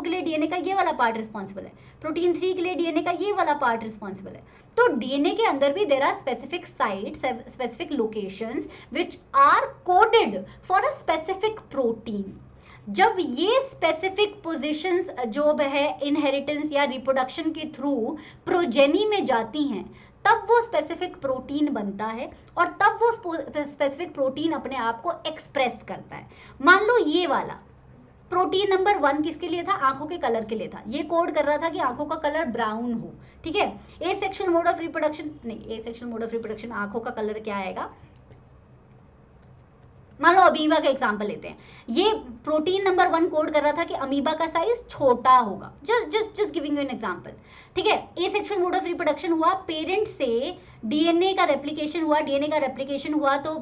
के लिए डीएनए का ये वाला पार्ट रिस्पॉन्सिबल है। प्रोटीन 3 के लिए डीएनए का ये वाला पार्ट रिस्पॉन्सिबल है। तो डीएनए के अंदर भी there are specific sites, specific locations which are coded for a specific protein. जब ये स्पेसिफिक पोजीशंस जो है इनहेरिटेंस या रिप्रोडक्शन के थ्रू प्रोजेनी में जाती हैं, तब वो स्पेसिफिक प्रोटीन बनता है और तब वो स्पेसिफिक प्रोटीन अपने आप को एक्सप्रेस करता है। मान लो ये वाला प्रोटीन नंबर 1 किसके लिए था? आंखों के कलर के लिए था। ये कोड कर रहा था कि आंखों का कलर ब्राउन हो, ठीक है। ए सेक्शुअल मोड ऑफ रिप्रोडक्शन नहीं, ए सेक्शुअल मोड ऑफ रिप्रोडक्शन आंखों का कलर क्या आएगा? मान लो अमीबा का एग्जांपल लेते हैं। ये प्रोटीन नंबर 1 कोड कर रहा था कि अमीबा का साइज छोटा होगा। Just giving you an example, ठीक है। एसेक्सुअल मोड ऑफ रिप्रोडक्शन हुआ, पेरेंट से डीएनए का रेप्लिकेशन हुआ, डीएनए का रेप्लिकेशन हुआ तो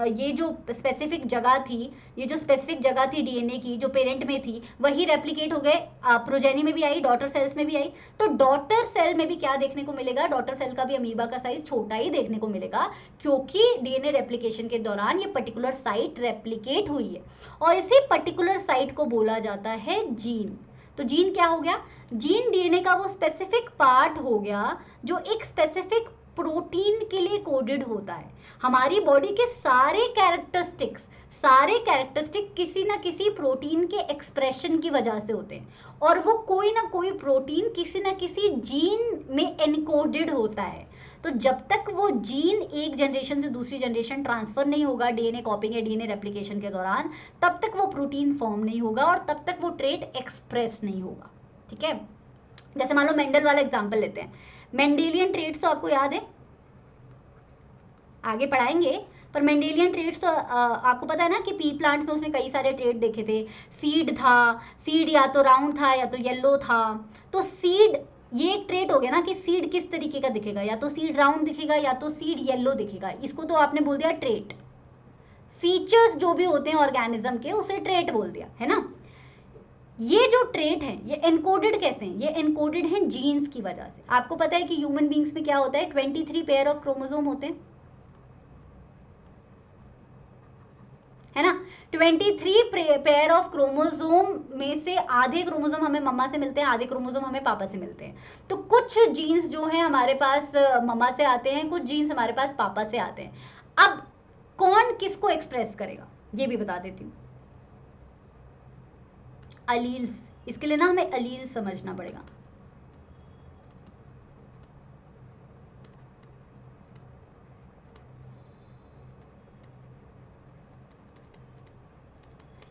ये जो स्पेसिफिक जगह थी, ये जो स्पेसिफिक जगह थी डीएनए की जो पेरेंट में थी, वही रेप्लिकेट हो गए, प्रोजेनी में भी आई, डॉटर सेल्स में भी आई। तो डॉटर सेल में भी क्या देखने को मिलेगा? डॉटर सेल का भी अमीबा का साइज छोटा ही देखने को मिलेगा, क्योंकि डीएनए रेप्लिकेशन के दौरान ये पर्टिकुलर साइट रेप्लिकेट हुई है और इसी पर्टिकुलर साइट को बोला जाता है जीन। तो जीन क्या हो गया? जीन डीएनए का वो स्पेसिफिक पार्ट हो गया जो एक स्पेसिफिक प्रोटीन के लिए कोडेड होता है। हमारी बॉडी के सारे कैरेक्टरिस्टिक किसी ना किसी प्रोटीन के एक्सप्रेशन की वजह से होते हैं और वो कोई ना कोई प्रोटीन किसी ना किसी जीन में एनकोडेड होता है। तो जब तक वो जीन एक जनरेशन से दूसरी जनरेशन ट्रांसफर नहीं होगा डीएनए कॉपिंग या डीएनए रेप्लिकेशन के दौरान, तब तक वो प्रोटीन फॉर्म नहीं होगा और तब तक वो ट्रेट एक्सप्रेस नहीं होगा, ठीक है। जैसे मान लो मेंडल वाला एग्जांपल लेते हैं। मेंडेलियन ट्रेट्स तो आपको याद है, आगे पढ़ाएंगे, पर मेंडेलियन ट्रेट्स तो आपको पता है ना कि पी प्लांट्स में उसने कई सारे ट्रेट देखे थे। सीड था, सीड या तो राउंड था या तो येलो था। तो सीड, ये एक ट्रेट हो गया ना कि सीड किस तरीके का दिखेगा, या तो सीड राउंड दिखेगा या तो सीड येलो दिखेगा। इसको तो आपने बोल दिया ट्रेट। फीचर्स जो भी होते हैं ऑर्गेनिज्म के, उसे ट्रेट बोल दिया, है ना। ये जो ट्रेट हैं ये एनकोडेड कैसे हैं? ये एनकोडेड हैं जीन्स की वजह से। आपको पता है कि ह्यूमन बींग्स में क्या होता है? 23 पेयर ऑफ क्रोमोसोम होते हैं, है ना। 23 पेयर ऑफ क्रोमोसोम में से आधे क्रोमोसोम हमें मम्मा से मिलते हैं, आधे क्रोमोसोम हमें पापा से मिलते हैं। तो कुछ जीन्स जो है हमारे पास मम्मा से आते हैं, कुछ जीन्स हमारे पास पापा से आते हैं। अब कौन किसको एक्सप्रेस करेगा ये भी बता देती हूँ। अलील्स, इसके लिए ना हमें अलील्स समझना पड़ेगा।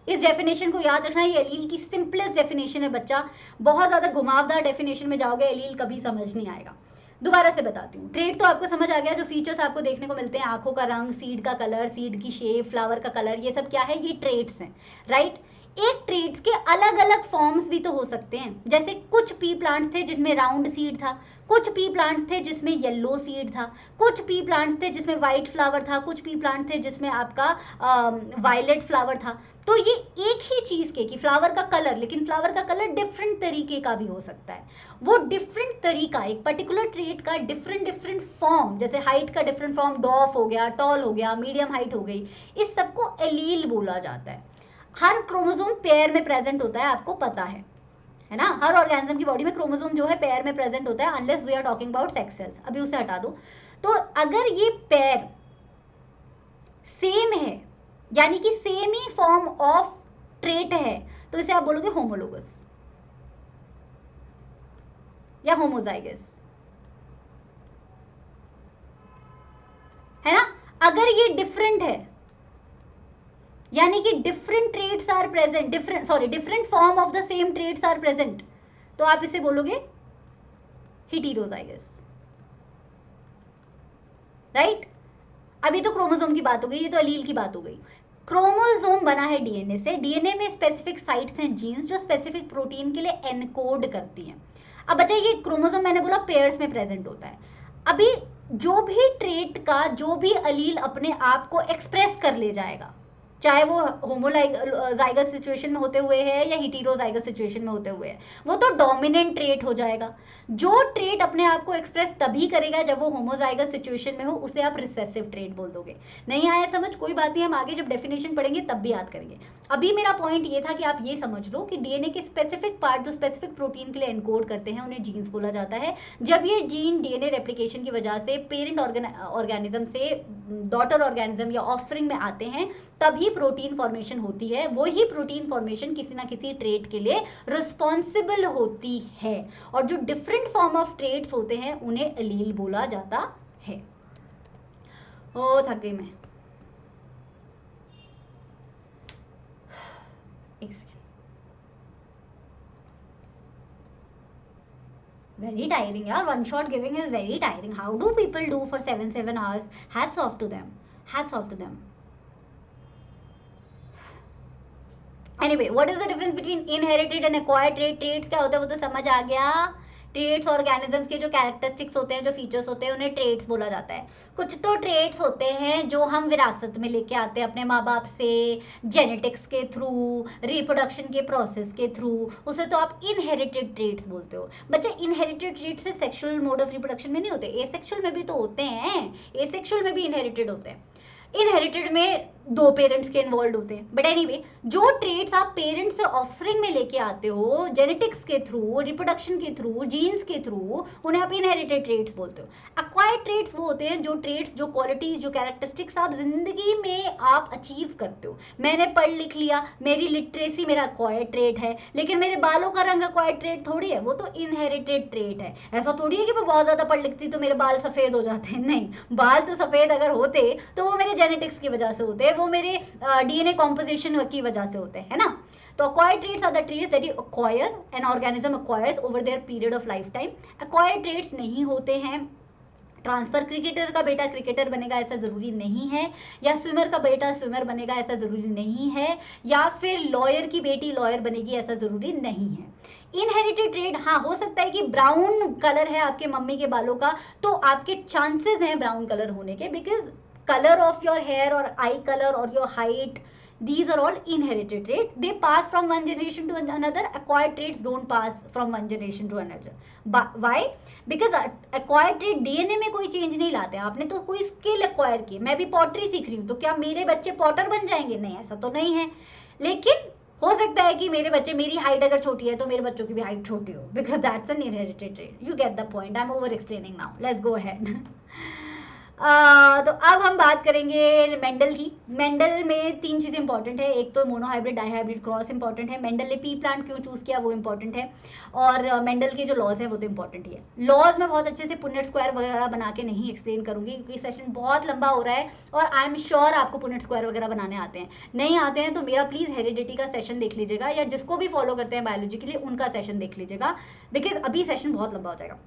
इस डेफिनेशन को याद रखना, ये एलील की सिंपलेस्ट डेफिनेशन है बच्चा। बहुत ज्यादा घुमावदार डेफिनेशन में जाओगे एलील कभी समझ नहीं आएगा। दोबारा से बताती हूँ। ट्रेट तो आपको समझ आ गया, जो फीचर्स आपको देखने को मिलते हैं, आंखों का रंग, सीड का कलर, सीड की शेप, फ्लावर का कलर, ये सब क्या है? ये ट्रेट्स हैं, राइट। एक ट्रेट्स के अलग अलग फॉर्म्स भी तो हो सकते हैं। जैसे कुछ पी प्लांट्स थे जिनमें राउंड सीड था, कुछ पी प्लांट्स थे जिसमें येलो सीड था, कुछ पी प्लांट्स थे जिसमें वाइट फ्लावर था, कुछ पी प्लांट थे जिसमें आपका वायलेट फ्लावर था। तो ये एक ही चीज के कि फ्लावर का कलर, लेकिन फ्लावर का कलर डिफरेंट तरीके का भी हो सकता है। वो डिफरेंट तरीका, एक पर्टिकुलर ट्रेट का डिफरेंट फॉर्म, जैसे हाइट का डिफरेंट फॉर्म डॉफ हो गया, टॉल हो गया, मीडियम हाइट हो गई, इस सबको एलील बोला जाता है। हर क्रोमोसोम पेयर में प्रेजेंट होता है, आपको पता है ना। हर ऑर्गेनिज्म की बॉडी में क्रोमोसोम जो है पेयर में प्रेजेंट होता है, unless we are talking about sex cells, अभी उसे हटा दो। तो अगर ये पेयर सेम है, यानी कि same he form of trait है, तो इसे आप बोलोगे होमोलोगस या होमोजाइगस, है ना। अगर ये डिफरेंट है, यानी कि different traits are present, different form of the same traits are present, तो आप इसे बोलोगे हेटेरोजाइगस, राइट। अभी तो क्रोमोसोम की बात हो गई, ये तो अलील की बात हो गई। क्रोमोसोम बना है डीएनए से, डीएनए में स्पेसिफिक साइट्स हैं जीन्स जो स्पेसिफिक प्रोटीन के लिए एनकोड करती हैं। अब बच्चा ये क्रोमोसोम मैंने बोला पेयर्स में प्रेजेंट होता है। अभी जो भी ट्रेट का जो भी अलील अपने आप को एक्सप्रेस कर ले जाएगा, चाहे वो होमोजाइगस सिचुएशन में होते हुए है या हिटेरोजाइगस सिचुएशन में होते हुए है, वो तो डोमिनेंट ट्रेट हो जाएगा। जो ट्रेट अपने आप को एक्सप्रेस तभी करेगा जब वो होमोजाइगस सिचुएशन में हो, उसे आप रिसेसिव ट्रेट बोल दोगे। नहीं आया समझ, कोई बात नहीं, हम आगे जब डेफिनेशन पढ़ेंगे तब भी याद करेंगे। अभी मेरा पॉइंट ये था कि आप ये समझ लो कि डीएनए के स्पेसिफिक पार्ट जो स्पेसिफिक प्रोटीन के लिए एनकोड करते हैं उन्हें जीन्स बोला जाता है। जब ये जीन डीएनए रेप्लिकेशन की वजह से पेरेंट ऑर्गेनिज्म से डॉटर ऑर्गेनिज्म या ऑफस्प्रिंग में आते हैं, तभी प्रोटीन फॉर्मेशन होती है। वही प्रोटीन फॉर्मेशन किसी ना किसी ट्रेट के लिए रिस्पॉन्सिबल होती है, और जो डिफरेंट फॉर्म ऑफ ट्रेट्स होते हैं उन्हें एलील बोला जाता है। ओ थक गई मैं, very tiring yaar, one shot giving is very tiring. How do people do for 7 hours? Hats off to them, hats off to them. Anyway, what is the difference between inherited and acquired trait? traits क्या होता है वो तो समझ आ गया। Traits organisms के जो characteristics होते हैं, जो फीचर्स होते हैं, उन्हें ट्रेट्स बोला जाता है। कुछ तो ट्रेट्स होते हैं जो हम विरासत में लेके आते हैं अपने माँ बाप से, जेनेटिक्स के थ्रू, रिप्रोडक्शन के प्रोसेस के थ्रू, उसे तो आप इनहेरिटेड ट्रेट्स बोलते हो। बच्चे इनहेरिटेड ट्रेट्स सिर्फ सेक्सुअल मोड ऑफ रिप्रोडक्शन में नहीं होते, एसेक्सुअल में भी तो होते हैं, एसेक्सुअल में भी इनहेरिटेड होते हैं। इनहेरिटेड में दो पेरेंट्स के इन्वॉल्व होते हैं, बट एनीवे जो ट्रेट्स आप पेरेंट्स से ऑफस्प्रिंग में लेके आते हो जेनेटिक्स के थ्रू, रिप्रोडक्शन के थ्रू, जीन्स के थ्रू, उन्हें आप इनहेरिटेड ट्रेट्स बोलते हो। अक्वायर्ड ट्रेट्स वो होते हैं जो ट्रेट्स, जो क्वालिटीज, जो कैरेक्टरिस्टिक्स आप जिंदगी में आप अचीव करते हो। मैंने पढ़ लिख लिया, मेरी लिटरेसी मेरा अक्वायर्ड ट्रेट है, लेकिन मेरे बालों का रंग अक्वायर्ड ट्रेट थोड़ी है, वो तो इनहेरिटेड ट्रेट है। ऐसा थोड़ी है कि मैं बहुत ज्यादा पढ़ लिखती तो मेरे बाल सफेद हो जाते हैं, नहीं, बाल तो सफेद अगर होते तो वो मेरे जेनेटिक्स की वजह से होते हैं, वो मेरे डीएनए कॉम्पोजिशन की वजह से होते हैं, है ना। तो acquired traits are the traits that you acquire, an organism acquires over their period of lifetime. acquired traits नहीं होते हैं ट्रांसफर। क्रिकेटर का बेटा क्रिकेटर बनेगा ऐसा जरूरी नहीं है, या स्विमर का बेटा स्विमर बनेगा ऐसा जरूरी नहीं है, या फिर लॉयर की बेटी लॉयर बनेगी ऐसा जरूरी नहीं है। इनहेरिटेड ट्रेड, हाँ हो सकता है कि ब्राउन कलर है आपके मम्मी के बालों का, तो आपके चांसेस हैं ब्राउन कलर होने के, because color of your hair or eye color or your height, these are all inherited traits. They pass from one generation to another. Acquired traits don't pass from one generation to another. Why? Because acquired trait DNA में कोई change नहीं लाते। आपने तो कोई skill acquire की, मैं भी pottery सीख रही हूँ, तो क्या मेरे बच्चे पॉटर बन जाएंगे? नहीं, ऐसा तो नहीं है। लेकिन हो सकता है कि मेरे बच्चे, मेरी हाइट अगर छोटी है तो मेरे बच्चों की भी हाइट छोटी हो, because that's an inherited trait. You get the point, I am over explaining now, let's go ahead. तो अब हम बात करेंगे मेंडल की। मेंडल में तीन चीज़ें इंपॉर्टेंट है, एक तो मोनोहाइब्रिड डाईहाइब्रिड क्रॉस इंपॉर्टेंट है, मेंडल ने पी प्लांट क्यों चूज किया वो इंपॉर्टेंट है, और मेंडल के जो लॉज है वो तो इंपॉर्टेंट ही है। लॉज में बहुत अच्छे से पुनेट स्क्वायर वगैरह बना के नहीं एक्सप्लेन करूंगी क्योंकि सेशन बहुत लंबा हो रहा है, और आई एम श्योर आपको पुनेट स्क्वायर वगैरह बनाने आते हैं। नहीं आते हैं तो मेरा प्लीज हेरिडिटी का सेशन देख लीजिएगा, या जिसको भी फॉलो करते हैं बायोलॉजी के लिए उनका सेशन देख लीजिएगा, बिकॉज अभी सेशन बहुत लंबा हो जाएगा।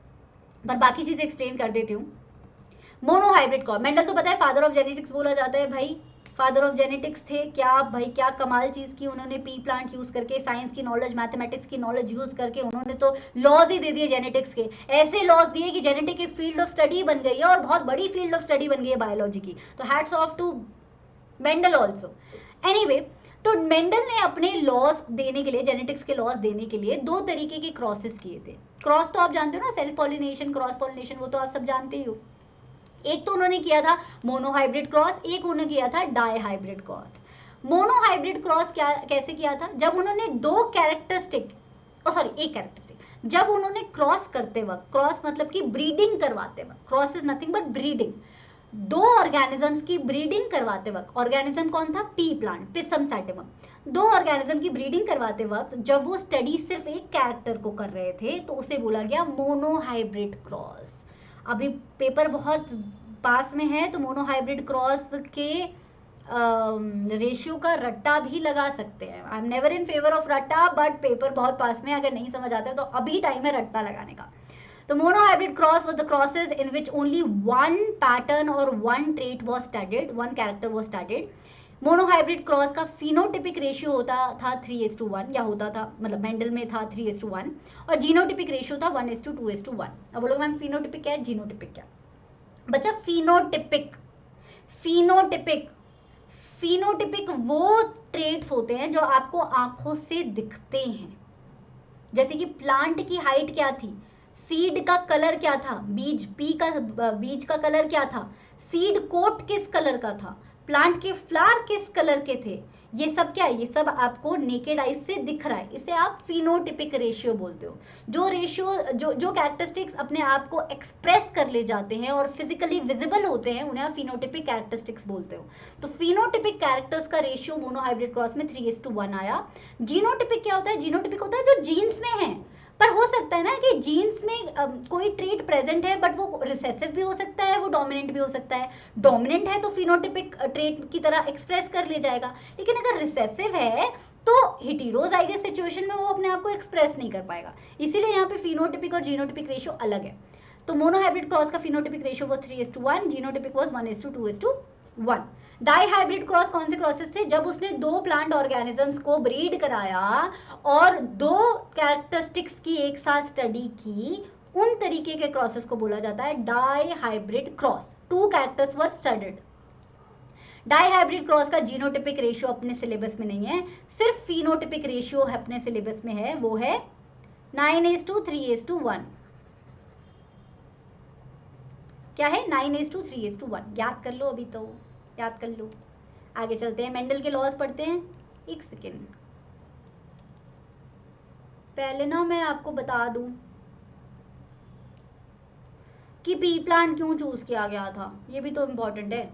पर बाकी चीजें एक्सप्लेन कर देती हूँ। मोनोहाइब्रिड कौन, मेंडल तो पता है फादर ऑफ जेनेटिक्स बोला जाता है भाई, फादर ऑफ जेनेटिक्स थे क्या भाई, क्या कमाल चीज की उन्होंने, पी प्लांट यूज करके, साइंस की नॉलेज, मैथमेटिक्स की नॉलेज यूज करके उन्होंने तो लॉज ही दे दिए जेनेटिक्स के, ऐसे लॉज दिए कि जेनेटिक एक फील्ड ऑफ स्टडी बन गई है, और बहुत बड़ी फील्ड ऑफ स्टडी बन गई है बायोलॉजी की। तो hats off to Mendel also. Anyway, तो मेंडल ने अपने लॉस देने के लिए, जेनेटिक्स के लॉस देने के लिए दो तरीके के क्रॉसेस किए थे। क्रॉस तो आप जानते हो ना, सेल्फ पॉलिनेशन, क्रॉस पॉलिनेशन, वो तो आप सब जानते ही हो। एक तो उन्होंने किया था मोनोहाइब्रिड क्रॉस, एक उन्होंने किया था डाईहाइब्रिड क्रॉस। मोनोहाइब्रिड क्रॉस क्या कैसे किया था, जब उन्होंने दो कैरेक्टरिस्टिक, एक कैरेक्टरिस्टिक, जब उन्होंने क्रॉस करते वक्त, क्रॉस मतलब कि ब्रीडिंग करवाते वक्त, cross is nothing but breeding, दो ऑर्गेनिजम्स की ब्रीडिंग करवाते वक्त, ऑर्गेनिज्म कौन था, पी प्लांट, पिसम सैटिवम, दो ऑर्गेनिज्म की ब्रीडिंग करवाते वक्त जब वो स्टडी सिर्फ एक कैरेक्टर को कर रहे थे तो उसे बोला गया मोनोहाइब्रिड क्रॉस। अभी पेपर बहुत पास में है तो मोनोहाइब्रिड क्रॉस के रेशियो का रट्टा भी लगा सकते हैं। I am never in favour of रट्टा, बट पेपर बहुत पास में, अगर नहीं समझ आता है तो अभी टाइम है रट्टा लगाने का। तो monohybrid cross was the crosses in which only one pattern or one trait was studied, one character was studied. Monohybrid cross का फिनोटिपिक रेशियो होता था 3:1 या होता था, मतलब मेंडल में था 3:1, और जीनोटिपिक रेशियो था 1:2:1. अब बोलोगे मैम फिनोटिपिक क्या है, जीनोटिपिक क्या? बच्चा फिनोटिपिक फिनोटिपिक फिनोटिपिक वो ट्रेट्स होते हैं जो आपको आंखों से दिखते हैं. जैसे कि प्लांट की हाइट क्या थी, सीड का कलर क्या था, बीज का कलर क्या था, सीड कोट किस कलर का था, प्लांट के फ्लावर किस कलर के थे, ये सब क्या है, ये सब आपको नेकेड आइज से दिख रहा है. इसे आप फिनोटिपिक रेशियो बोलते हो. जो रेशियो जो कैरेक्टरिस्टिक्स अपने आप को एक्सप्रेस कर ले जाते हैं और फिजिकली विजिबल होते हैं, उन्हें आप फिनोटिपिक कैरेक्टरिस्टिक्स बोलते हो. तो फिनोटिपिक कैरेक्टर्स का रेशियो मोनोहाइब्रिड क्रॉस में 3:1 आया. जीनोटिपिक क्या होता है, जीनोटिपिक होता है जो जीन्स में है. पर हो सकता है ना कि जीन्स में कोई ट्रेट प्रेजेंट है बट वो रिसेसिव भी हो सकता है, वो डोमिनेंट भी हो सकता है. डोमिनेंट है तो फिनोटिपिक ट्रेट की तरह एक्सप्रेस कर ले जाएगा, लेकिन अगर रिसेसिव है तो हेटेरोजाइगस सिचुएशन में वो अपने आप को एक्सप्रेस नहीं कर पाएगा. इसीलिए यहाँ पे फिनोटिपिक और जीनोटिपिक रेशियो अलग है. तो मोनोहाइब्रिड क्रॉस का फिनोटिपिक रेशियो वो 3:1, जीनोटिपिक वॉज 1:2:1. डाईहाइब्रिड क्रॉस कौन से क्रॉसेस थे, जब उसने दो प्लांट ऑर्गेनिजम्स को ब्रीड कराया और दो कैरेक्टरिस्टिक्स की एक साथ स्टडी की, उन तरीके के क्रॉसेस को बोला जाता है dihybrid cross. Two characters were studied. Dihybrid cross का जीनोटिपिक रेशियो अपने सिलेबस में नहीं है, सिर्फ फिनोटिपिक रेशियो अपने सिलेबस में है, वो है 9:3:1. क्या है, 9:3:1. याद कर लो, अभी तो याद कर लो. आगे चलते हैं, मेंडल के लॉज पढ़ते हैं. एक सेकेंड, पहले ना मैं आपको बता दूं कि पी प्लांट क्यों चूज किया गया था, ये भी तो इम्पोर्टेंट है.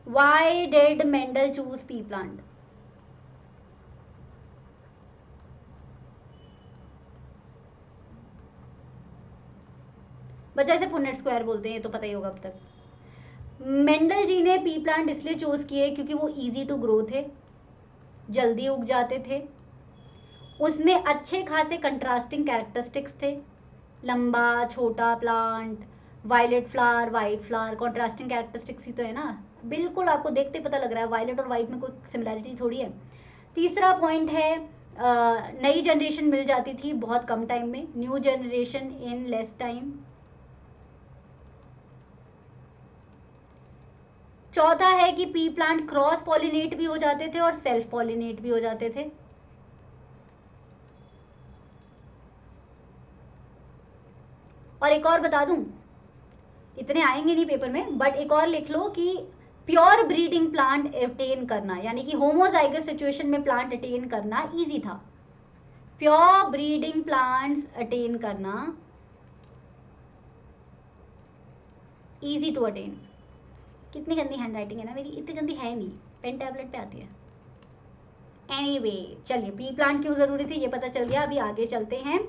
Why did Mendel choose pea plant? बच्चा इसे पुनेट स्क्वायर बोलते हैं, ये तो पता ही होगा अब तक. मेंडल जी ने पी प्लांट इसलिए चूज किए क्योंकि वो इजी टू ग्रो थे, जल्दी उग जाते थे, उसमें अच्छे खासे कंट्रास्टिंग कैरेक्टरिस्टिक्स थे. लंबा छोटा plant, violet flower, white flower, contrasting characteristics ही तो है ना. बिल्कुल आपको देखते पता लग रहा है वायलेट और वाइट में कोई सिमिलैरिटी थोड़ी है. तीसरा पॉइंट है, नई जनरेशन मिल जाती थी बहुत कम टाइम में, new generation in less time. चौथा है कि पी प्लांट क्रॉस पॉलिनेट भी हो जाते थे और सेल्फ पॉलिनेट भी हो जाते थे. और एक और बता दूं, इतने आएंगे नहीं पेपर में, बट एक और लिख लो कि प्योर ब्रीडिंग प्लांट अटेन करना, यानी कि होमोजाइगस सिचुएशन में प्लांट अटेन करना इजी था. प्योर ब्रीडिंग प्लांट्स अटेन करना इजी टू अटेन. कितनी गंदी हैंड राइटिंग है ना मेरी, इतनी गंदी है नहीं, पेन टैबलेट पे आती है. एनीवे, चलिए पी प्लांट क्यों जरूरी थी ये पता चल गया. अभी आगे चलते हैं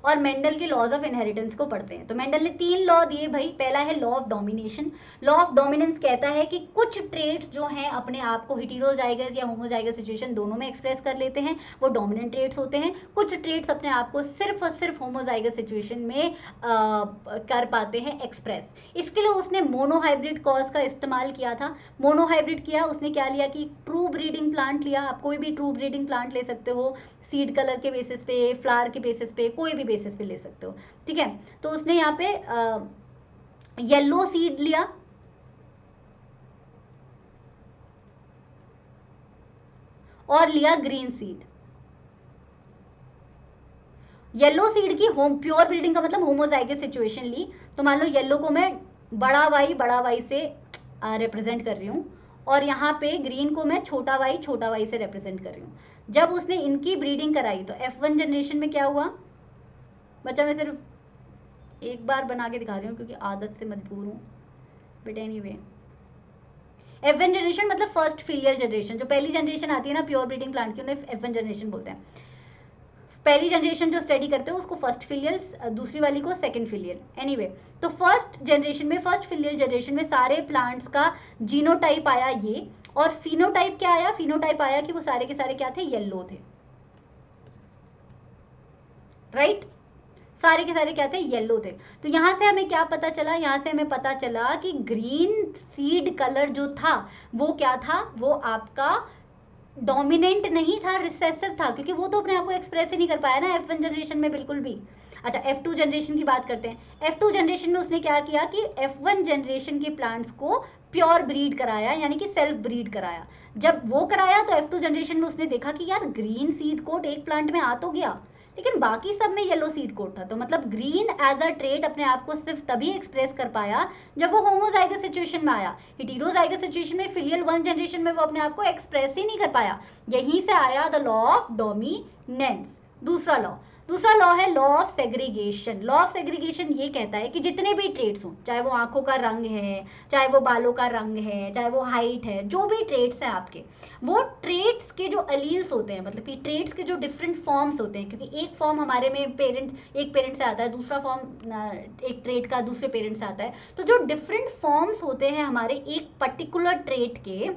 और मेंडल के लॉज ऑफ इनहेरिटेंस को पढ़ते हैं. तो मेंडल ने 3 लॉ दिए भाई. पहला है law of domination. Law of dominance कहता है कि कुछ ट्रेट्स जो हैं अपने आप को हेटेरोजाइगस या होमोजाइगस सिचुएशन दोनों में एक्सप्रेस कर लेते हैं, वो डोमिनेंट ट्रेट्स होते हैं. कुछ ट्रेट्स अपने आप को सिर्फ और सिर्फ होमोजाइगस सिचुएशन में कर पाते हैं एक्सप्रेस. इसके लिए उसने मोनोहाइब्रिड क्रॉस का इस्तेमाल किया था. मोनोहाइब्रिड किया उसने, क्या लिया कि ट्रू ब्रीडिंग प्लांट लिया. आप कोई भी ट्रू ब्रीडिंग प्लांट ले सकते हो, सीड कलर के बेसिस पे, फ्लावर के बेसिस पे, कोई भी बेसिस पे ले सकते हो, ठीक है. तो उसने यहाँ पे येलो सीड लिया, और लिया ग्रीन सीड. येलो सीड की प्योर ब्रीडिंग का मतलब होमोजाइगस सिचुएशन ली. तो मान लो येलो को मैं बड़ा वाई से रिप्रेजेंट कर रही हूँ, और यहाँ पे ग्रीन को मैं छोटा वाई से रिप्रेजेंट कर रही हूँ. जब उसने इनकी ब्रीडिंग कराई तो F1 जनरेशन में क्या हुआ बच्चा, मैं सिर्फ एक बार बना के दिखा रही हूँ क्योंकि आदत से मजबूर हूँ, बट एनीवे. F1 जनरेशन मतलब फर्स्ट फिलियल जनरेशन. जो पहली जनरेशन आती है ना प्योर ब्रीडिंग प्लांट की, उन्हें F1 जनरेशन बोलते हैं. पहली जनरेशन जो स्टडी करते हो उसको फर्स्ट फिलियल, दूसरी वाली को सेकंड फिलियल. एनीवे, तो फर्स्ट जनरेशन में, फर्स्ट फिलियल जनरेशन में सारे प्लांट्स का जीनोटाइप आया ये, और फिनोटाइप क्या आया, फिनोटाइप आया कि वो सारे के सारे क्या थे, येलो थे, राइट सारे के सारे क्या थे, येलो थे। तो यहां से हमें क्या पता चला, यहां से हमें पता चला कि ग्रीन सीड कलर जो था वो क्या था, वो आपका डोमिनेंट नहीं था, रिसेसिव था, क्योंकि वो तो अपने आप को एक्सप्रेस ही नहीं कर पाया ना F1 जनरेशन में बिल्कुल भी। अच्छा F2 जनरेशन की बात करते हैं। F2 जनरेशन में उसने क्या किया कि F1 जनरेशन के प्लांट्स को प्योर ब्रीड कराया, यानी कि सेल्फ ब्रीड कराया। जब वो कराया तो F2 जनरेशन में उसने देखा कि यार ग्रीन सीड कोट एक प्लांट में आ तो गया, लेकिन बाकी सब में येलो सीड कोट था। तो मतलब ग्रीन एज अ ट्रेट अपने आप को सिर्फ तभी एक्सप्रेस कर पाया जब वो होमोजाइगस सिचुएशन में आया। हेटेरोजाइगस सिचुएशन में फिलियल 1 जनरेशन में वो अपने आप को एक्सप्रेस ही नहीं कर पाया। यहीं से आया द लॉ ऑफ डोमिनेंस। दूसरा लॉ है law of segregation. Law of segregation ये कहता है कि जितने भी ट्रेट्स हों, चाहे वो आंखों का रंग है, चाहे वो बालों का रंग है, चाहे वो हाइट है, जो भी ट्रेट्स हैं आपके, वो ट्रेट्स के जो अलील्स होते हैं, मतलब कि ट्रेट्स के जो डिफरेंट फॉर्म्स होते हैं, क्योंकि एक फॉर्म हमारे में एक पेरेंट से आता है, दूसरा फॉर्म एक ट्रेट का दूसरे पेरेंट से आता है, तो जो डिफरेंट फॉर्म्स होते हैं हमारे एक पर्टिकुलर ट्रेट के,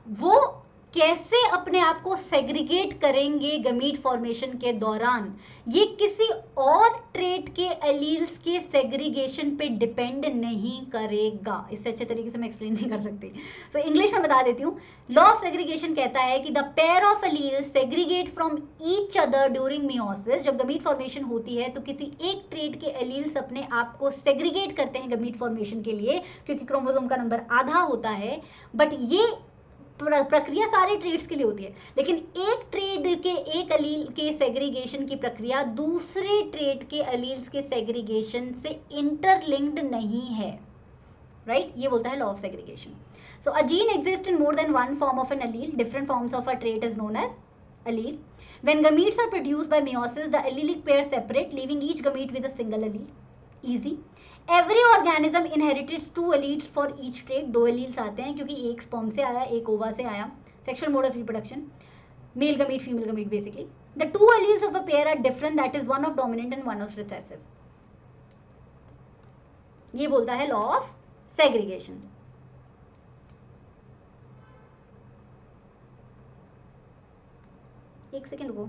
वो कैसे अपने आप को सेग्रीगेट करेंगे गमीट फॉर्मेशन के दौरान, ये किसी और ट्रेट के एलील्स के सेग्रीगेशन पे डिपेंड नहीं करेगा। इससे अच्छे तरीके से मैं एक्सप्लेन नहीं कर सकती, तो इंग्लिश में बता देती हूँ। लॉ ऑफ सेग्रीगेशन कहता है कि the pair of alleles segregate from each other during meiosis. जब गमीट फॉर्मेशन होती है तो किसी एक ट्रेट के एलील्स अपने आप को सेग्रीगेट करते हैं गमीट फॉर्मेशन के लिए, क्योंकि क्रोमोसोम का नंबर आधा होता है। बट ये प्रक्रिया सारे ट्रेड्स के लिए होती है, लेकिन एक ट्रेड के एक अलील के सेग्रीगेशन की प्रक्रिया दूसरे ट्रेड के अलील्स के सेग्रीगेशन से इंटरलिंक्ड नहीं है, राइट ये बोलता है law of segregation. So a gene exist in more than one form of an allele, different forms of a trait is known as allele. When gametes are produced by meiosis, the allelic pair separate, leaving each gamete with a single allele. Easy. Every organism inherits 2 alleles for each trait. 2 alleles आते हैं क्योंकि एक sperm से आया, एक ova से आया. Sexual mode of reproduction, male gamete, female gamete basically. The 2 alleles of a pair are different, that is one of dominant and one of recessive. ये बोलता है law of segregation. एक सेकेंड रुको।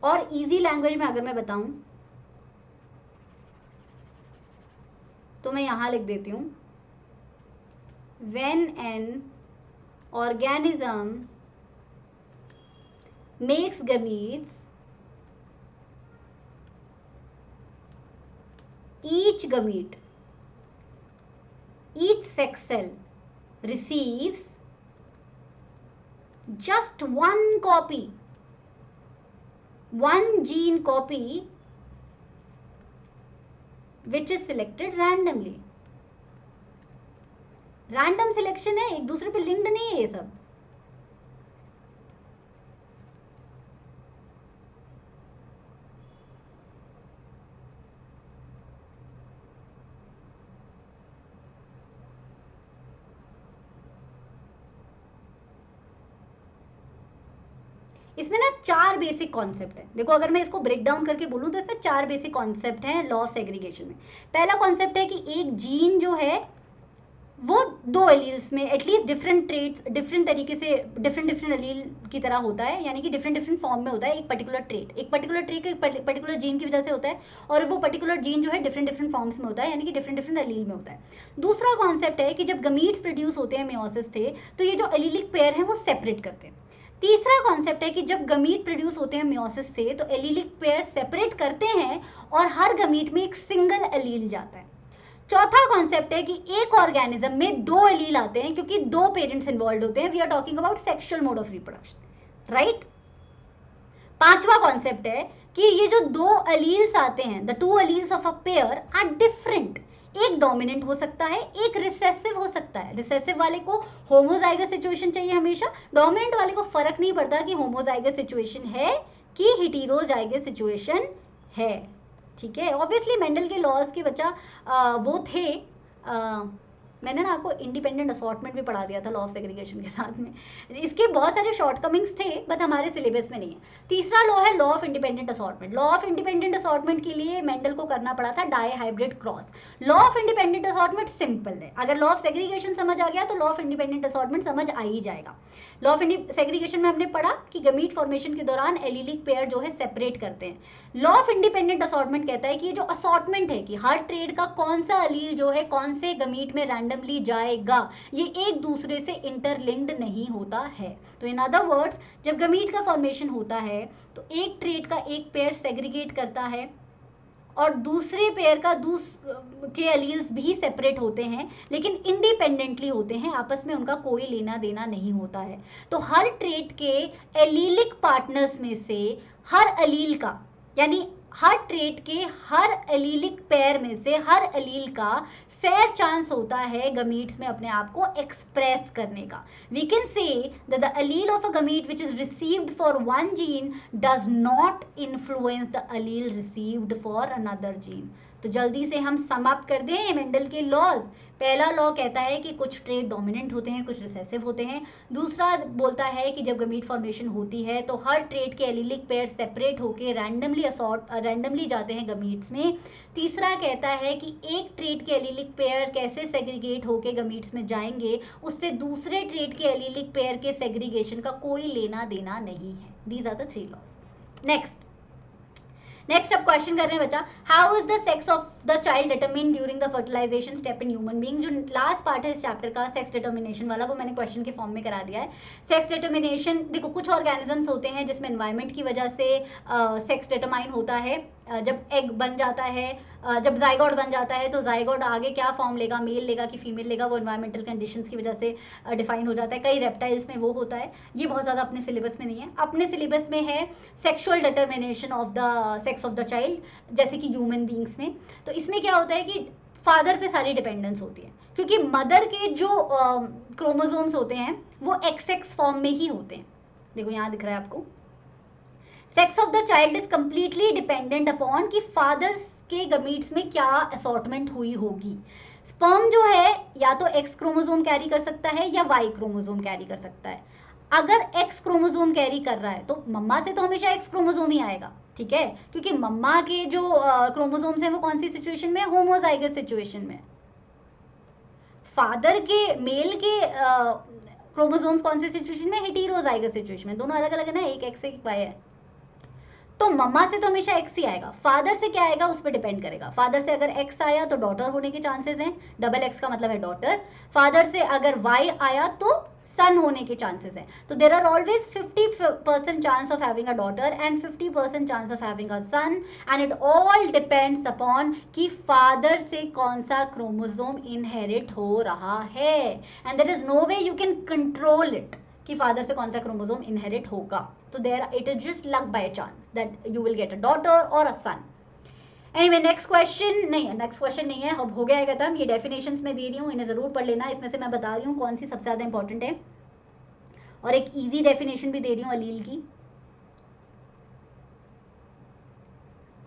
और इजी लैंग्वेज में अगर मैं बताऊं तो मैं यहां लिख देती हूं, when an organism makes gametes, each gamete, each sex cell receives just one copy, one gene copy which is selected randomly. Random selection है, एक दूसरे पे लिंक्ड नहीं है ये सब। इसमें ना 4 बेसिक कॉन्सेप्ट है। देखो अगर मैं इसको ब्रेक डाउन करके बोलूं तो इसमें 4 बेसिक कॉन्सेप्ट हैं लॉ ऑफ सेग्रीगेशन में। पहला कॉन्सेप्ट है कि एक जीन जो है वो 2 एलील्स में एटलीस्ट डिफरेंट ट्रेट्स, डिफरेंट तरीके से डिफरेंट एलील की तरह होता है, यानी कि डिफरेंट फॉर्म में होता है। एक पर्टिकुलर ट्रेट एक पर्टिकुलर जीन की वजह से होता है, और वो पर्टिकुलर जीन जो है डिफरेंट फॉर्म्स में होता है, यानी कि डिफरेंट एलील में होता है। दूसरा कॉन्सेप्ट है कि जब गमीट्स प्रोड्यूस होते हैं मेयोसिस से, तो ये जो एलीलिक पेयर है वो सेपरेट करते हैं। तीसरा कॉन्सेप्ट है कि जब गमीट प्रोड्यूस होते हैं मेयोसिस से, तो एलीलिक पेयर सेपरेट करते हैं और हर गमीट में एक सिंगल एलील जाता है। चौथा कॉन्सेप्ट है कि एक ऑर्गेनिज्म में 2 एलील आते हैं क्योंकि 2 पेरेंट्स इन्वॉल्व होते हैं। We are talking about sexual mode of reproduction, right. पांचवा कॉन्सेप्ट है कि ये जो 2 एलील्स आते हैं, the 2 alleles of a pair are different. एक डोमिनेंट हो सकता है, एक रिसेसिव हो सकता है। रिसेसिव वाले को होमोजाइगस सिचुएशन चाहिए हमेशा, डोमिनेंट वाले को फर्क नहीं पड़ता कि होमोजाइगस सिचुएशन है कि हेटेरोजाइगस सिचुएशन है। ठीक है, ऑब्वियसली मेंडल के लॉज के बच्चा वो थे, मैंने ना आपको इंडिपेंडेंट असॉर्टमेंट भी पढ़ा दिया था लॉ ऑफ सेग्रीगेशन के साथ में, इसके बहुत सारे शॉर्टकमिंग्स थे बट हमारे सिलेबस में नहीं है। तीसरा लॉ है law of independent assortment. Law of independent assortment के लिए मेंडल को करना पड़ा था dihybrid cross. Law of independent assortment simple है, अगर लॉ ऑफ सेग्रीगेशन समझ आ गया तो लॉ ऑफ इंडिपेंडेंट असॉर्टमेंट समझ आ ही जाएगा। लॉ ऑफ सेग्रीगेशन में हमने पढ़ा कि गमीट फॉर्मेशन के दौरान एलिलिक पेयर जो है सेपरेट करते हैं। लॉ ऑफ इंडिपेंडेंट असॉर्टमेंट कहता है कि ये जो असॉर्टमेंट है कि हर ट्रेड का कौन सा अलील जो है कौन से गमीट में रैंडमली जाएगा, ये एक दूसरे से इंटरलिंक्ड नहीं होता है। तो इन अदर वर्ड्स, जब गमीट का फॉर्मेशन होता है तो एक ट्रेड का एक पेयर सेग्रीगेट करता है और दूसरे पेयर का के अलील्स भी सेपरेट होते हैं, लेकिन इंडिपेंडेंटली होते हैं, आपस में उनका कोई लेना देना नहीं होता है। तो हर ट्रेड के एलीलिक पार्टनर्स में से हर अलील का, यानी हर ट्रेड के हर एलीलिक पेयर में से हर अलील का फेयर चांस होता है गमीट्स में अपने आप को एक्सप्रेस करने का। We can say that the allele of a gamete which is received for one gene does not influence the allele received for another gene. तो जल्दी से हम समाप्त कर दें मेंडल के लॉज। पहला लॉ कहता है कि कुछ ट्रेड डोमिनेंट होते हैं, कुछ रिसेसिव होते हैं। दूसरा बोलता है कि जब गमीट फॉर्मेशन होती है तो हर ट्रेड के एलिलिक पेयर सेपरेट होकर रैंडमली जाते हैं गमीट्स में। तीसरा कहता है कि एक ट्रेड के एलिलिक पेयर कैसे सेग्रीगेट होके गमीट्स में जाएंगे, उससे दूसरे ट्रेड के एलिलिक पेयर के सेग्रीगेशन का कोई लेना देना नहीं है। These are the three laws. Next अब क्वेश्चन कर रहे हैं बच्चा, how is the sex of the child determine during the fertilization step in human being. जो लास्ट पार्ट है इस चैप्टर का सेक्स डिटर्मिनेशन वाला, वो मैंने क्वेश्चन के फॉर्म में करा दिया है। सेक्स डिटर्मिनेशन, देखो कुछ ऑर्गेनिजम्स होते हैं जिसमें एनवायरनमेंट की वजह से सेक्स डिटरमाइन होता है। जब एग बन जाता है, जब जाइगोट बन जाता है तो जाइगोट आगे क्या फॉर्म लेगा, मेल लेगा कि फीमेल लेगा, वो एनवायरमेंटल कंडीशंस की वजह से डिफाइन हो जाता है। कई रेप्टाइल्स में वो होता है, ये बहुत ज़्यादा अपने सिलेबस में नहीं है। अपने सिलेबस में है sexual determination of the sex of the child, जैसे कि ह्यूमन बींग्स में। तो इसमें क्या होता है कि फादर पे सारी डिपेंडेंस होती है, क्योंकि मदर के जो क्रोमोसोम्स होते हैं वो XX फॉर्म में ही होते हैं। देखो यहाँ दिख रहा है आपको, sex of the child is completely dependent upon कि फादर्स के गमीट्स में क्या असॉर्टमेंट हुई होगी। स्पर्म जो है या तो X क्रोमोसोम कैरी कर सकता है या Y क्रोमोसोम कैरी कर सकता है। अगर X क्रोमोसोम कैरी कर रहा है तो मम्मा से तो हमेशा X क्रोमोसोम ही आएगा, ठीक है, क्योंकि मम्मा के जो क्रोमोसोम्स हैं वो कौन सी सिचुएशन में, होमोजाइगस सिचुएशन में। फादर के मेल के क्रोमोसोम्स कौन सी सिचुएशन में, हेटेरोजाइगस सिचुएशन में। दोनों अलग अलग है ना, एक X एक Y है। तो मम्मा से तो हमेशा X ही आएगा, फादर से क्या आएगा उस पर डिपेंड करेगा। फादर से अगर X आया तो डॉटर होने के चांसेस हैं, डबल X का मतलब है डॉटर। फादर से अगर Y आया तो सन होने के चांसेस हैं। तो there are always 50% chance of having a daughter and 50% chance of having a son, and it all depends upon कि फादर से कौन सा क्रोमोसोम इनहेरिट हो रहा है, and there is no way you can control it कि father से कौन सा क्रोमोसोम इनहेरिट होगा। तो there it is just luck by chance that you will get a daughter और a son. Anyway next question नहीं है, अब हो गया है खत्म। ये डेफिनेशंस में दे रही हूँ, इन्हें जरूर पढ़ लेना। इसमें से मैं बता रही हूँ कौन सी सबसे ज्यादा इंपॉर्टेंट है, और एक इजी डेफिनेशन भी दे रही हूँ अलील की।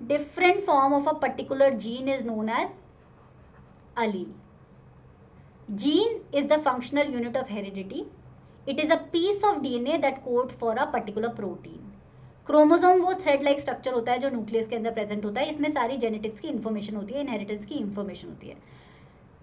Different form of a particular gene is known as allele. Gene is the functional unit of heredity. It is a piece of DNA that codes for a particular protein. Chromosome वो thread like structure होता है जो nucleus के अंदर present होता है। इसमें सारी जेनेटिक्स की इन्फॉर्मेशन होती है, इनहेरिटेंस की इन्फॉर्मेशन होती है।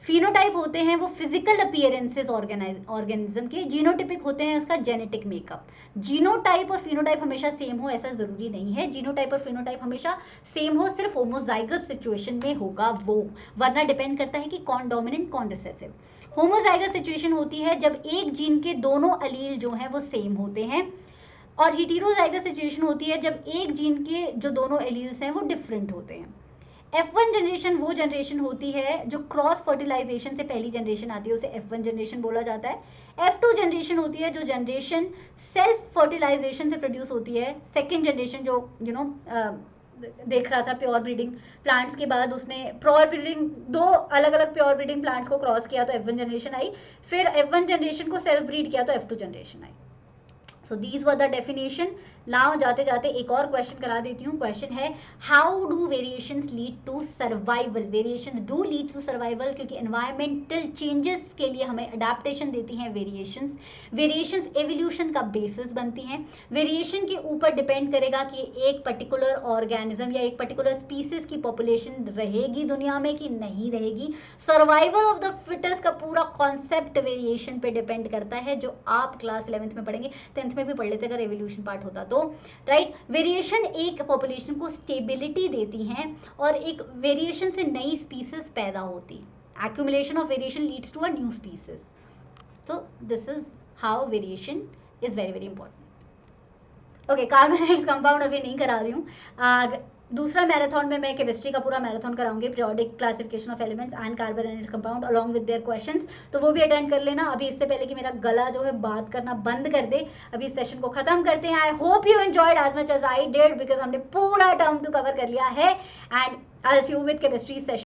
फिनोटाइप होते हैं वो फिजिकल अपीयरेंसेस ऑर्गेनिज्म के, जीनोटिपिक होते हैं उसका जेनेटिक मेकअप। जीनोटाइप और फिनोटाइप हमेशा सेम हो ऐसा जरूरी नहीं है, जीनोटाइप और फिनोटाइप हमेशा सेम हो सिर्फ होमोजाइगस सिचुएशन में होगा वो, वरना डिपेंड करता है कि कौन डोमिनेंट कौन रिसेसिव। होमोजाइगस सिचुएशन होती है जब एक जीन के दोनों अलील जो हैं वो सेम होते हैं, और हेटेरोजाइगस सिचुएशन होती है जब एक जीन के जो दोनों एलील्स हैं वो डिफरेंट होते हैं। F1 जनरेशन वो जनरेशन होती है जो क्रॉस फर्टिलाइजेशन से पहली जनरेशन आती है, उसे F1 जनरेशन बोला जाता है। F2 जनरेशन होती है जो जनरेशन सेल्फ फर्टिलाइजेशन से प्रोड्यूस होती है। सेकेंड जनरेशन जो देख रहा था प्योर ब्रीडिंग प्लांट्स के बाद, उसने प्योर ब्रीडिंग दो अलग अलग प्योर ब्रीडिंग प्लांट्स को क्रॉस किया तो F1 जनरेशन आई, फिर F1 जनरेशन को सेल्फ ब्रीड किया तो F2 generation I. So these were the definition. Now जाते जाते एक और क्वेश्चन करा देती हूँ। क्वेश्चन है how do variations lead to survival. Variations do lead to survival क्योंकि एनवायरमेंटल चेंजेस के लिए हमें अडेप्टेशन देती हैं वेरिएशंस। वेरिएशंस एवोल्यूशन का बेसिस बनती हैं। वेरिएशन के ऊपर डिपेंड करेगा कि एक पर्टिकुलर ऑर्गेनिज्म या एक पर्टिकुलर स्पीसीज की पॉपुलेशन रहेगी दुनिया में कि नहीं रहेगी। सर्वाइवल ऑफ द फिटेस्ट का पूरा कॉन्सेप्ट वेरिएशन पे डिपेंड करता है, जो आप क्लास 11th में पढ़ेंगे, 10th में भी पढ़ लेते अगर एवोल्यूशन पार्ट होता तो, राइट। वेरिएशन एक पॉपुलेशन को स्टेबिलिटी देती हैं और एक वेरिएशन से नई स्पीसीज पैदा होती है। Accumulation of variation leads to a new species. so this is how variation is very very important. Okay, carbonate compound अभी नहीं करा रही हूँ। दूसरा मैराथन में मैं केमिस्ट्री का पूरा मैराथन कराऊंगी, periodic classification of elements and carbonate compound along with their questions, तो वो भी अटेंड कर लेना। अभी इससे पहले कि मेरा गला जो है बात करना बंद कर दे, अभी इस सेशन को खत्म करते हैं। I hope you enjoyed as much as I did because हमने पूरा टर्म टू कवर कर लिया है and I see you with chemistry session.